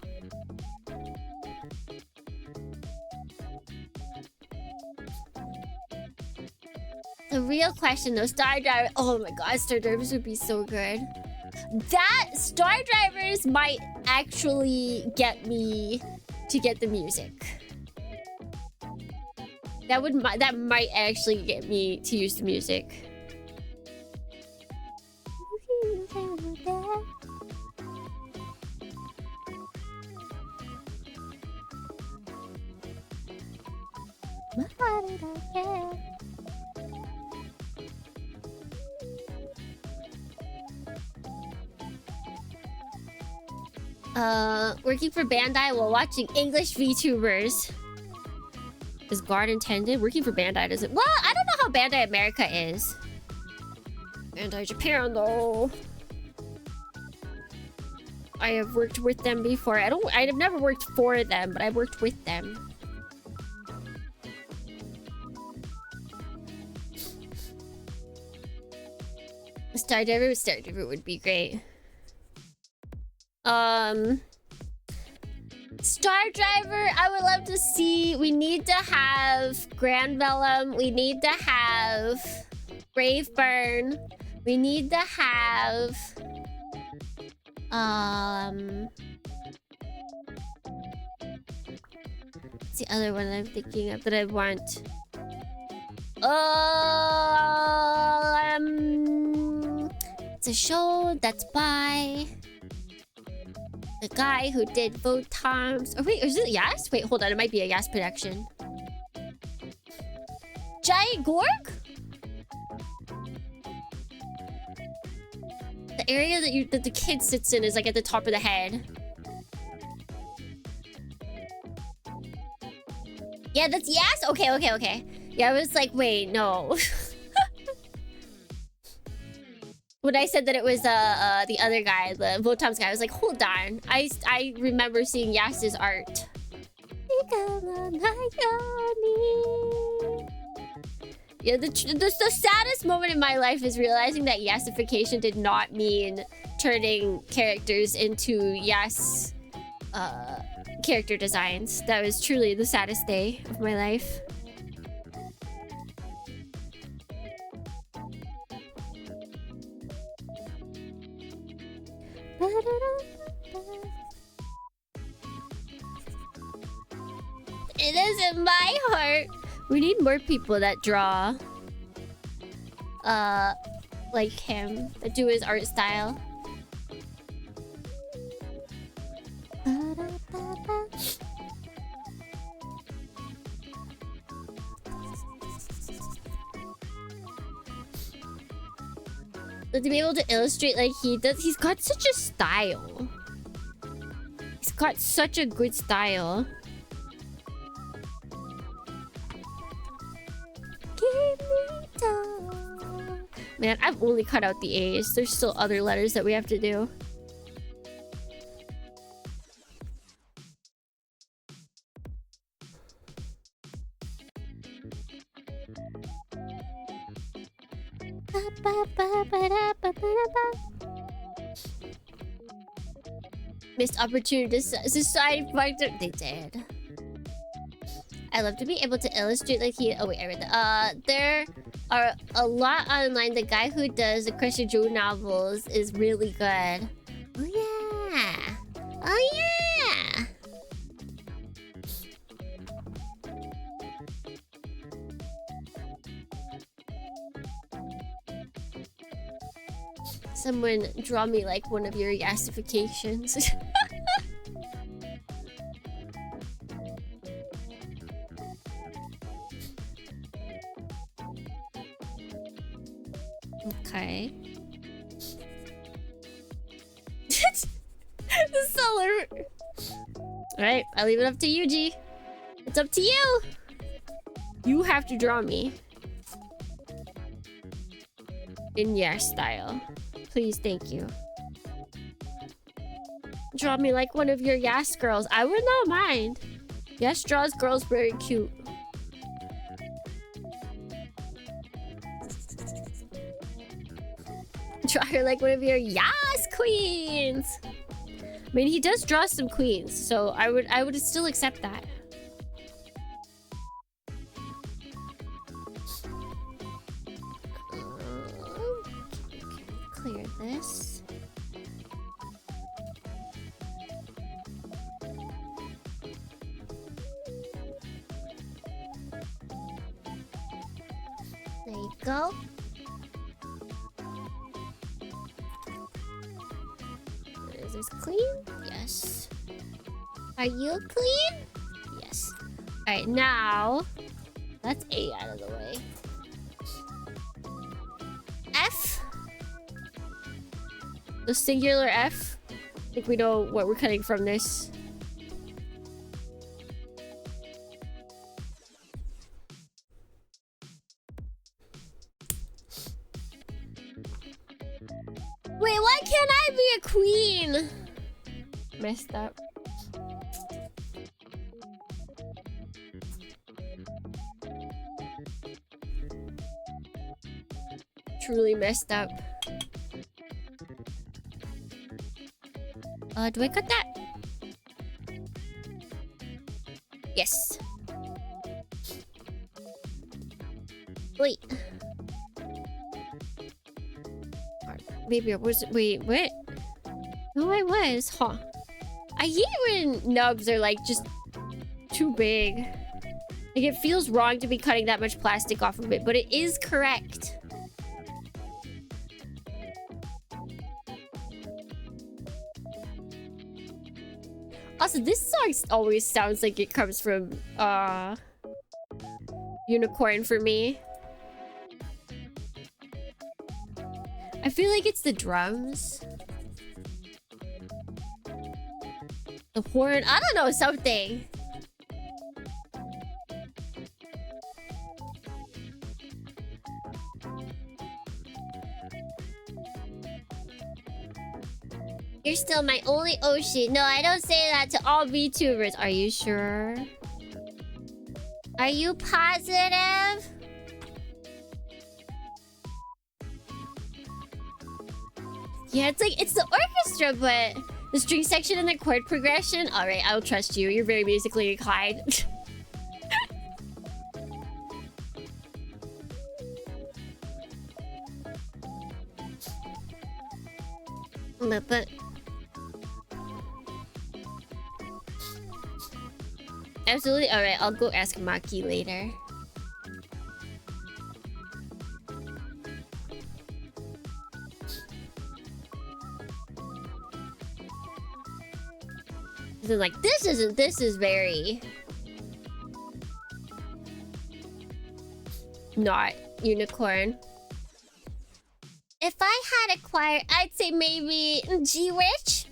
The real question though, Star Driver. Oh my god, Star Drivers would be so good. That Star Drivers might actually get me to get the music. That might actually get me to use the music. Working for Bandai while watching English VTubers. Is guard intended? Working for Bandai doesn't... Well, I don't know how Bandai America is. Bandai Japan, though. I have worked with them before. I have never worked for them, but I've worked with them. Star Driver would be great. Star Driver, I would love to see. We need to have Grand Vellum. We need to have Brave Burn. We need to have what's the other one I'm thinking of that I want? It's a show that's by the guy who did Vote Times. Oh wait, is it Yas? Wait, hold on. It might be a Yas production. Giant Gorg? The area that the kid sits in is like at the top of the head. Yeah, that's Yas? Okay. Yeah, I was like, wait, no. When I said that it was the other guy, the Votam's guy, I was like, hold on. I remember seeing Yas's art. Yeah, the saddest moment in my life is realizing that Yasification did not mean turning characters into Yas character designs. That was truly the saddest day of my life. It is in my heart. We need more people that draw like him, that do his art style. But to be able to illustrate like he does, he's got such a style. He's got such a good style. Man, I've only cut out the A's. There's still other letters that we have to do. Missed opportunity to society fucked up. They did. I love to be able to illustrate like he... Oh wait, I read that. There are a lot online. The guy who does the Christian Joe novels is really good. Oh yeah. Oh yeah. Someone draw me like one of your yassifications. Okay. This is so Alright, I'll leave it up to you, G. It's up to you. You have to draw me in Yash style. Please, thank you. Draw me like one of your Yash girls. I would not mind. Yash draws girls very cute. draw her like one of your yas queens. I mean, he does draw some queens, so I would still accept that. Clear this. There you go. Is this clean? Yes. Are you clean? Yes. Alright, now that's A out of the way. F. The singular F. I think we know what we're cutting from this. Wait, why can't I be a queen? Messed up. Truly messed up. Do I cut that? Yes. Wait. Maybe I wasn't. Wait, what? No, I was. Huh. I hate when nubs are like just too big. Like it feels wrong to be cutting that much plastic off of it, but it is correct. Also, this song always sounds like it comes from Unicorn for me. I feel like it's the drums. The horn. I don't know, something. You're still my only Oshi. No, I don't say that to all VTubers. Are you sure? Are you positive? Yeah, it's like, it's the orchestra, but the string section and the chord progression. All right, I'll trust you. You're very musically inclined. but absolutely. All right, I'll go ask Maki later. Then like this is very not unicorn. If I had a choir, I'd say maybe G-Witch.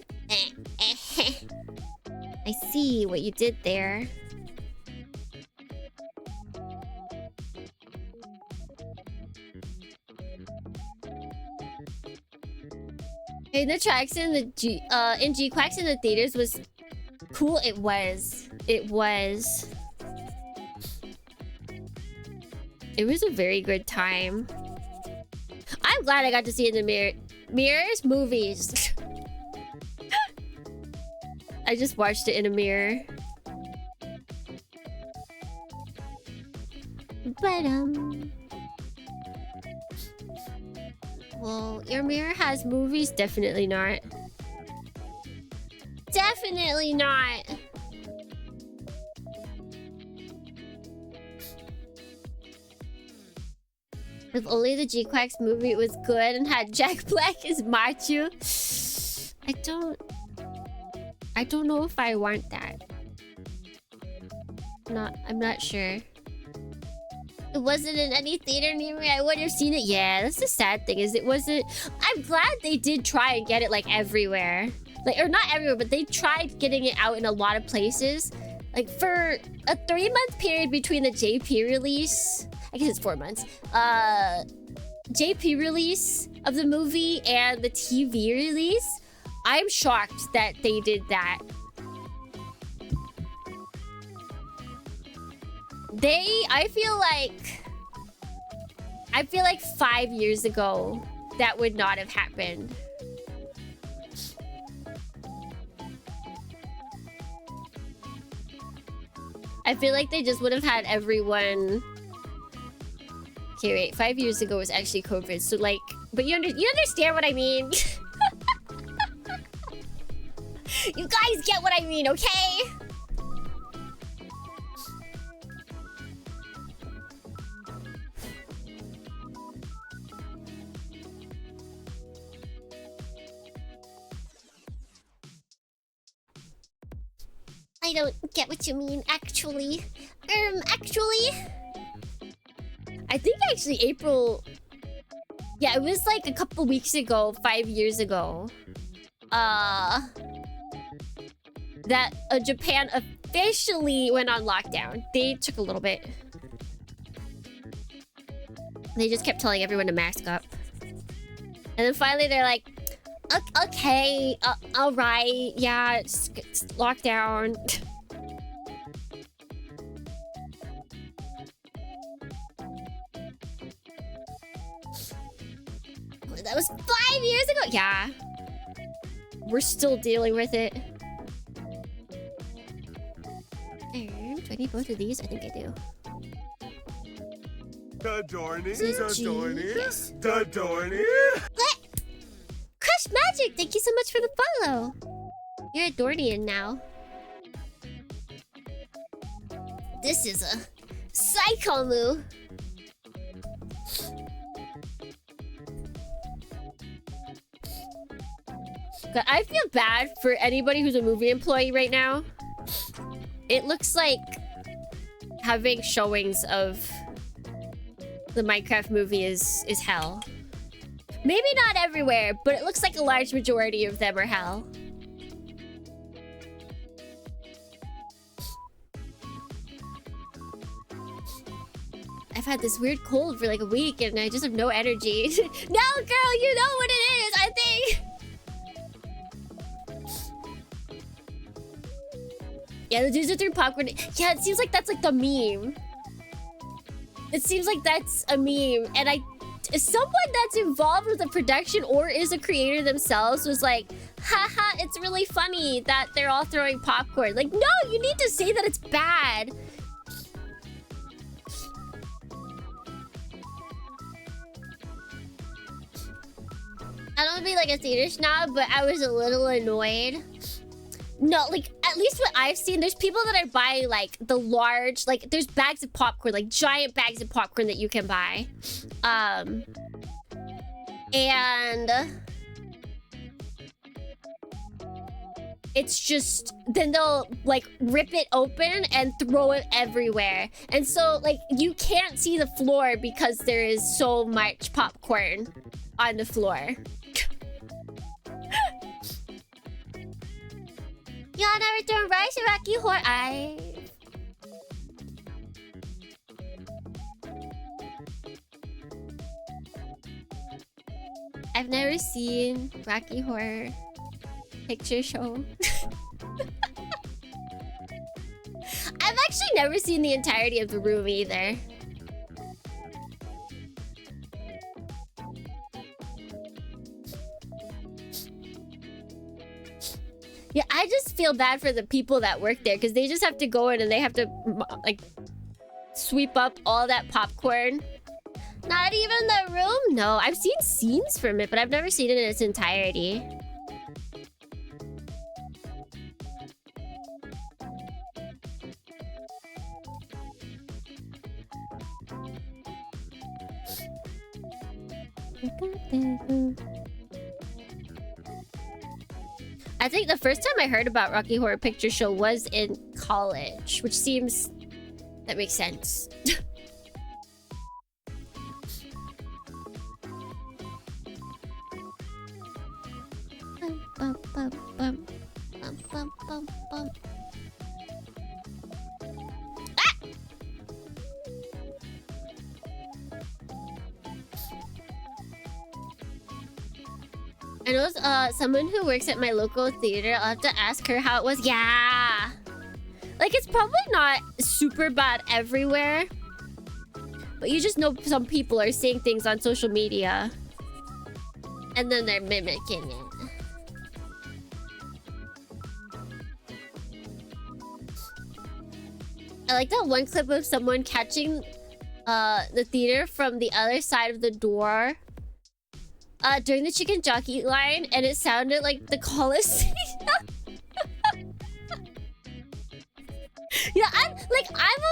I see what you did there. Hey, the tracks in the G-Quacks in the theaters was cool. It was a very good time. I'm glad I got to see it in the mirrors movies. I just watched it in a mirror. But well, your mirror has movies? Definitely not. Definitely not. If only the G-Quacks movie was good and had Jack Black as Machu. I don't know if I want that. I'm not sure. It wasn't in any theater near me. I would have seen it. Yeah, that's the sad thing, is it wasn't. I'm glad they did try and get it like everywhere. Like, or not everywhere, but they tried getting it out in a lot of places. Like for a 3-month period between the JP release, I guess it's 4 months. JP release of the movie and the TV release, I'm shocked that they did that. I feel like 5 years ago, that would not have happened. I feel like they just would have had everyone... Okay, wait. 5 years ago was actually COVID, so like... But you understand what I mean? You guys get what I mean, okay? I don't get what you mean, actually. Actually... I think actually April... Yeah, it was like a couple weeks ago, 5 years ago. That Japan officially went on lockdown. They took a little bit. They just kept telling everyone to mask up. And then finally they're like, okay, alright, yeah, it's lockdown. That was 5 years ago? Yeah. We're still dealing with it. Do I need both of these? I think I do. Dadorny, This is Dadorny, genius. Dadorny. Crush Magic, thank you so much for the follow. You're a Dornian now. This is a psycho move. But I feel bad for anybody who's a movie employee right now. It looks like having showings of the Minecraft movie is hell. Maybe not everywhere, but it looks like a large majority of them are hell. I've had this weird cold for like a week and I just have no energy. No, girl, you know what it is, I think. Yeah, the dudes are through popcorn. Yeah, it seems like that's like the meme. It seems like that's a meme. And someone that's involved with the production or is a creator themselves was like, haha, it's really funny that they're all throwing popcorn. Like, no, you need to say that it's bad. I don't want to be like a theater snob, but I was a little annoyed. No, like, at least what I've seen, there's people that are buying, like, the large... Like, there's bags of popcorn, like, giant bags of popcorn that you can buy. And... It's just... Then they'll, like, rip it open and throw it everywhere. And so, like, you can't see the floor because there is so much popcorn on the floor. Y'all never thrown rice or Rocky Horror. I've never seen Rocky Horror Picture Show. I've actually never seen the entirety of the room either. Yeah, I just feel bad for the people that work there because they just have to go in and they have to, like, sweep up all that popcorn. Not even the room? No, I've seen scenes from it, but I've never seen it in its entirety. I think the first time I heard about Rocky Horror Picture Show was in college, which seems... That makes sense. I know someone who works at my local theater. I'll have to ask her how it was. Yeah! Like, it's probably not super bad everywhere. But you just know some people are saying things on social media. And then they're mimicking it. I like that one clip of someone catching the theater from the other side of the door during the chicken jockey line, and it sounded like the Coliseum. Yeah, I'm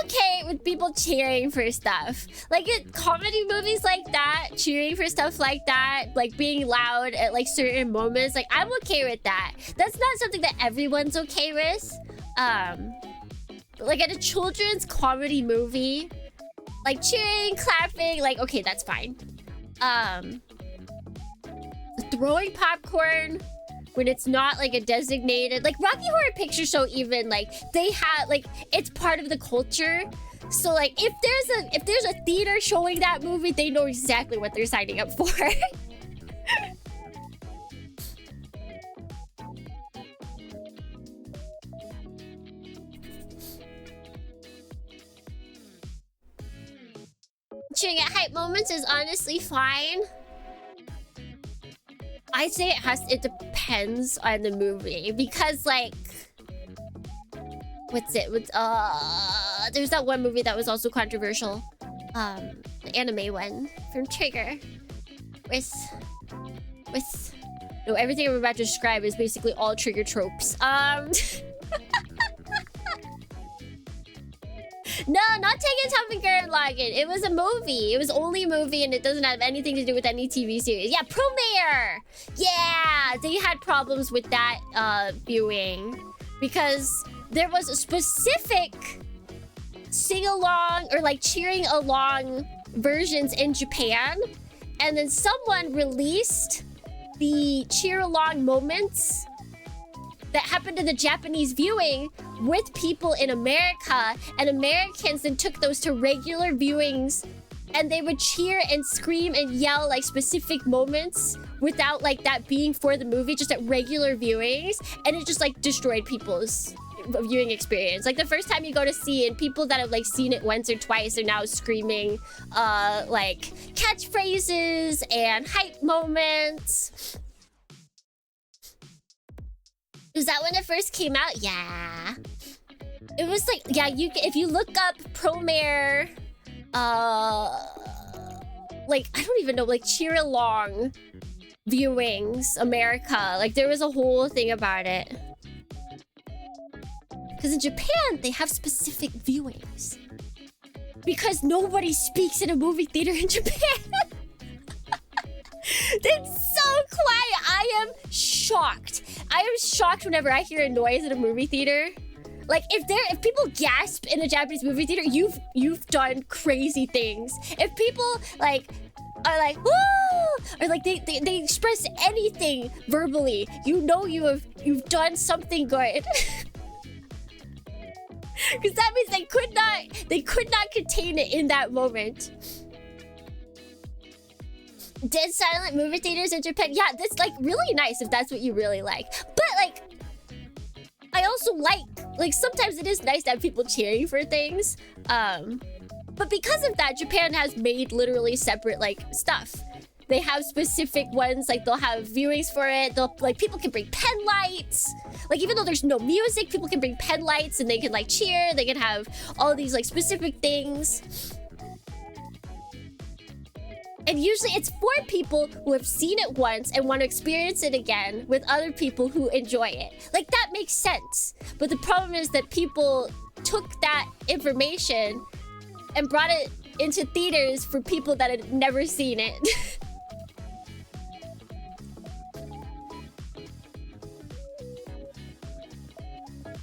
okay with people cheering for stuff. Like in comedy movies like that, cheering for stuff like that, like being loud at like certain moments, like I'm okay with that. That's not something that everyone's okay with. Like at a children's comedy movie, like cheering, clapping, like okay, that's fine. Throwing popcorn when it's not like a designated, like Rocky Horror Picture Show, even like they have like it's part of the culture. So like if there's a theater showing that movie, they know exactly what they're signing up for. Cheering at hype moments is honestly fine. I'd say it depends on the movie, because like there's that one movie that was also controversial, the anime one from Trigger with no, everything I'm about to describe is basically all Trigger tropes. No, not taking Top and Gurren Lagann. It was a movie. It was only a movie, and it doesn't have anything to do with any TV series. Yeah, Promare! Yeah, they had problems with that viewing because there was a specific sing-along or like cheering along versions in Japan, and then someone released the cheer-along moments that happened in the Japanese viewing with people in America, and Americans then took those to regular viewings, and they would cheer and scream and yell like specific moments without like that being for the movie, just at regular viewings, and it just like destroyed people's viewing experience. Like the first time you go to see it, people that have like seen it once or twice are now screaming like catchphrases and hype moments. Was that when it first came out? Yeah. It was like, yeah, if you look up Promare, like, I don't even know, like cheer along viewings, America. Like there was a whole thing about it. Because in Japan, they have specific viewings. Because nobody speaks in a movie theater in Japan. It's so quiet. I am shocked. I am shocked whenever I hear a noise in a movie theater. Like if people gasp in a Japanese movie theater, you've done crazy things. If people like are like woo, or like they express anything verbally, you know you've done something good. Because that means they could not contain it in that moment. Dead silent movie theaters in Japan. Yeah, that's like really nice if that's what you really like. But like, I also like sometimes it is nice to have people cheering for things. But because of that, Japan has made literally separate like stuff. They have specific ones, like they'll have viewings for it. They'll like people can bring pen lights. Like even though there's no music, people can bring pen lights and they can like cheer. They can have all these like specific things. And usually it's for people who have seen it once and want to experience it again with other people who enjoy it. Like that makes sense. But the problem is that people took that information and brought it into theaters for people that had never seen it.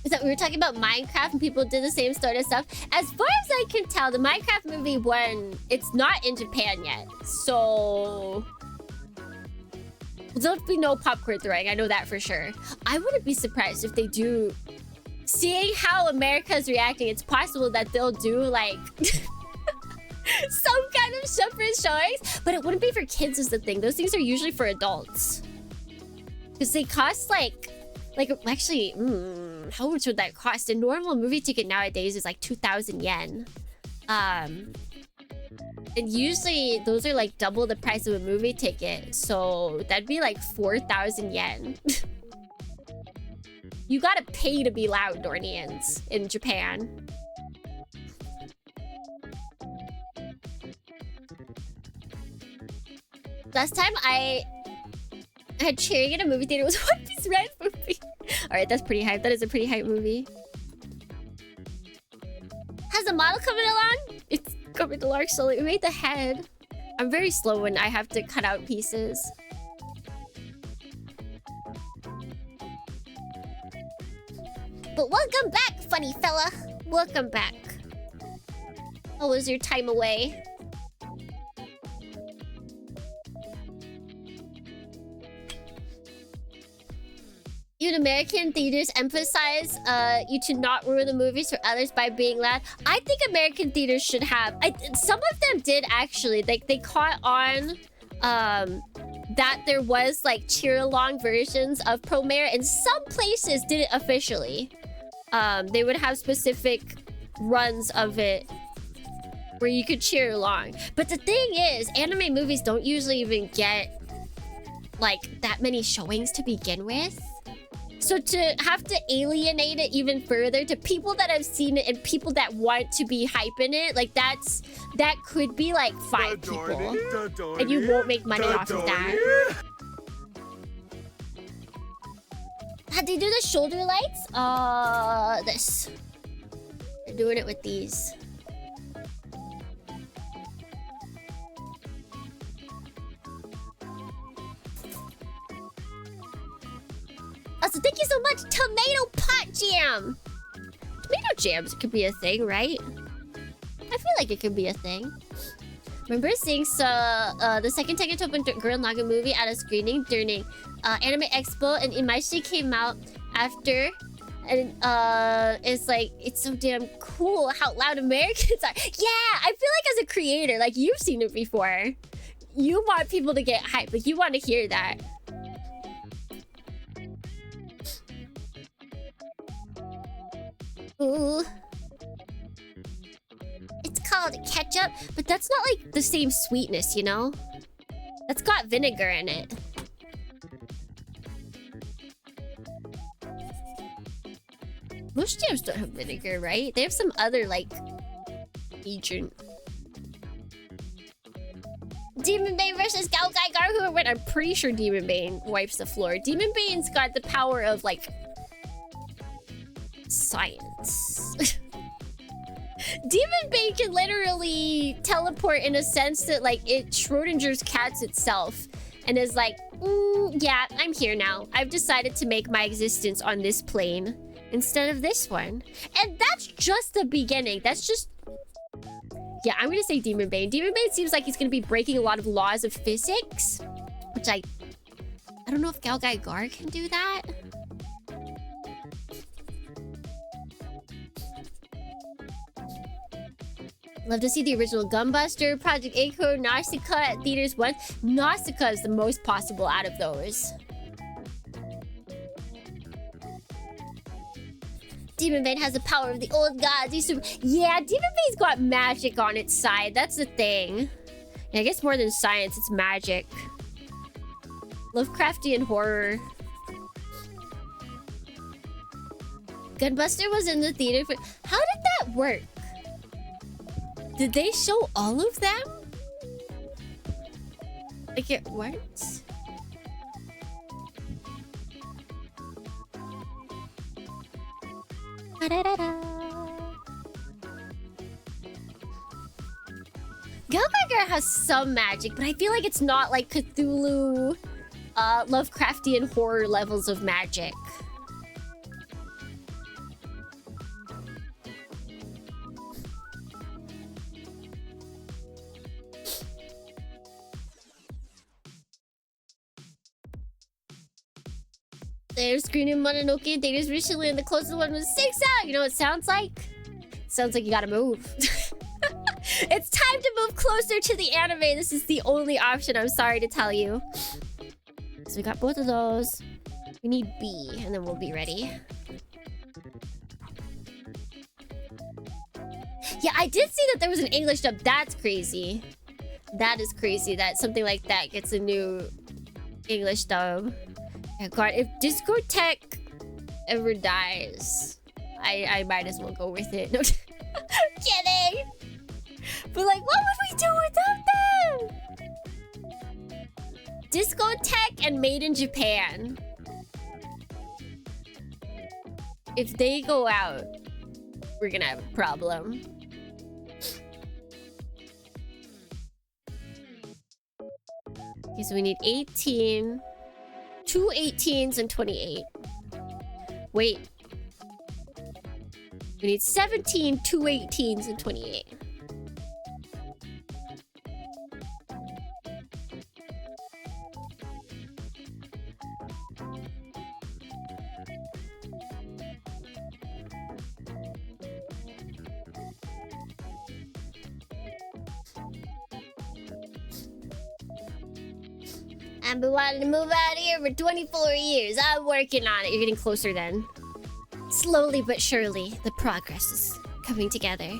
Is that we were talking about Minecraft and people did the same sort of stuff. As far as I can tell, the Minecraft movie one, it's not in Japan yet. So there'll be no popcorn throwing. I know that for sure. I wouldn't be surprised if they do. Seeing how America's reacting, it's possible that they'll do like some kind of separate showings. But it wouldn't be for kids is the thing. Those things are usually for adults. Because they cost like actually, how much would that cost? A normal movie ticket nowadays is like 2,000 yen. And usually those are like double the price of a movie ticket. So that'd be like 4,000 yen. You gotta pay to be loud, Dornians, in Japan. Last time I had cheering in a movie theater was One Piece Red movie. Alright, that's pretty hype. That is a pretty hype movie. Has the model coming along? It's coming along slowly. We made the head. I'm very slow when I have to cut out pieces. But welcome back, funny fella. Welcome back. How was your time away? Even American theaters emphasize you to not ruin the movies for others by being loud. I think American theaters should have. Some of them did actually. Like they caught on that there was like cheer along versions of Promare, and some places did it officially. They would have specific runs of it where you could cheer along. But the thing is, anime movies don't usually even get like that many showings to begin with. So to have to alienate it even further to people that have seen it and people that want to be hyping it, like that could be like 5 people. And you won't make money off of that. How'd they do the shoulder lights? This. They're doing it with these. Also, thank you so much, Tomato Pot Jam! Tomato jams could be a thing, right? I feel like it could be a thing. Remember seeing the second Tekken Open Gurren Lagann movie at a screening during Anime Expo, and Imaishi came out after, and it's like, it's so damn cool how loud Americans are. Yeah, I feel like as a creator, like you've seen it before. You want people to get hyped, like you want to hear that. Ooh. It's called ketchup, but that's not like the same sweetness, you know? That's got vinegar in it. Most jams don't have vinegar, right? They have some other, like, agent. Demon Bane versus Galgai Garhu. I'm pretty sure Demon Bane wipes the floor. Demon Bane's got the power of, like, science. Demon Bane can literally teleport in a sense that, like, it Schrodinger's cat's itself and is like, yeah, I'm here now. I've decided to make my existence on this plane instead of this one. And that's just the beginning. That's just... Yeah, I'm gonna say Demon Bane. Demon Bane seems like he's gonna be breaking a lot of laws of physics, which I don't know if Galgai Gar can do that. Love to see the original Gunbuster, Project Echo, Nausicaa at theaters once. Nausicaa is the most possible out of those. Demon Bane has the power of the old gods. Yeah, Demon Bane's got magic on its side. That's the thing. Yeah, I guess more than science, it's magic. Lovecraftian horror. Gunbuster was in the theater for... How did that work? Did they show all of them? Like it works? Galgaiger has some magic, but I feel like it's not like Cthulhu, Lovecraftian horror levels of magic. They're screening Mononoke in theaters recently, and the closest one was 6 out. You know what it sounds like? It sounds like you gotta move. It's time to move closer to the anime. This is the only option, I'm sorry to tell you. So we got both of those. We need B, and then we'll be ready. Yeah, I did see that there was an English dub. That's crazy. That is crazy that something like that gets a new English dub. Oh god, if Discotheque ever dies, I might as well go with it. No, kidding. But like, what would we do without them? Discotheque and Made in Japan. If they go out, we're gonna have a problem. Okay, so we need 18, 2 18s and 28. Wait. We need 17, 2 18s and 28. I've been wanting to move out of here for 24 years. I'm working on it. You're getting closer then. Slowly but surely, the progress is coming together.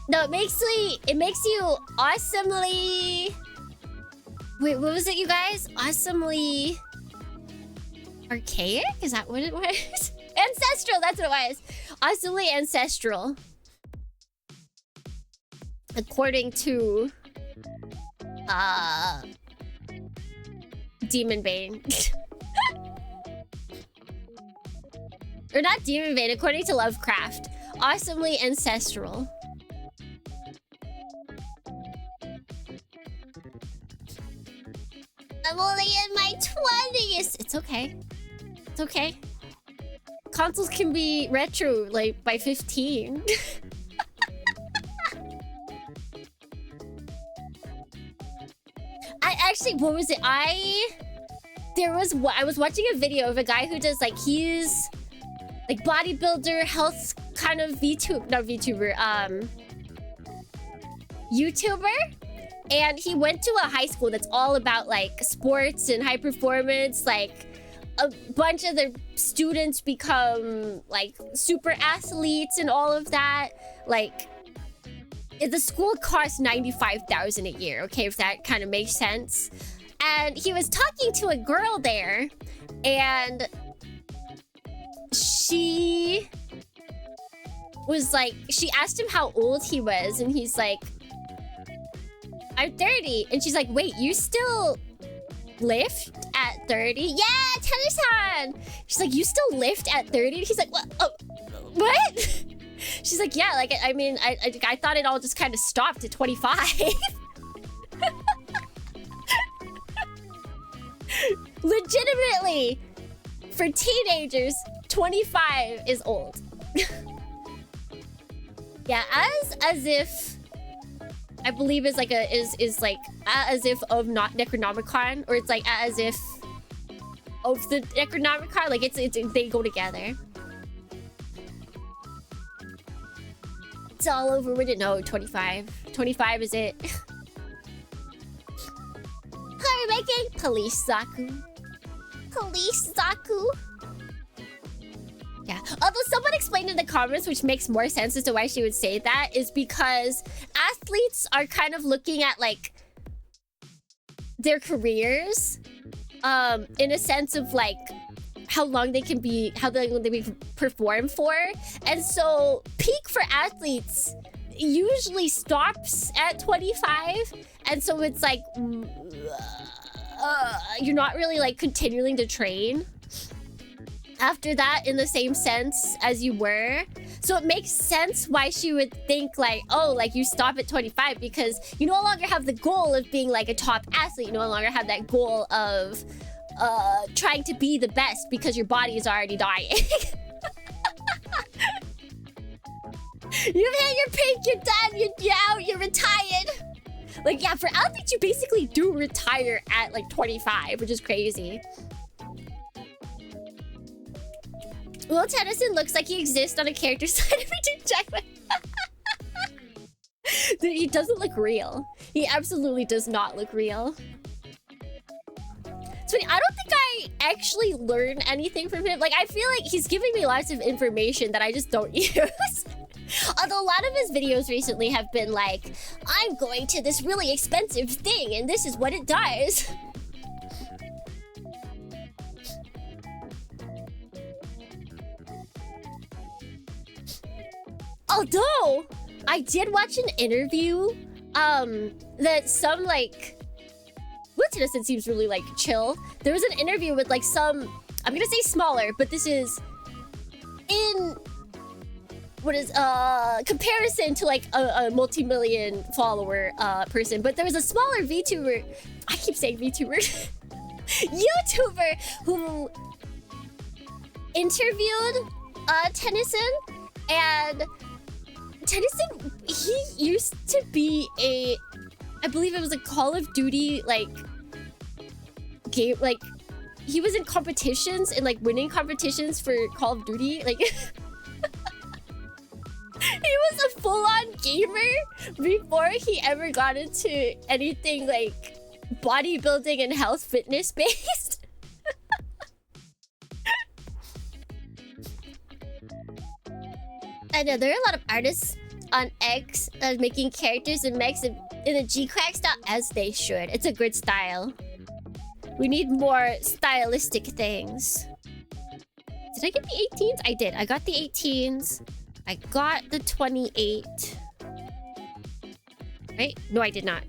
No, it makes you awesomely... Wait, what was it, you guys? Awesomely... archaic? Is that what it was? Ancestral, that's what it was. Awesomely ancestral. According to... Demon Bane. Or not Demon Bane, according to Lovecraft. Awesomely ancestral. I'm only in my 20s. It's okay. It's okay. Consoles can be retro, like, by 15. I actually, what was it? I was watching a video of a guy who does, like, he's like bodybuilder, health kind of YouTuber. And he went to a high school that's all about like sports and high performance. Like a bunch of the students become like super athletes and all of that. Like the school costs $95,000 a year. Okay, if that kind of makes sense. And he was talking to a girl there, and she was like, she asked him how old he was, and he's like, I'm 30. And she's like, wait, you still lift at 30? Yeah, Tennis-han! She's like, you still lift at 30? And he's like, what? Oh, what? She's like, yeah, like, I mean, I thought it all just kind of stopped at 25. Legitimately, for teenagers, 25 is old. Yeah, as if... I believe is like as if of not Necronomicon, or it's like as if of the Necronomicon, like it's they go together. It's all over with it. No, 25. 25 is it. Are we making Police Zaku? Police Zaku? Yeah. Although someone explained in the comments, which makes more sense as to why she would say that, is because athletes are kind of looking at like their careers in a sense of like how long they can be, how long they can perform for. And so peak for athletes usually stops at 25. And so it's like you're not really like continuing to train after that in the same sense as you were. So it makes sense why she would think like, oh, like you stop at 25 because you no longer have the goal of being like a top athlete. You no longer have that goal of trying to be the best because your body is already dying. You've hit your peak, you're done, you're out, you're retired. Like, yeah, for athletes, you basically do retire at like 25, which is crazy. Will Tennyson looks like he exists on a character side of it. Check. Dude, he doesn't look real. He absolutely does not look real. It's funny, I don't think I actually learn anything from him. Like, I feel like he's giving me lots of information that I just don't use. Although a lot of his videos recently have been like, I'm going to this really expensive thing and this is what it does. Although, I did watch an interview that some like... What's Innocent seems really like chill. There was an interview with like some... I'm gonna say smaller, but this is in... What is comparison to like a multi-million follower person, but there was a smaller VTuber. I keep saying VTuber, YouTuber who interviewed Tennyson, and Tennyson, he used to be a, I believe it was a Call of Duty like game, like he was in competitions and like winning competitions for Call of Duty, like. He was a full-on gamer before he ever got into anything like bodybuilding and health fitness based. I know there are a lot of artists on X making characters and mechs in the G-Crack style, as they should. It's a good style. We need more stylistic things. Did I get the 18s? I did. I got the 18s. I got the 28. Right? No, I did not.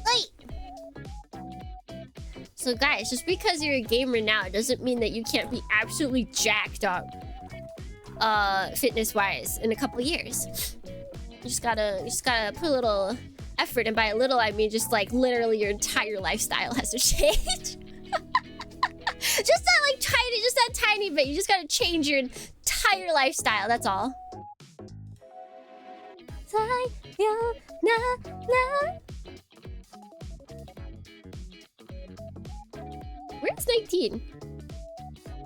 Wait! So guys, just because you're a gamer now doesn't mean that you can't be absolutely jacked up fitness-wise in a couple years. You just gotta put a little effort, and by a little I mean just like literally your entire lifestyle has to change. Just that tiny bit. You just gotta change your entire lifestyle, that's all. Where's 19?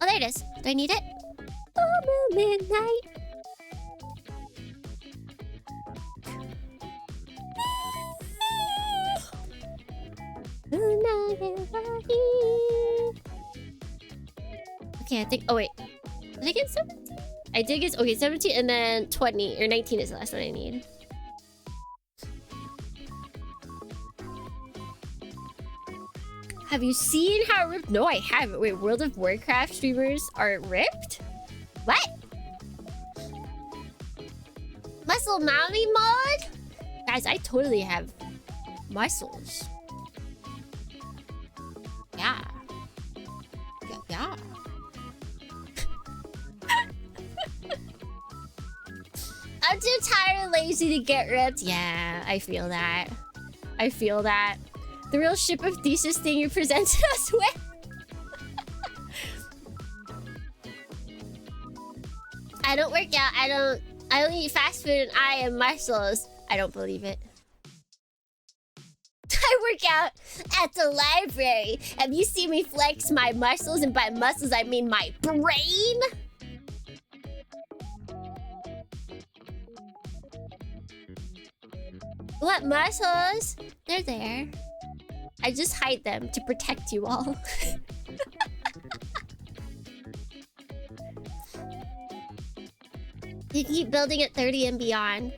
Oh, there it is. Do I need it? Oh, midnight. Okay, I think... Oh, wait. Did I get 17? I did get... Okay, 17 and then 20. Or 19 is the last one I need. Have you seen how ripped... No, I haven't. Wait, World of Warcraft streamers are ripped? What? Muscle mommy mod? Guys, I totally have muscles. Yeah. Yeah. I'm too tired and lazy to get ripped. Yeah, I feel that. I feel that. The real ship of thesis thing you presented us with. I don't work out. I don't eat fast food, and I have muscles. I don't believe it. I work out at the library. Have you seen me flex my muscles? And by muscles, I mean my brain. What muscles? They're there. I just hide them to protect you all. You keep building at 30 and beyond,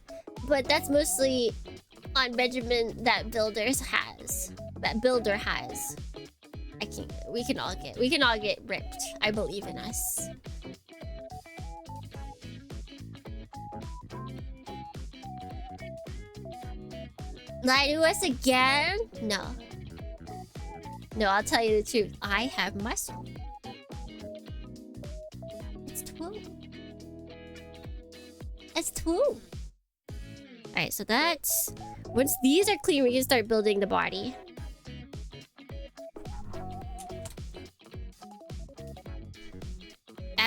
but that's mostly on Benjamin that builder has. I can't. We can all get ripped. I believe in us. Lie to us again? No. No, I'll tell you the truth. I have muscle. It's 12. It's 12. Alright, so that's... Once these are clean, we can start building the body.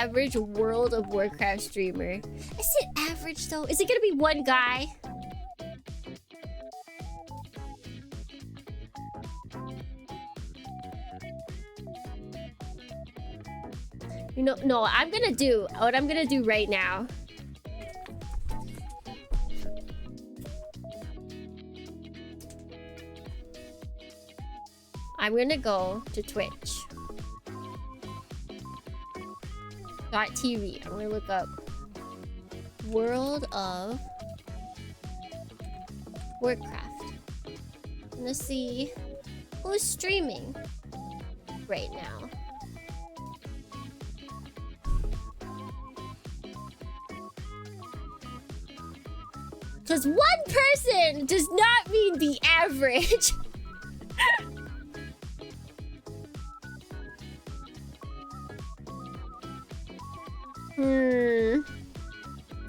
average World of Warcraft streamer. Is it average though? Is it gonna be one guy? You know, no, I'm gonna do what I'm gonna do right now. I'm gonna go to Twitch. .tv. I'm gonna look up World of Warcraft. I'm gonna see who's streaming right now. Because one person does not mean the average.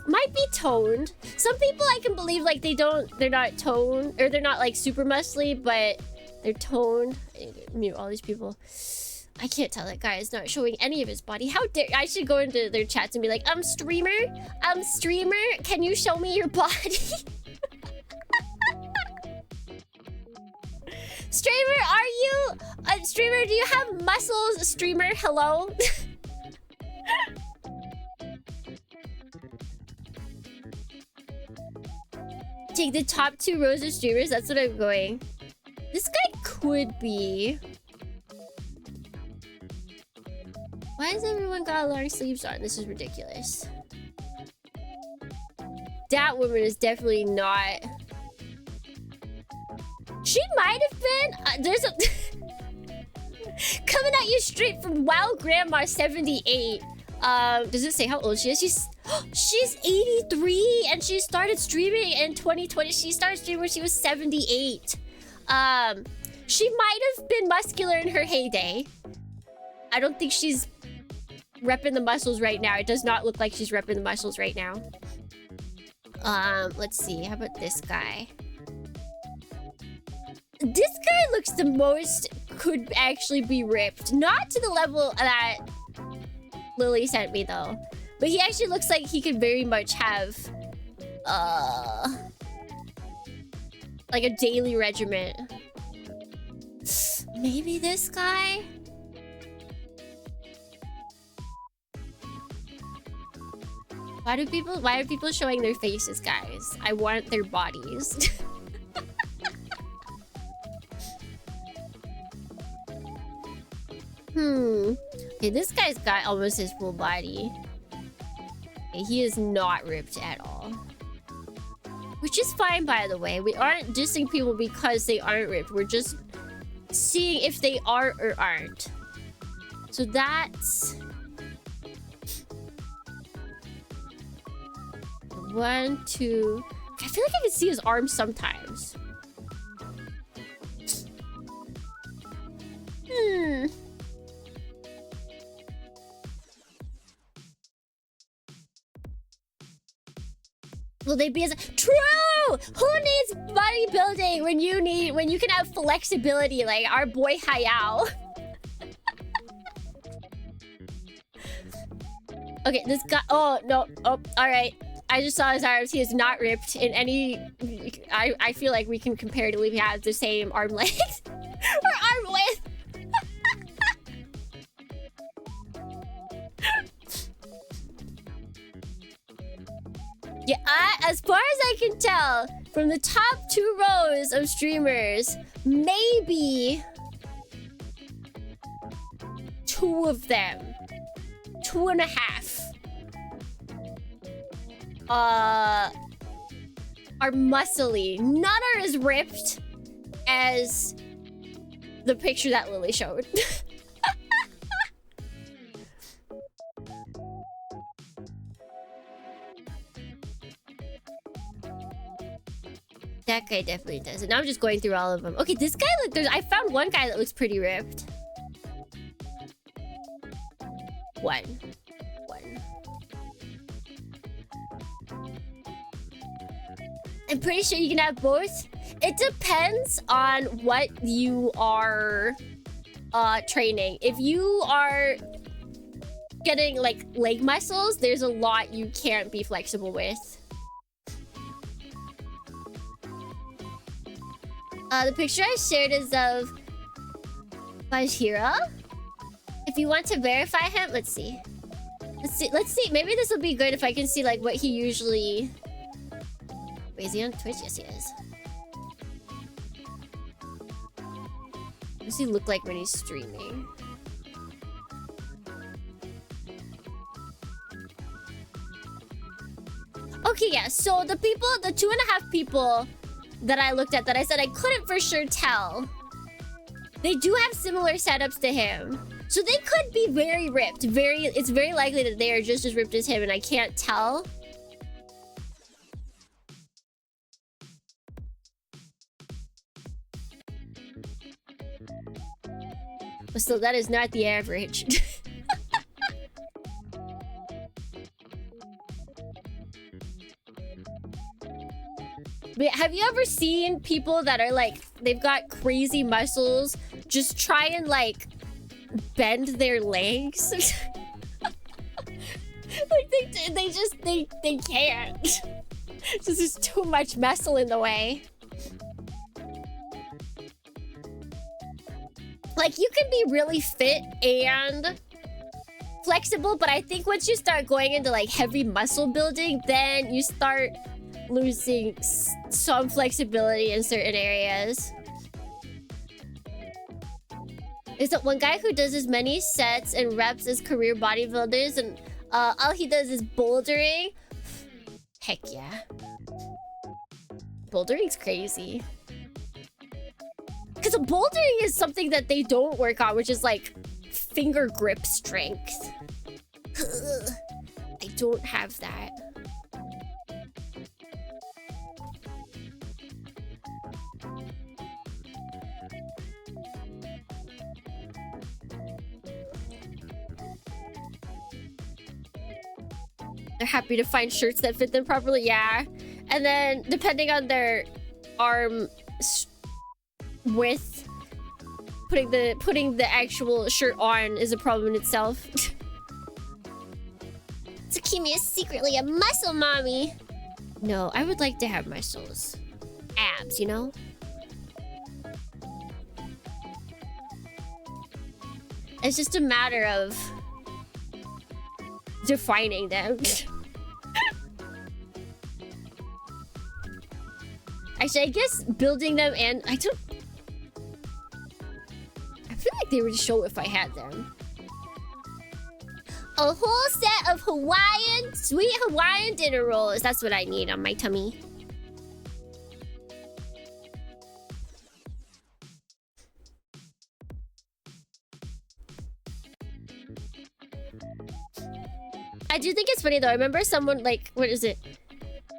Might be toned. Some people I can believe like they're not toned, or they're not like super muscly, but they're toned. I need to mute all these people. I can't tell that guy is not showing any of his body. How dare I should go into their chats and be like, streamer, can you show me your body? Streamer, are you streamer? Do you have muscles? Streamer, hello. Take the top 2 rows of streamers. That's what I'm going. This guy could be. Why has everyone got long sleeves on? This is ridiculous. That woman is definitely not. She might have been. There's a coming at you straight from LuKremBo 78. Does it say how old she is? She's 83 and she started streaming in 2020. She started streaming when she was 78. She might have been muscular in her heyday. I don't think she's repping the muscles right now. It does not look like she's repping the muscles right now. Let's see. How about this guy? This guy looks the most could actually be ripped. Not to the level that Lily sent me though. But he actually looks like he could very much have like a daily regiment. Maybe this guy? Why are people showing their faces, guys? I want their bodies. Okay, this guy's got almost his full body. Okay, he is not ripped at all. Which is fine, by the way. We aren't dissing people because they aren't ripped. We're just seeing if they are or aren't. So that's 1, 2. I feel like I can see his arms sometimes. Will they be as true? Who needs bodybuilding when you can have flexibility like our boy Hayao? Okay, this guy. Oh no. Oh, all right. I just saw his arms. He is not ripped in any. I feel like we can comparatively have the same arm length or arm width. Yeah, as far as I can tell, from the top 2 rows of streamers, maybe 2 of them, 2.5, are muscly. None are as ripped as the picture that Lily showed. That guy definitely does it. Now I'm just going through all of them. Okay, this guy, I found one guy that looks pretty ripped. One. I'm pretty sure you can have both. It depends on what you are training. If you are getting like leg muscles, there's a lot you can't be flexible with. The picture I shared is of Bajira. If you want to verify him, let's see. Let's see. Maybe this will be good if I can see like what he usually... Wait, is he on Twitch? Yes, he is. What does he look like when he's streaming? Okay, yeah. So the 2.5 people that I looked at that I said I couldn't for sure tell, they do have similar setups to him. So they could be very ripped. It's very likely that they are just as ripped as him and I can't tell. But still, that is not the average. But have you ever seen people that are like, they've got crazy muscles, just try and like bend their legs? Like they can't. This is too much muscle in the way. Like, you can be really fit and flexible, but I think once you start going into like heavy muscle building, then you start losing some flexibility in certain areas. There's that one guy who does as many sets and reps as career bodybuilders, and all he does is bouldering. Heck yeah. Bouldering's crazy. Because bouldering is something that they don't work on, which is like finger grip strength. I don't have that. They're happy to find shirts that fit them properly, yeah. And then depending on their arm width, putting the actual shirt on is a problem in itself. Tsukimi is secretly a muscle mommy. No, I would like to have muscles. Abs, you know? It's just a matter of defining them. Actually, I guess building them, and I feel like they would show if I had them. A whole set of sweet Hawaiian dinner rolls. That's what I need on my tummy. I do think it's funny though. I remember someone like, what is it?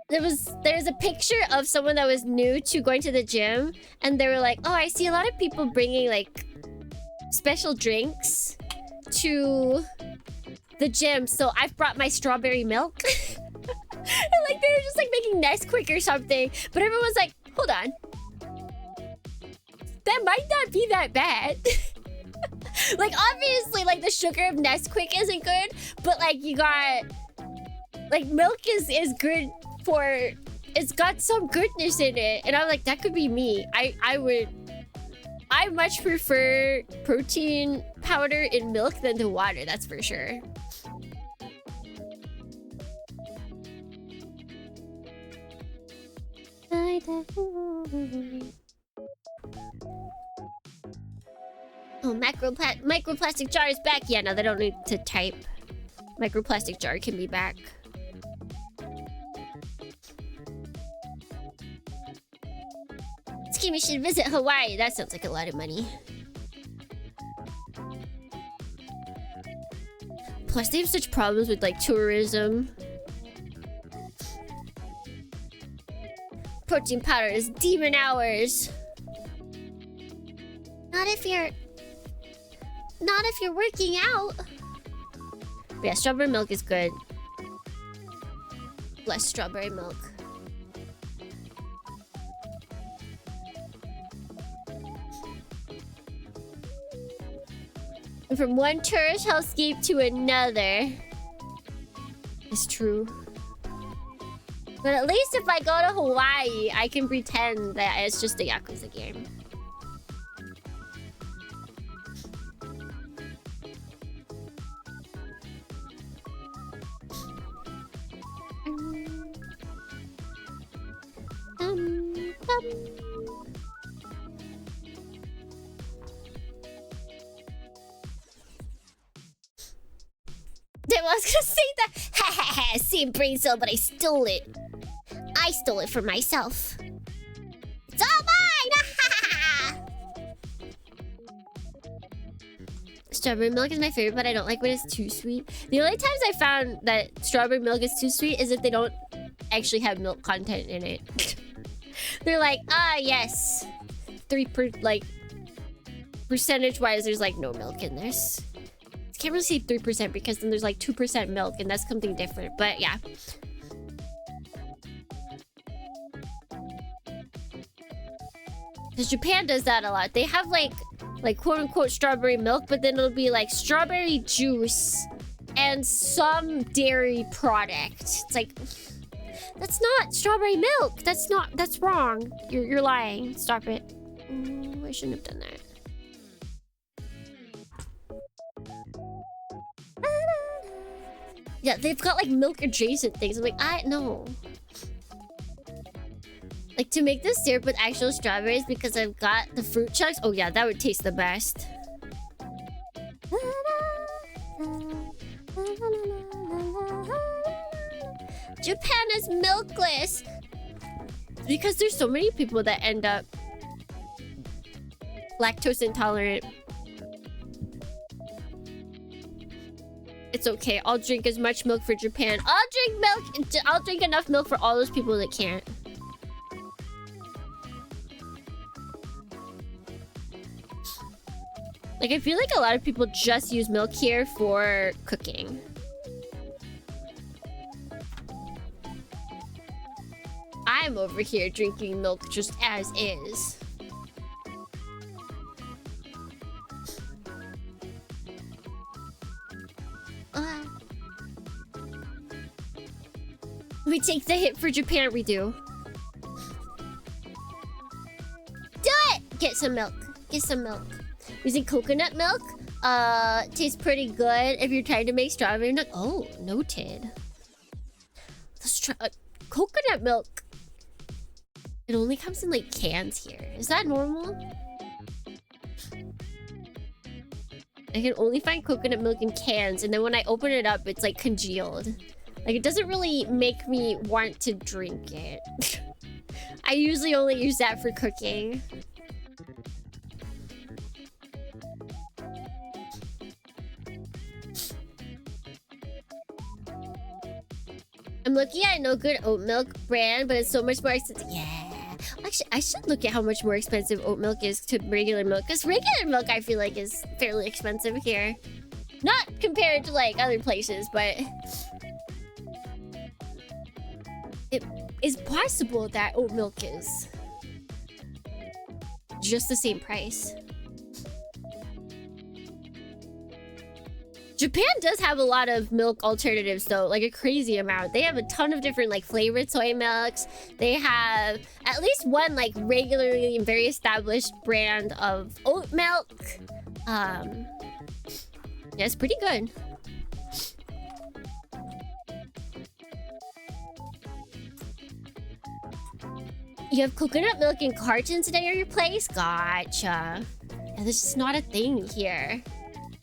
There's a picture of someone that was new to going to the gym, and they were like, oh, I see a lot of people bringing like special drinks to the gym, so I've brought my strawberry milk. And like they were just like making Nesquik or something, but everyone's like, hold on, that might not be that bad. Like obviously like the sugar of Nesquik isn't good, but like you got like milk is good for, it's got some goodness in it, and I'm like, that could be me. I much prefer protein powder in milk than the water, that's for sure. Oh, microplastic jar is back. Yeah, no, they don't need to type. Microplastic jar can be back. Tsukimi should visit Hawaii. That sounds like a lot of money. Plus, they have such problems with like tourism. Protein powder is demon hours. Not if you're working out. But yeah, strawberry milk is good. Less strawberry milk. From one tourist hellscape to another. It's true. But at least if I go to Hawaii, I can pretend that it's just a Yakuza game. I was gonna say that. Ha ha ha! Same brain cell, but I stole it. I stole it for myself. It's all mine! Ha ha ha! Strawberry milk is my favorite, but I don't like when it's too sweet. The only times I found that strawberry milk is too sweet is if they don't actually have milk content in it. They're like, yes. Percentage-wise, there's like no milk in this. I can't really say 3% because then there's like 2% milk and that's something different. But yeah. Because Japan does that a lot. They have like quote-unquote strawberry milk, but then it'll be like strawberry juice and some dairy product. It's like, that's not strawberry milk. That's wrong. You're lying. Stop it. I shouldn't have done that. Yeah, they've got like milk adjacent things. I'm like, no. Like to make this syrup with actual strawberries because I've got the fruit chunks. Oh yeah, that would taste the best. Japan is milkless. Because there's so many people that end up lactose intolerant. It's okay. I'll drink as much milk for Japan. I'll drink enough milk for all those people that can't. Like, I feel like a lot of people just use milk here for cooking. I'm over here drinking milk just as is. We take the hit for Japan, we do. Do it! Get some milk. Get some milk. Using coconut milk, tastes pretty good if you're trying to make strawberry milk. Oh, noted. Coconut milk. It only comes in like cans here. Is that normal? I can only find coconut milk in cans, and then when I open it up, it's like congealed. Like, it doesn't really make me want to drink it. I usually only use that for cooking. I'm looking at no good oat milk brand, but it's so much more expensive. Yeah. Actually, I should look at how much more expensive oat milk is to regular milk. Because regular milk, I feel like, is fairly expensive here. Not compared to, like, other places, but... it is possible that oat milk is just the same price. Japan does have a lot of milk alternatives though, like a crazy amount. They have a ton of different like flavored soy milks. They have at least one like regularly and very established brand of oat milk. Yeah, it's pretty good. You have coconut milk in cartons at your place? Gotcha. Yeah, this is not a thing here.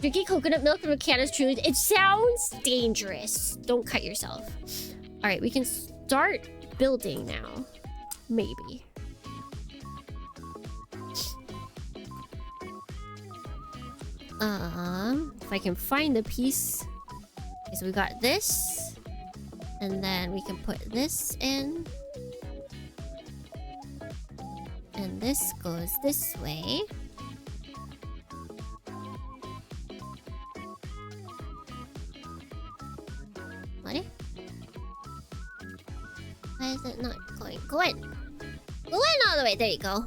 Drinking coconut milk from a can is truly... It sounds dangerous. Don't cut yourself. Alright, we can start building now. Maybe. If I can find the piece... Okay, so we got this. And then we can put this in. And this goes this way. What? Why is it not going? Go in! Go in all the way! There you go.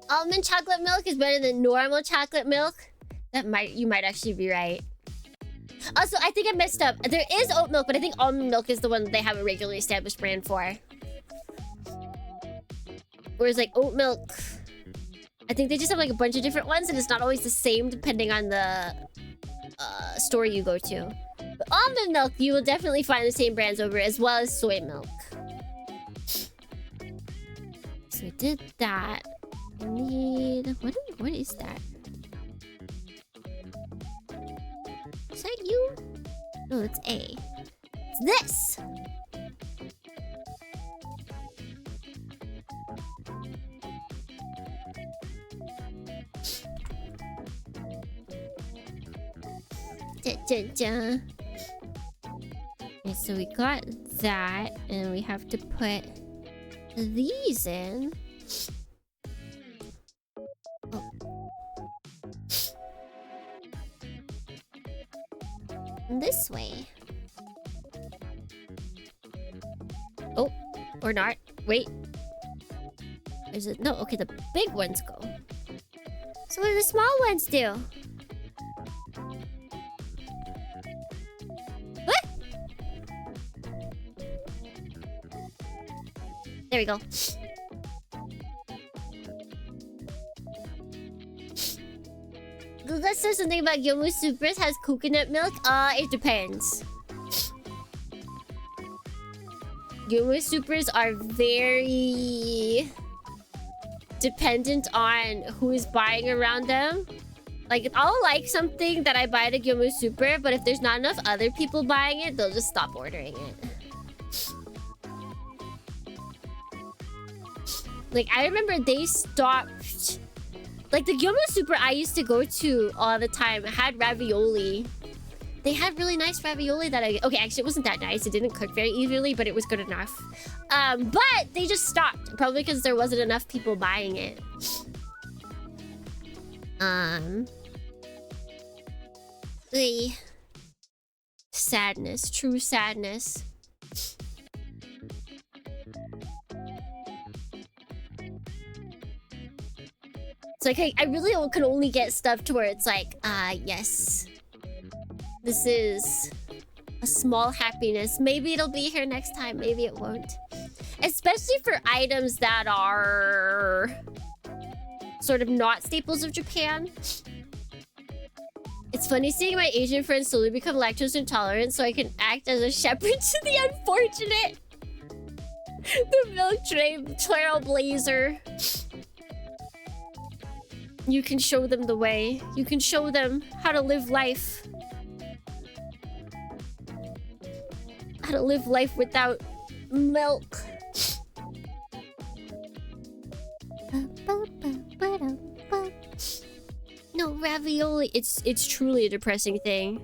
Almond chocolate milk is better than normal chocolate milk. You might actually be right. Also, I think I messed up. There is oat milk, but I think almond milk is the one that they have a regularly established brand for. Whereas like oat milk, I think they just have like a bunch of different ones, and it's not always the same depending on the store you go to. But almond milk, you will definitely find the same brands over, as well as soy milk. So we did that. I need... What is that? Is that you? No, it's A. It's this! Okay, so we got that, and we have to put these in. Oh. This way. Oh, or not. Wait. Is it? No, okay, the big ones go. So what do the small ones do? What? There we go. Google says something about Gyomu Supers has coconut milk. It depends. Gyomu Supers are very dependent on who is buying around them. Like, I'll like something that I buy at a Gyomu Super, but if there's not enough other people buying it, they'll just stop ordering it. Like, I remember they stopped... Like, the Gyomu Super I used to go to all the time had ravioli. They had really nice ravioli that I... Okay, actually, it wasn't that nice. It didn't cook very evenly, but it was good enough. But they just stopped. Probably because there wasn't enough people buying it. Sadness. True sadness. It's like, I really could only get stuff to where it's like, yes. This is a small happiness. Maybe it'll be here next time. Maybe it won't. Especially for items that are sort of not staples of Japan. It's funny seeing my Asian friends slowly become lactose intolerant so I can act as a shepherd to the unfortunate. The milk trailblazer. You can show them the way. You can show them how to live life. How to live life without milk. No, ravioli. It's truly a depressing thing.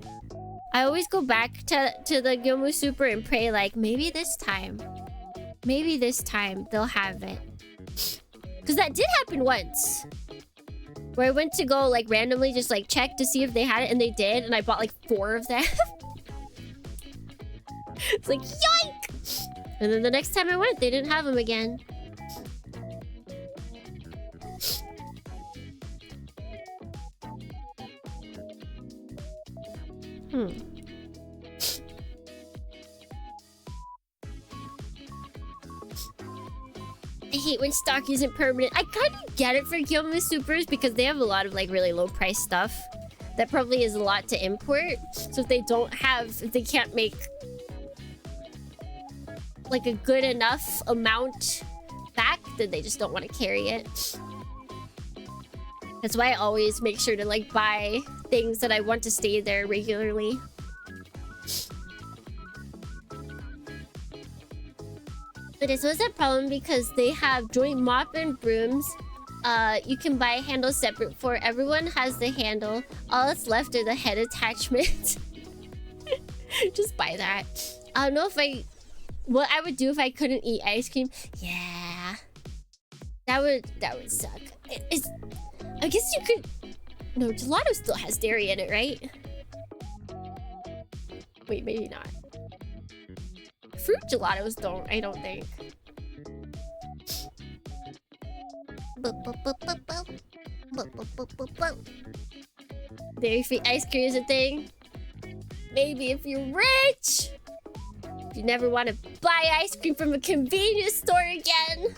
I always go back to the Gyomu Super and pray like, maybe this time they'll have it. Because that did happen once. Where I went to go like randomly just like check to see if they had it, and they did, and I bought like 4 of them. It's like, yoink! And then the next time I went, they didn't have them again. I hate when stock isn't permanent. I kind of get it for Gyomu Supers because they have a lot of like really low price stuff that probably is a lot to import. So if they can't make like a good enough amount back, then they just don't want to carry it. That's why I always make sure to like buy things that I want to stay there regularly. But it's always a problem because they have joint mop and brooms. You can buy handles separate for everyone has the handle. All that's left are the head attachment. Just buy that. I don't know if what I would do if I couldn't eat ice cream. Yeah. That would suck. I guess you could... No, gelato still has dairy in it, right? Wait, maybe not. Fruit gelatos don't, I don't think. Dairy free ice cream is a thing. Maybe if you're rich. If you never want to buy ice cream from a convenience store again.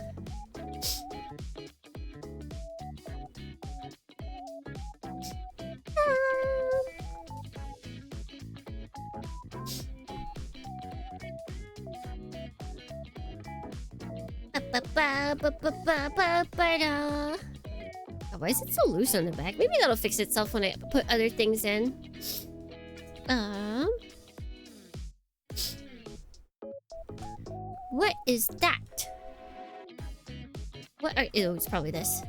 Oh, why is it so loose on the back? Maybe that'll fix itself when I put other things in. What is that? What are... Ew, it's probably this.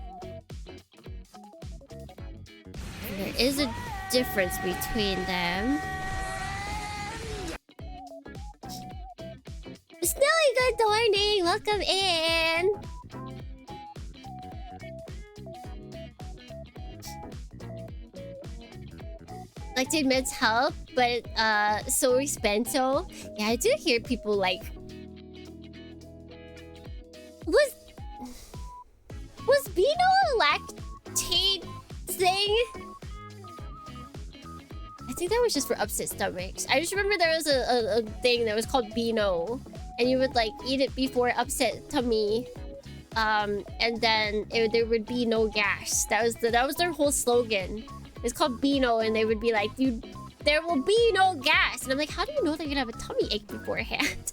There is a difference between them. Snelly, good morning! Welcome in! Lactate meds help, but so expensive. Yeah, I do hear people like... Was Beano a lactate thing? I think that was just for upset stomachs. I just remember there was a thing that was called Beano. And you would like eat it before upset tummy. And then there would be no gas. That was their whole slogan. It's called Beano, and they would be like, "Dude, there will be no gas." And I'm like, how do you know they're gonna have a tummy ache beforehand?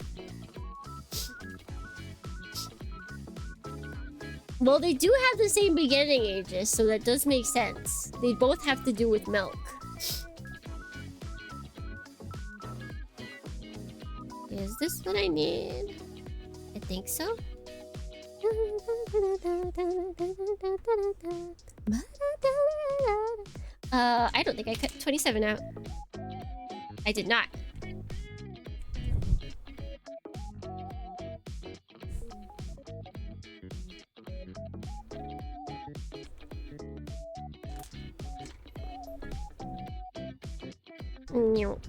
Well, they do have the same beginning ages, so that does make sense. They both have to do with milk. Is this what I need? I think so. I don't think I cut 27 out. I did not. No.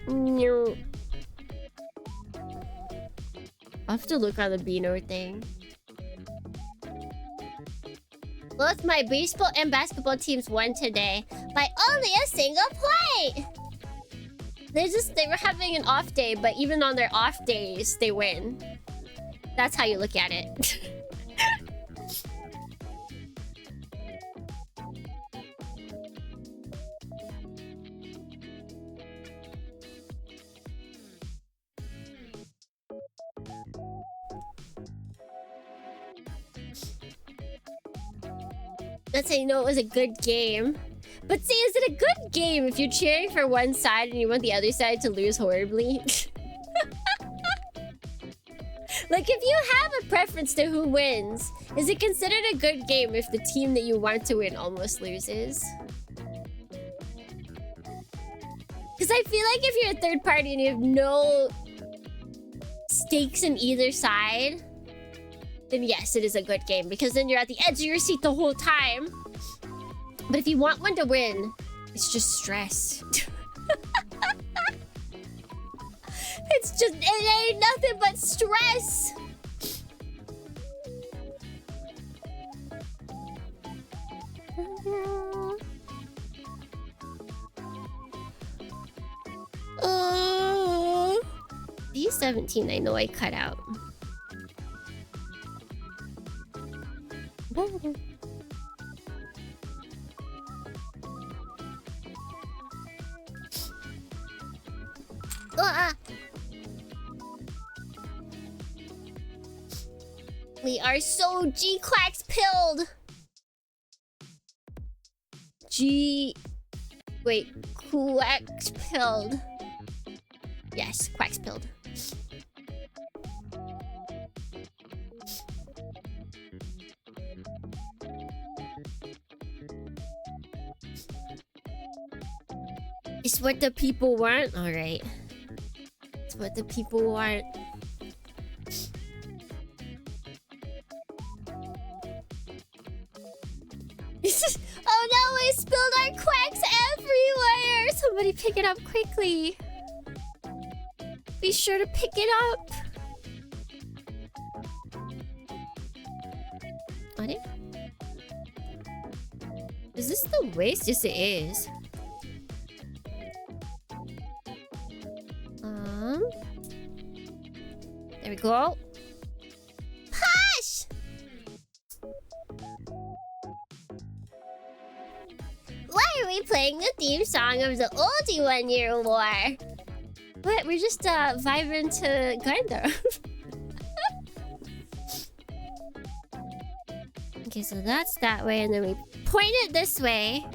No. I'll have to look on the Beano thing. Both my baseball and basketball teams won today by only a single play. They were having an off day, but even on their off days, they win. That's how you look at it. That's how you know it was a good game. But see, is it a good game if you're cheering for one side and you want the other side to lose horribly? Like, if you have a preference to who wins, is it considered a good game if the team that you want to win almost loses? Because I feel like if you're a third party and you have no stakes in either side, then yes, it is a good game, because then you're at the edge of your seat the whole time. But if you want one to win, it's just stress. It ain't nothing but stress. B17 I know I cut out. We are so G-Quacks pilled. Quacks pilled. Yes, Quacks pilled. It's what the people want? Alright. It's what the people want. Oh no, we spilled our quacks everywhere! Somebody pick it up quickly. Be sure to pick it up. On it? Is this the waist? Yes, it is. There we go. Hush! Why are we playing the theme song of the oldie 1 Year War? What? We're just vibing to Grinder. Okay, so that's that way, and then we point it this way.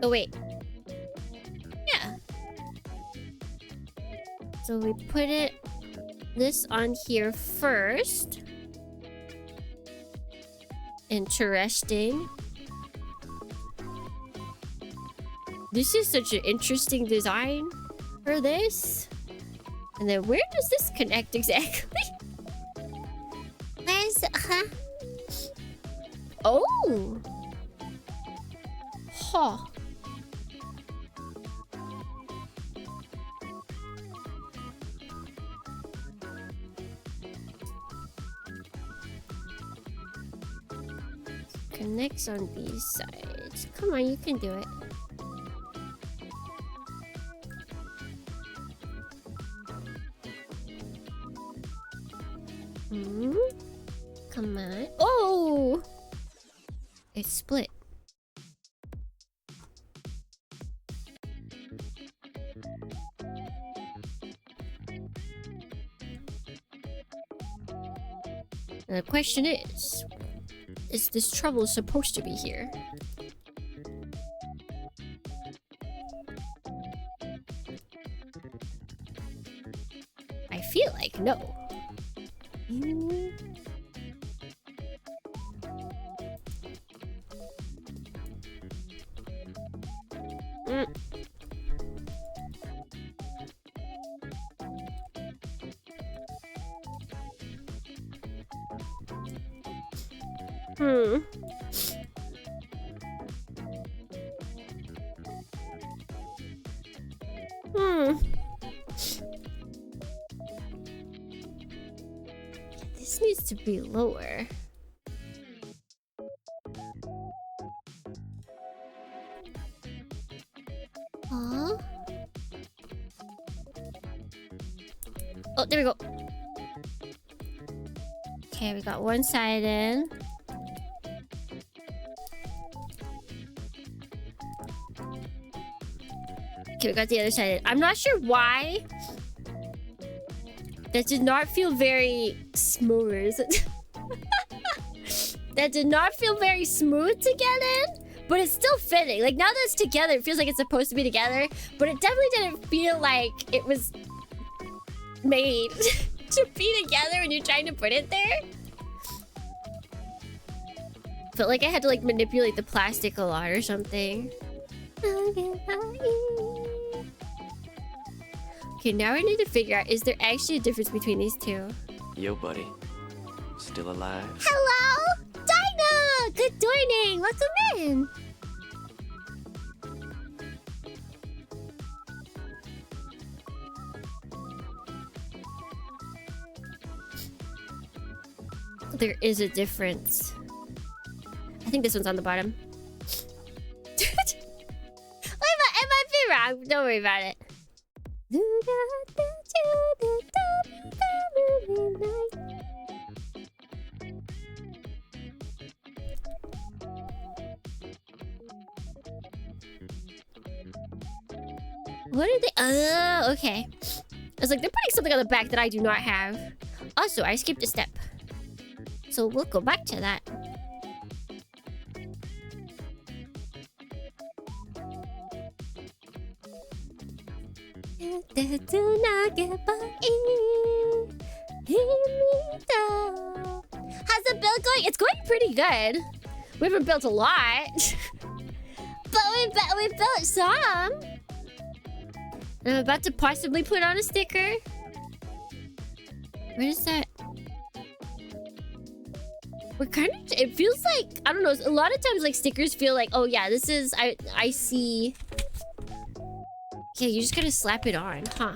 Oh, wait. Yeah. So we put this on here first. Interesting. This is such an interesting design for this. And then where does this connect exactly? Where's Oh. Huh. Connects on these sides. Come on, you can do it. Come on. Oh! It's split. And the question is this trouble supposed to be here? I feel like no. This needs to be lower. Huh? Oh, there we go. Okay, we got one side in. Okay, we got the other side in. I'm not sure why. That did not feel very smooth. That did not feel very smooth to get in, but it's still fitting. Like, now that it's together, it feels like it's supposed to be together, but it definitely didn't feel like it was made to be together when you're trying to put it there. Felt like I had to, like, manipulate the plastic a lot or something. Okay, now we need to figure out, is there actually a difference between these two? Yo, buddy. Still alive? Hello? Dinah! Good morning! Welcome in! There is a difference. I think this one's on the bottom. I might be wrong. Don't worry about it. What are they? Oh, okay. I was like, they're putting something on the back that I do not have. Also, I skipped a step. So we'll go back to that. How's the build going? It's going pretty good. We haven't built a lot. But we built some. And I'm about to possibly put on a sticker. Where is that? We're kind of... It feels like... I don't know. A lot of times, like, stickers feel like... Oh, yeah, this is... I see... Yeah, you just gotta slap it on, huh?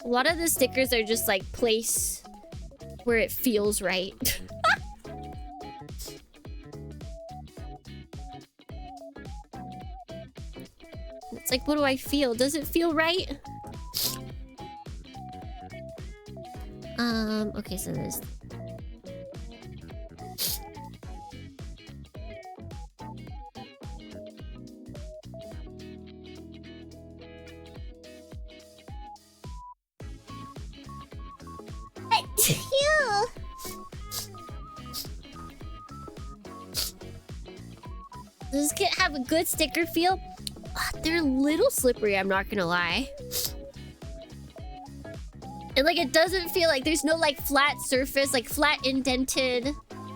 A lot of the stickers are just like place where it feels right. It's like, what do I feel? Does it feel right? Okay, so there's... Does this kit have a good sticker feel? They're a little slippery, I'm not gonna lie. And like, it doesn't feel like there's no like flat surface, like flat indented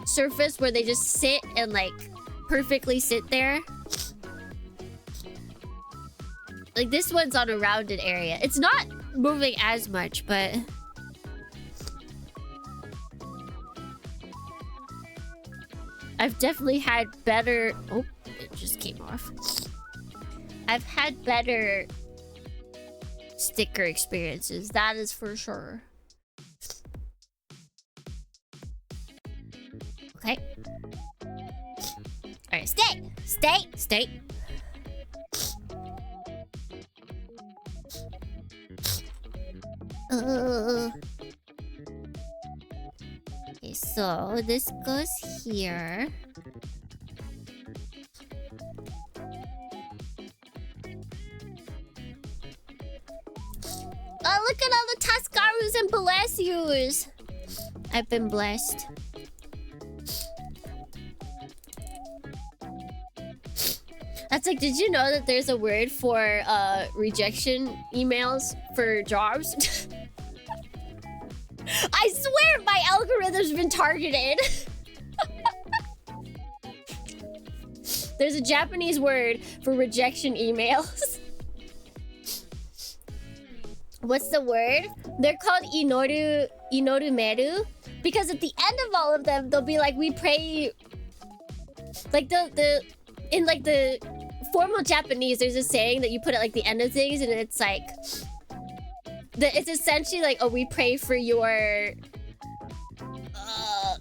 surface where they just sit and like perfectly sit there. Like this one's on a rounded area. It's not moving as much, but... I've definitely had better... Oh, it just came off. I've had better sticker experiences, that is for sure. Okay. Alright, stay! Stay! Stay! Okay, so this goes here. Oh, look at all the Tascarus and Palacios! I've been blessed. That's like, did you know that there's a word for rejection emails for jobs? I swear my algorithm's been targeted. There's a Japanese word for rejection emails. What's the word? They're called inorumeru, because at the end of all of them, they'll be like, we pray. Like in like the formal Japanese, there's a saying that you put at like the end of things, and it's like, it's essentially like, oh, we pray for your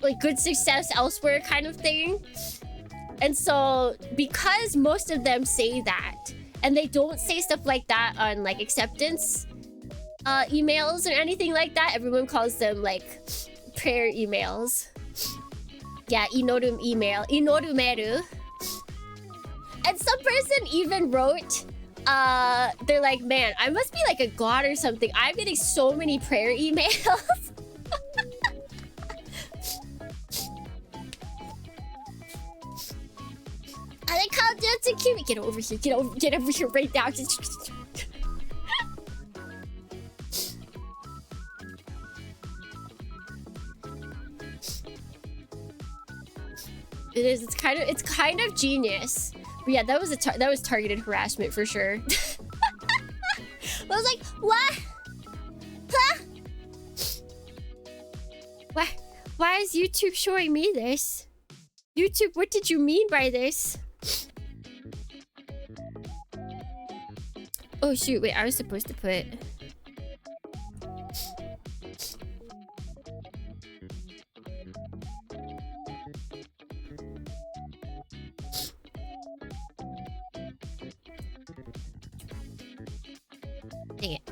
like good success elsewhere kind of thing. And so because most of them say that, and they don't say stuff like that on like acceptance emails or anything like that, everyone calls them like prayer emails. Yeah, inorumeru. And some person even wrote, they're like, man, I must be like a god or something. I'm getting so many prayer emails. I call it cute. Get over here. Get over here right now. It is. It's kind of genius. But yeah, that was targeted harassment for sure. I was like, what? Huh? Why is YouTube showing me this? YouTube, what did you mean by this? Oh shoot, wait, I was supposed to put... Dang it.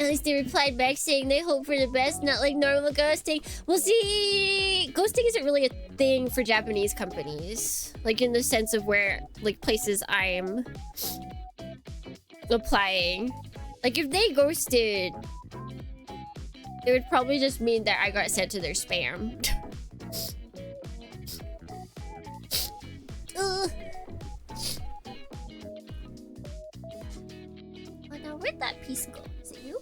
At least they replied back saying they hope for the best, not like normal ghosting. Well, see, ghosting isn't really a thing for Japanese companies. Like, in the sense of where, like, places I'm applying. Like, if they ghosted, it would probably just mean that I got sent to their spam. Ugh. Oh, now where'd that piece go? Is it you?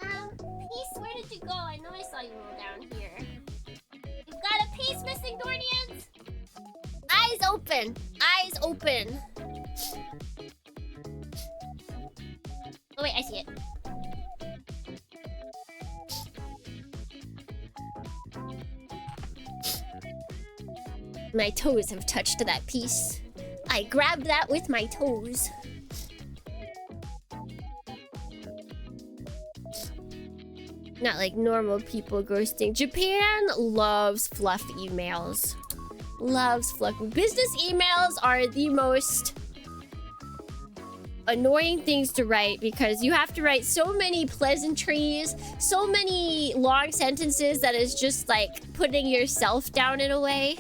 No. Piece, where did you go? I know I saw you roll down here. You've got a piece missing, Dornians! Eyes open! Eyes open! Oh wait, I see it. My toes have touched that piece. I grabbed that with my toes. Not like normal people ghosting. Japan loves fluff emails. Loves fluff. Business emails are the most annoying things to write because you have to write so many pleasantries, so many long sentences that is just like putting yourself down in a way.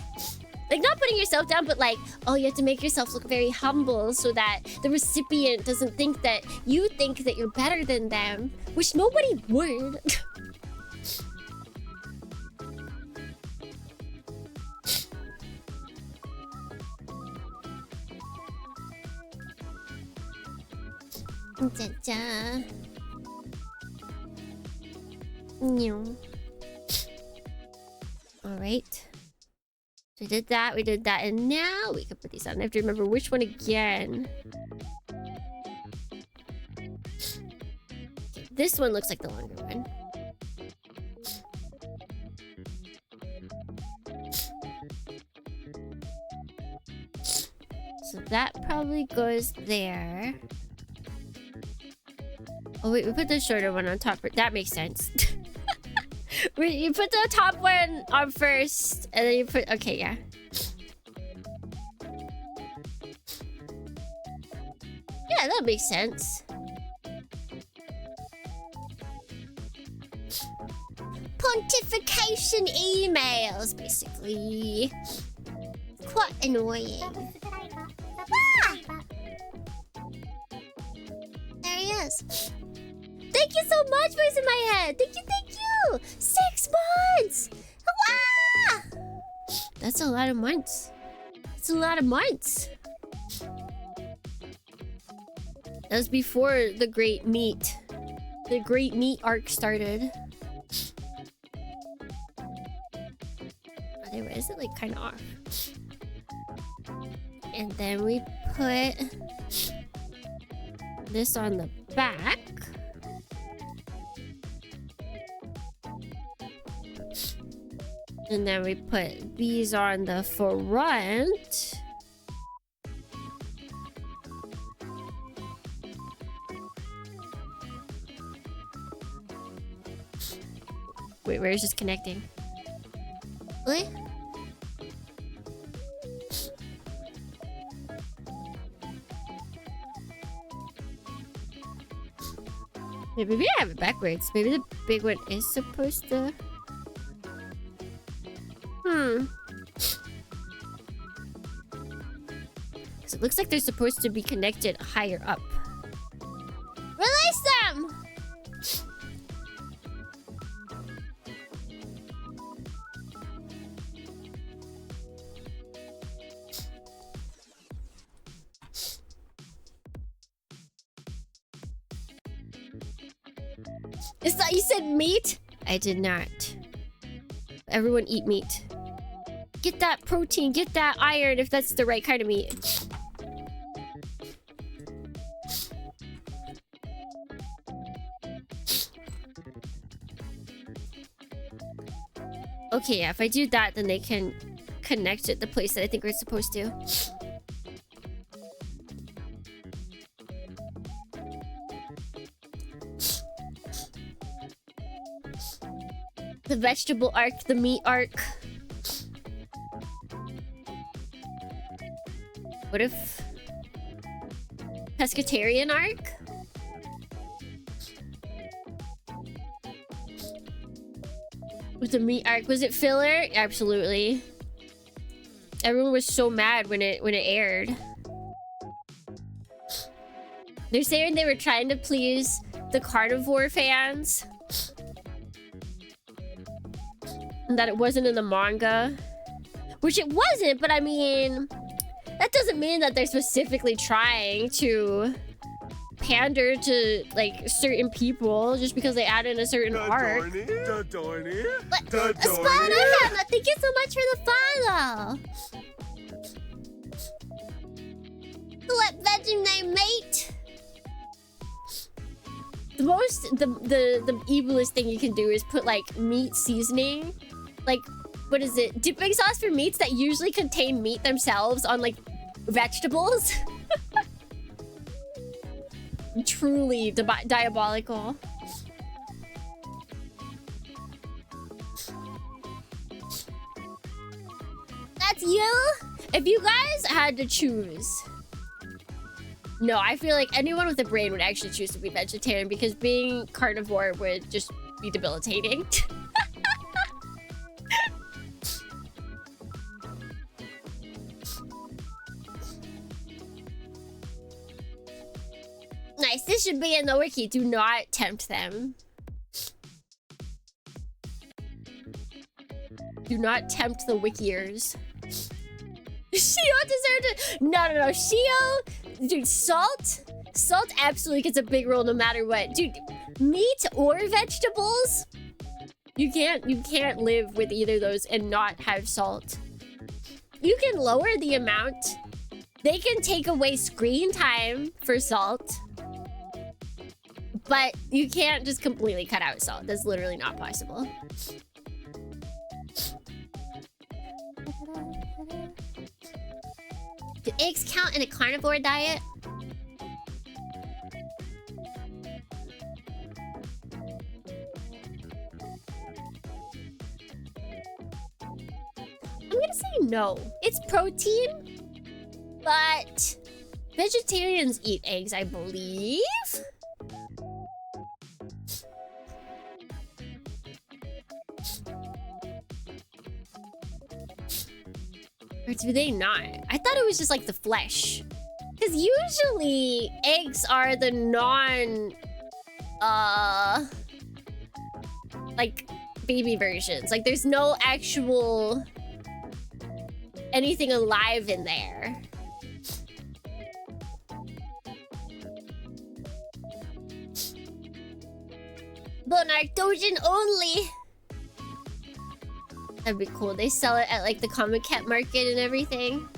Like, not putting yourself down, but like, oh, you have to make yourself look very humble so that the recipient doesn't think that you think that you're better than them, which nobody would. All right. So we did that, and now we can put these on. I have to remember which one again. Okay, this one looks like the longer one. So that probably goes there. Oh wait, we put the shorter one on top. That makes sense. You put the top one on first, and then you put... Okay, yeah. Yeah, that makes sense. Pontification emails, basically. Quite annoying. Ah! There he is. Thank you so much, voice in my head. Thank you, thank you. 6 months. Ah! That's a lot of months. That's a lot of months. That was before the Great Meat. The Great Meat arc started. Anyway, is it like kind of off? And then we put this on the back. And then we put these on the front. Wait, where is this connecting? Really? Maybe I have it backwards. Maybe the big one is supposed to... Because it looks like they're supposed to be connected higher up. Release them! Is that you said meat? I did not. Everyone eat meat. Get that protein, get that iron if that's the right kind of meat. Okay, yeah, if I do that, then they can connect it the place that I think we're supposed to. The vegetable arc, the meat arc. What if... pescatarian arc? With the meat arc, was it filler? Absolutely. Everyone was so mad when it aired. They're saying they were trying to please the carnivore fans. And that it wasn't in the manga. Which it wasn't, but I mean... that doesn't mean that they're specifically trying to pander to, like, certain people just because they add in a certain arc. But, Spider-Ham, thank you so much for the follow! What veggie name, mate? The evilest thing you can do is put, like, meat seasoning. Like, what is it? Dipping sauce for meats that usually contain meat themselves on, like, vegetables. Truly diabolical. you? If you guys had to choose... No, I feel like anyone with a brain would actually choose to be vegetarian because being carnivore would just be debilitating. Nice, this should be in the wiki. Do not tempt them. Do not tempt the wikiers. Shio deserved it. No. Shio, dude, salt absolutely gets a big role no matter what. Dude, meat or vegetables, you can't live with either of those and not have salt. You can lower the amount. They can take away screen time for salt. But you can't just completely cut out salt. That's literally not possible. Do eggs count in a carnivore diet? I'm gonna say no. It's protein, but vegetarians eat eggs, I believe. Or do they not? I thought it was just like the flesh. Because usually eggs are the like baby versions. Like there's no actual anything alive in there. Bonarctogen only. That'd be cool. They sell it at like the Comic Cat market and everything.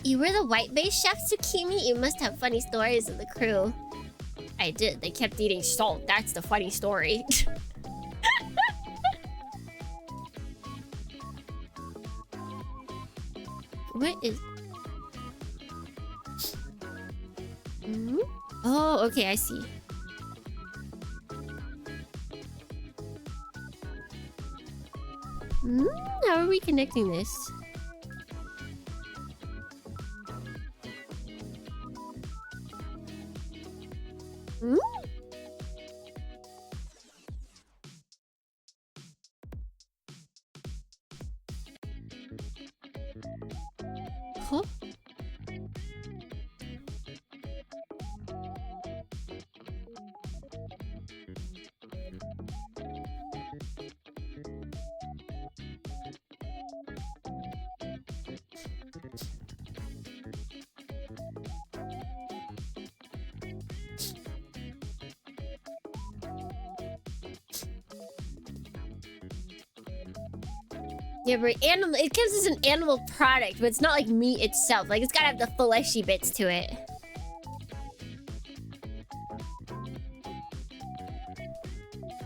You were the white-based chef, Tsukimi? You must have funny stories of the crew. I did. They kept eating salt. That's the funny story. What is... Oh, okay, I see. How are we connecting this? Huh? Yeah, but animal, it counts as an animal product, but it's not like meat itself. Like, it's gotta have the fleshy bits to it.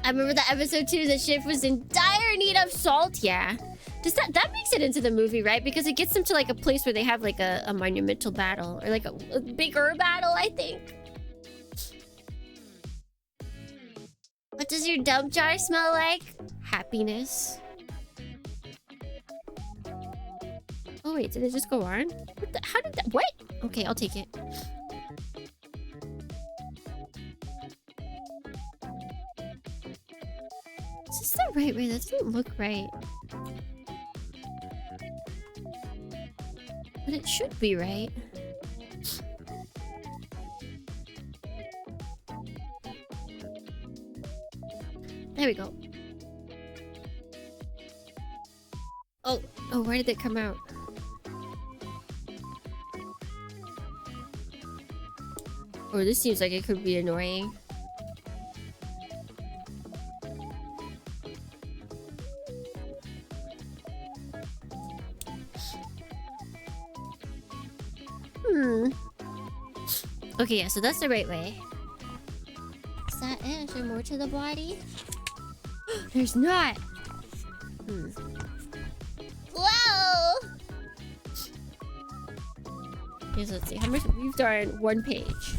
I remember that episode 2, the ship was in dire need of salt. Yeah. Does that makes it into the movie, right? Because it gets them to like a place where they have like a monumental battle or like a bigger battle, I think. What does your dump jar smell like? Happiness. Oh wait, did it just go on? What the, how did that? What? Okay, I'll take it. Is this the right way? That doesn't look right. But it should be right. There we go. Oh, why did it come out? Oh, this seems like it could be annoying. Okay, yeah, so that's the right way. Is that it? Is there more to the body? There's not! Whoa! Here's, let's see, how much we've done? 1 page.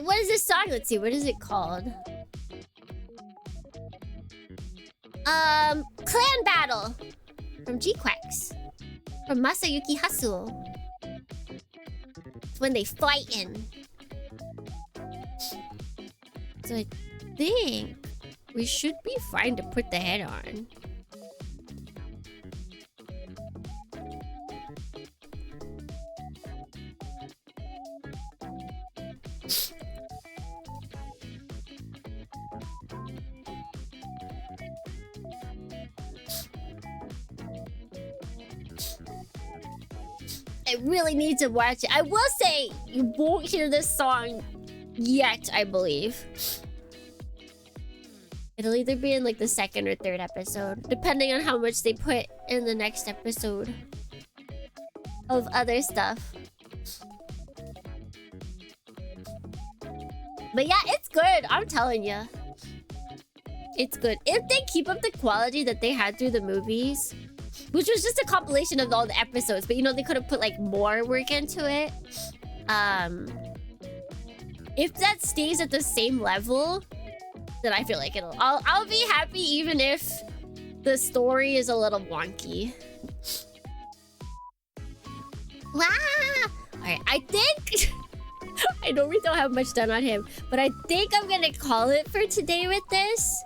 What is this song? Let's see. What is it called? Clan Battle from G-Quacks. From Masayuki Hasu. It's when they fight in. So I think we should be fine to put the head on. I really need to watch it. I will say, you won't hear this song yet, I believe. It'll either be in like the second or third episode, depending on how much they put in the next episode of other stuff. But yeah, it's good. I'm telling you. It's good. If they keep up the quality that they had through the movies, which was just a compilation of all the episodes, but you know, they could have put like more work into it. If that stays at the same level, then I feel like I'll be happy even if the story is a little wonky. Wow! Alright, I think I know we don't have much done on him, but I think I'm gonna call it for today with this.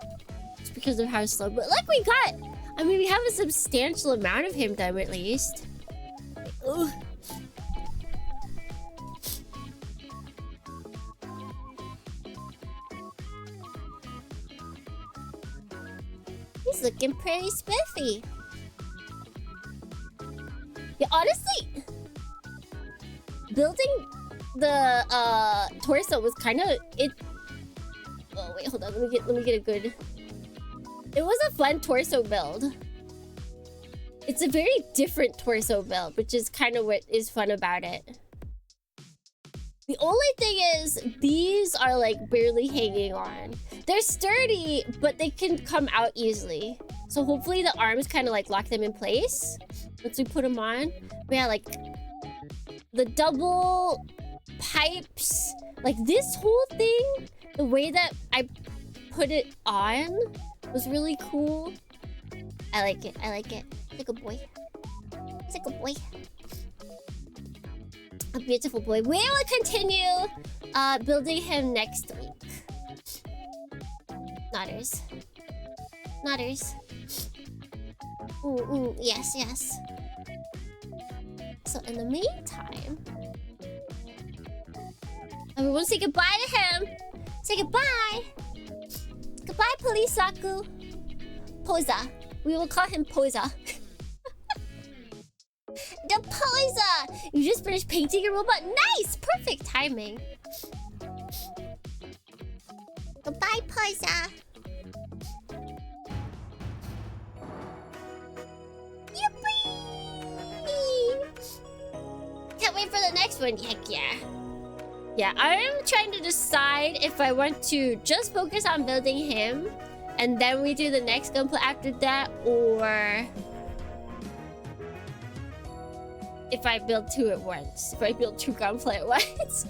Just because of how slow. But look, we got, I mean, we have a substantial amount of him done at least. Ugh. He's looking pretty spiffy. Yeah, honestly, building the torso was kind of it. Oh wait, hold on. Let me get a good. It was a fun torso build. It's a very different torso build, which is kind of what is fun about it. The only thing is, these are like barely hanging on. They're sturdy, but they can come out easily. So hopefully the arms kind of like lock them in place once we put them on. But yeah, like the double pipes, like this whole thing, the way that I put it on was really cool. I like it. I like it. It's like a boy. It's like a boy. A beautiful boy. We will continue building him next week. Nodders. Nodders. Yes, yes. So in the meantime, everyone say goodbye to him. Say goodbye. Goodbye, Police Zaku. Posa. We will call him Posa. The Posa! You just finished painting your robot. Nice! Perfect timing. Goodbye, Posa. Yippee! Can't wait for the next one. Heck yeah. Yeah, I'm trying to decide if I want to just focus on building him and then we do the next gunplay after that, or if I build two at once. If I build two gunplay at once.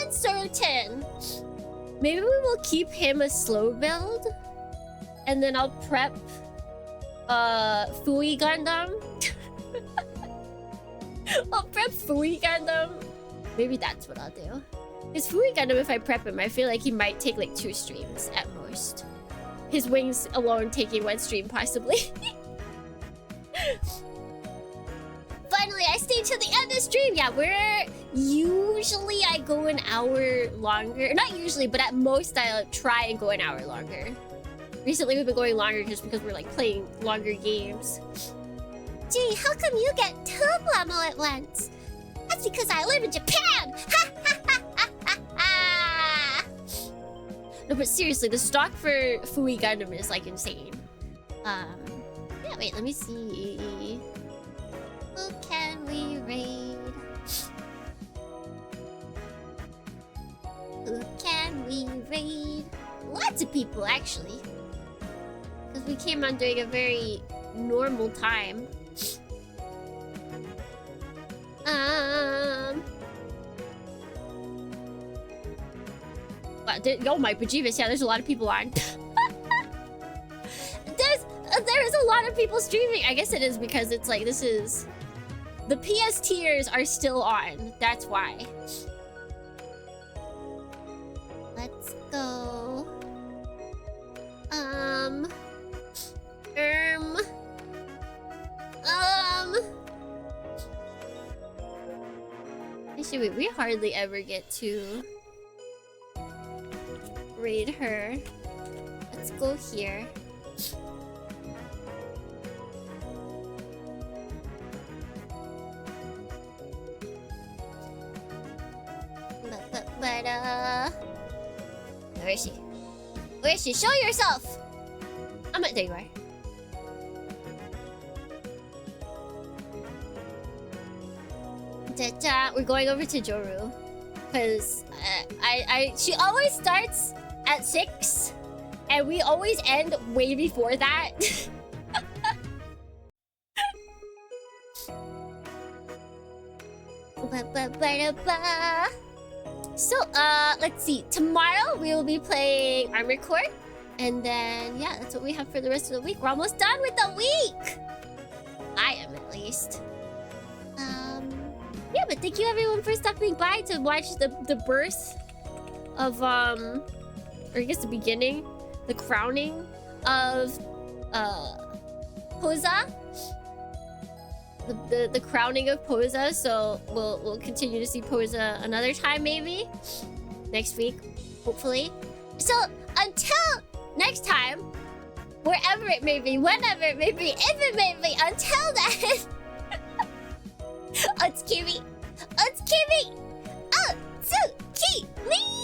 Uncertain. Maybe we will keep him a slow build. And then I'll prep Fui Gundam. I'll prep Fui Gundam. Maybe that's what I'll do. Because Fui Gundam, if I prep him, I feel like he might take like 2 streams at most. His wings alone taking 1 stream possibly. Finally, I stayed till the end of the stream. Yeah, usually I go an hour longer. Not usually, but at most I'll try and go an hour longer. Recently we've been going longer just because we're like playing longer games. Gee, how come you get 2 Blamo at once? That's because I live in Japan! Ha ha ha ha ha ha! No, but seriously, the stock for Fui Gundam is like insane. Yeah, wait, let me see. Who can we raid? Who can we raid? Lots of people, actually. Because we came on doing a very normal time. Oh my bejeebus, yeah, there's a lot of people on. There's a lot of people streaming. I guess it is because it's like, this is... The PS tiers are still on. That's why. Let's go. Actually, we hardly ever get to raid her. Let's go here. Where is she? Where is she? Show yourself! There you are. We're going over to Joru. Because she always starts at 6. And we always end way before that. So, let's see. Tomorrow we will be playing Armored Core. And then, yeah, that's what we have for the rest of the week. We're almost done with the week! I am, at least. Yeah, but thank you everyone for stopping by to watch the birth of, or I guess the beginning, the crowning of, Poza. The crowning of Poza, so we'll continue to see Poza another time, maybe next week, hopefully. So until next time, wherever it may be, whenever it may be, if it may be, until then, Otsukimi, Otsukimi, Otsukimi.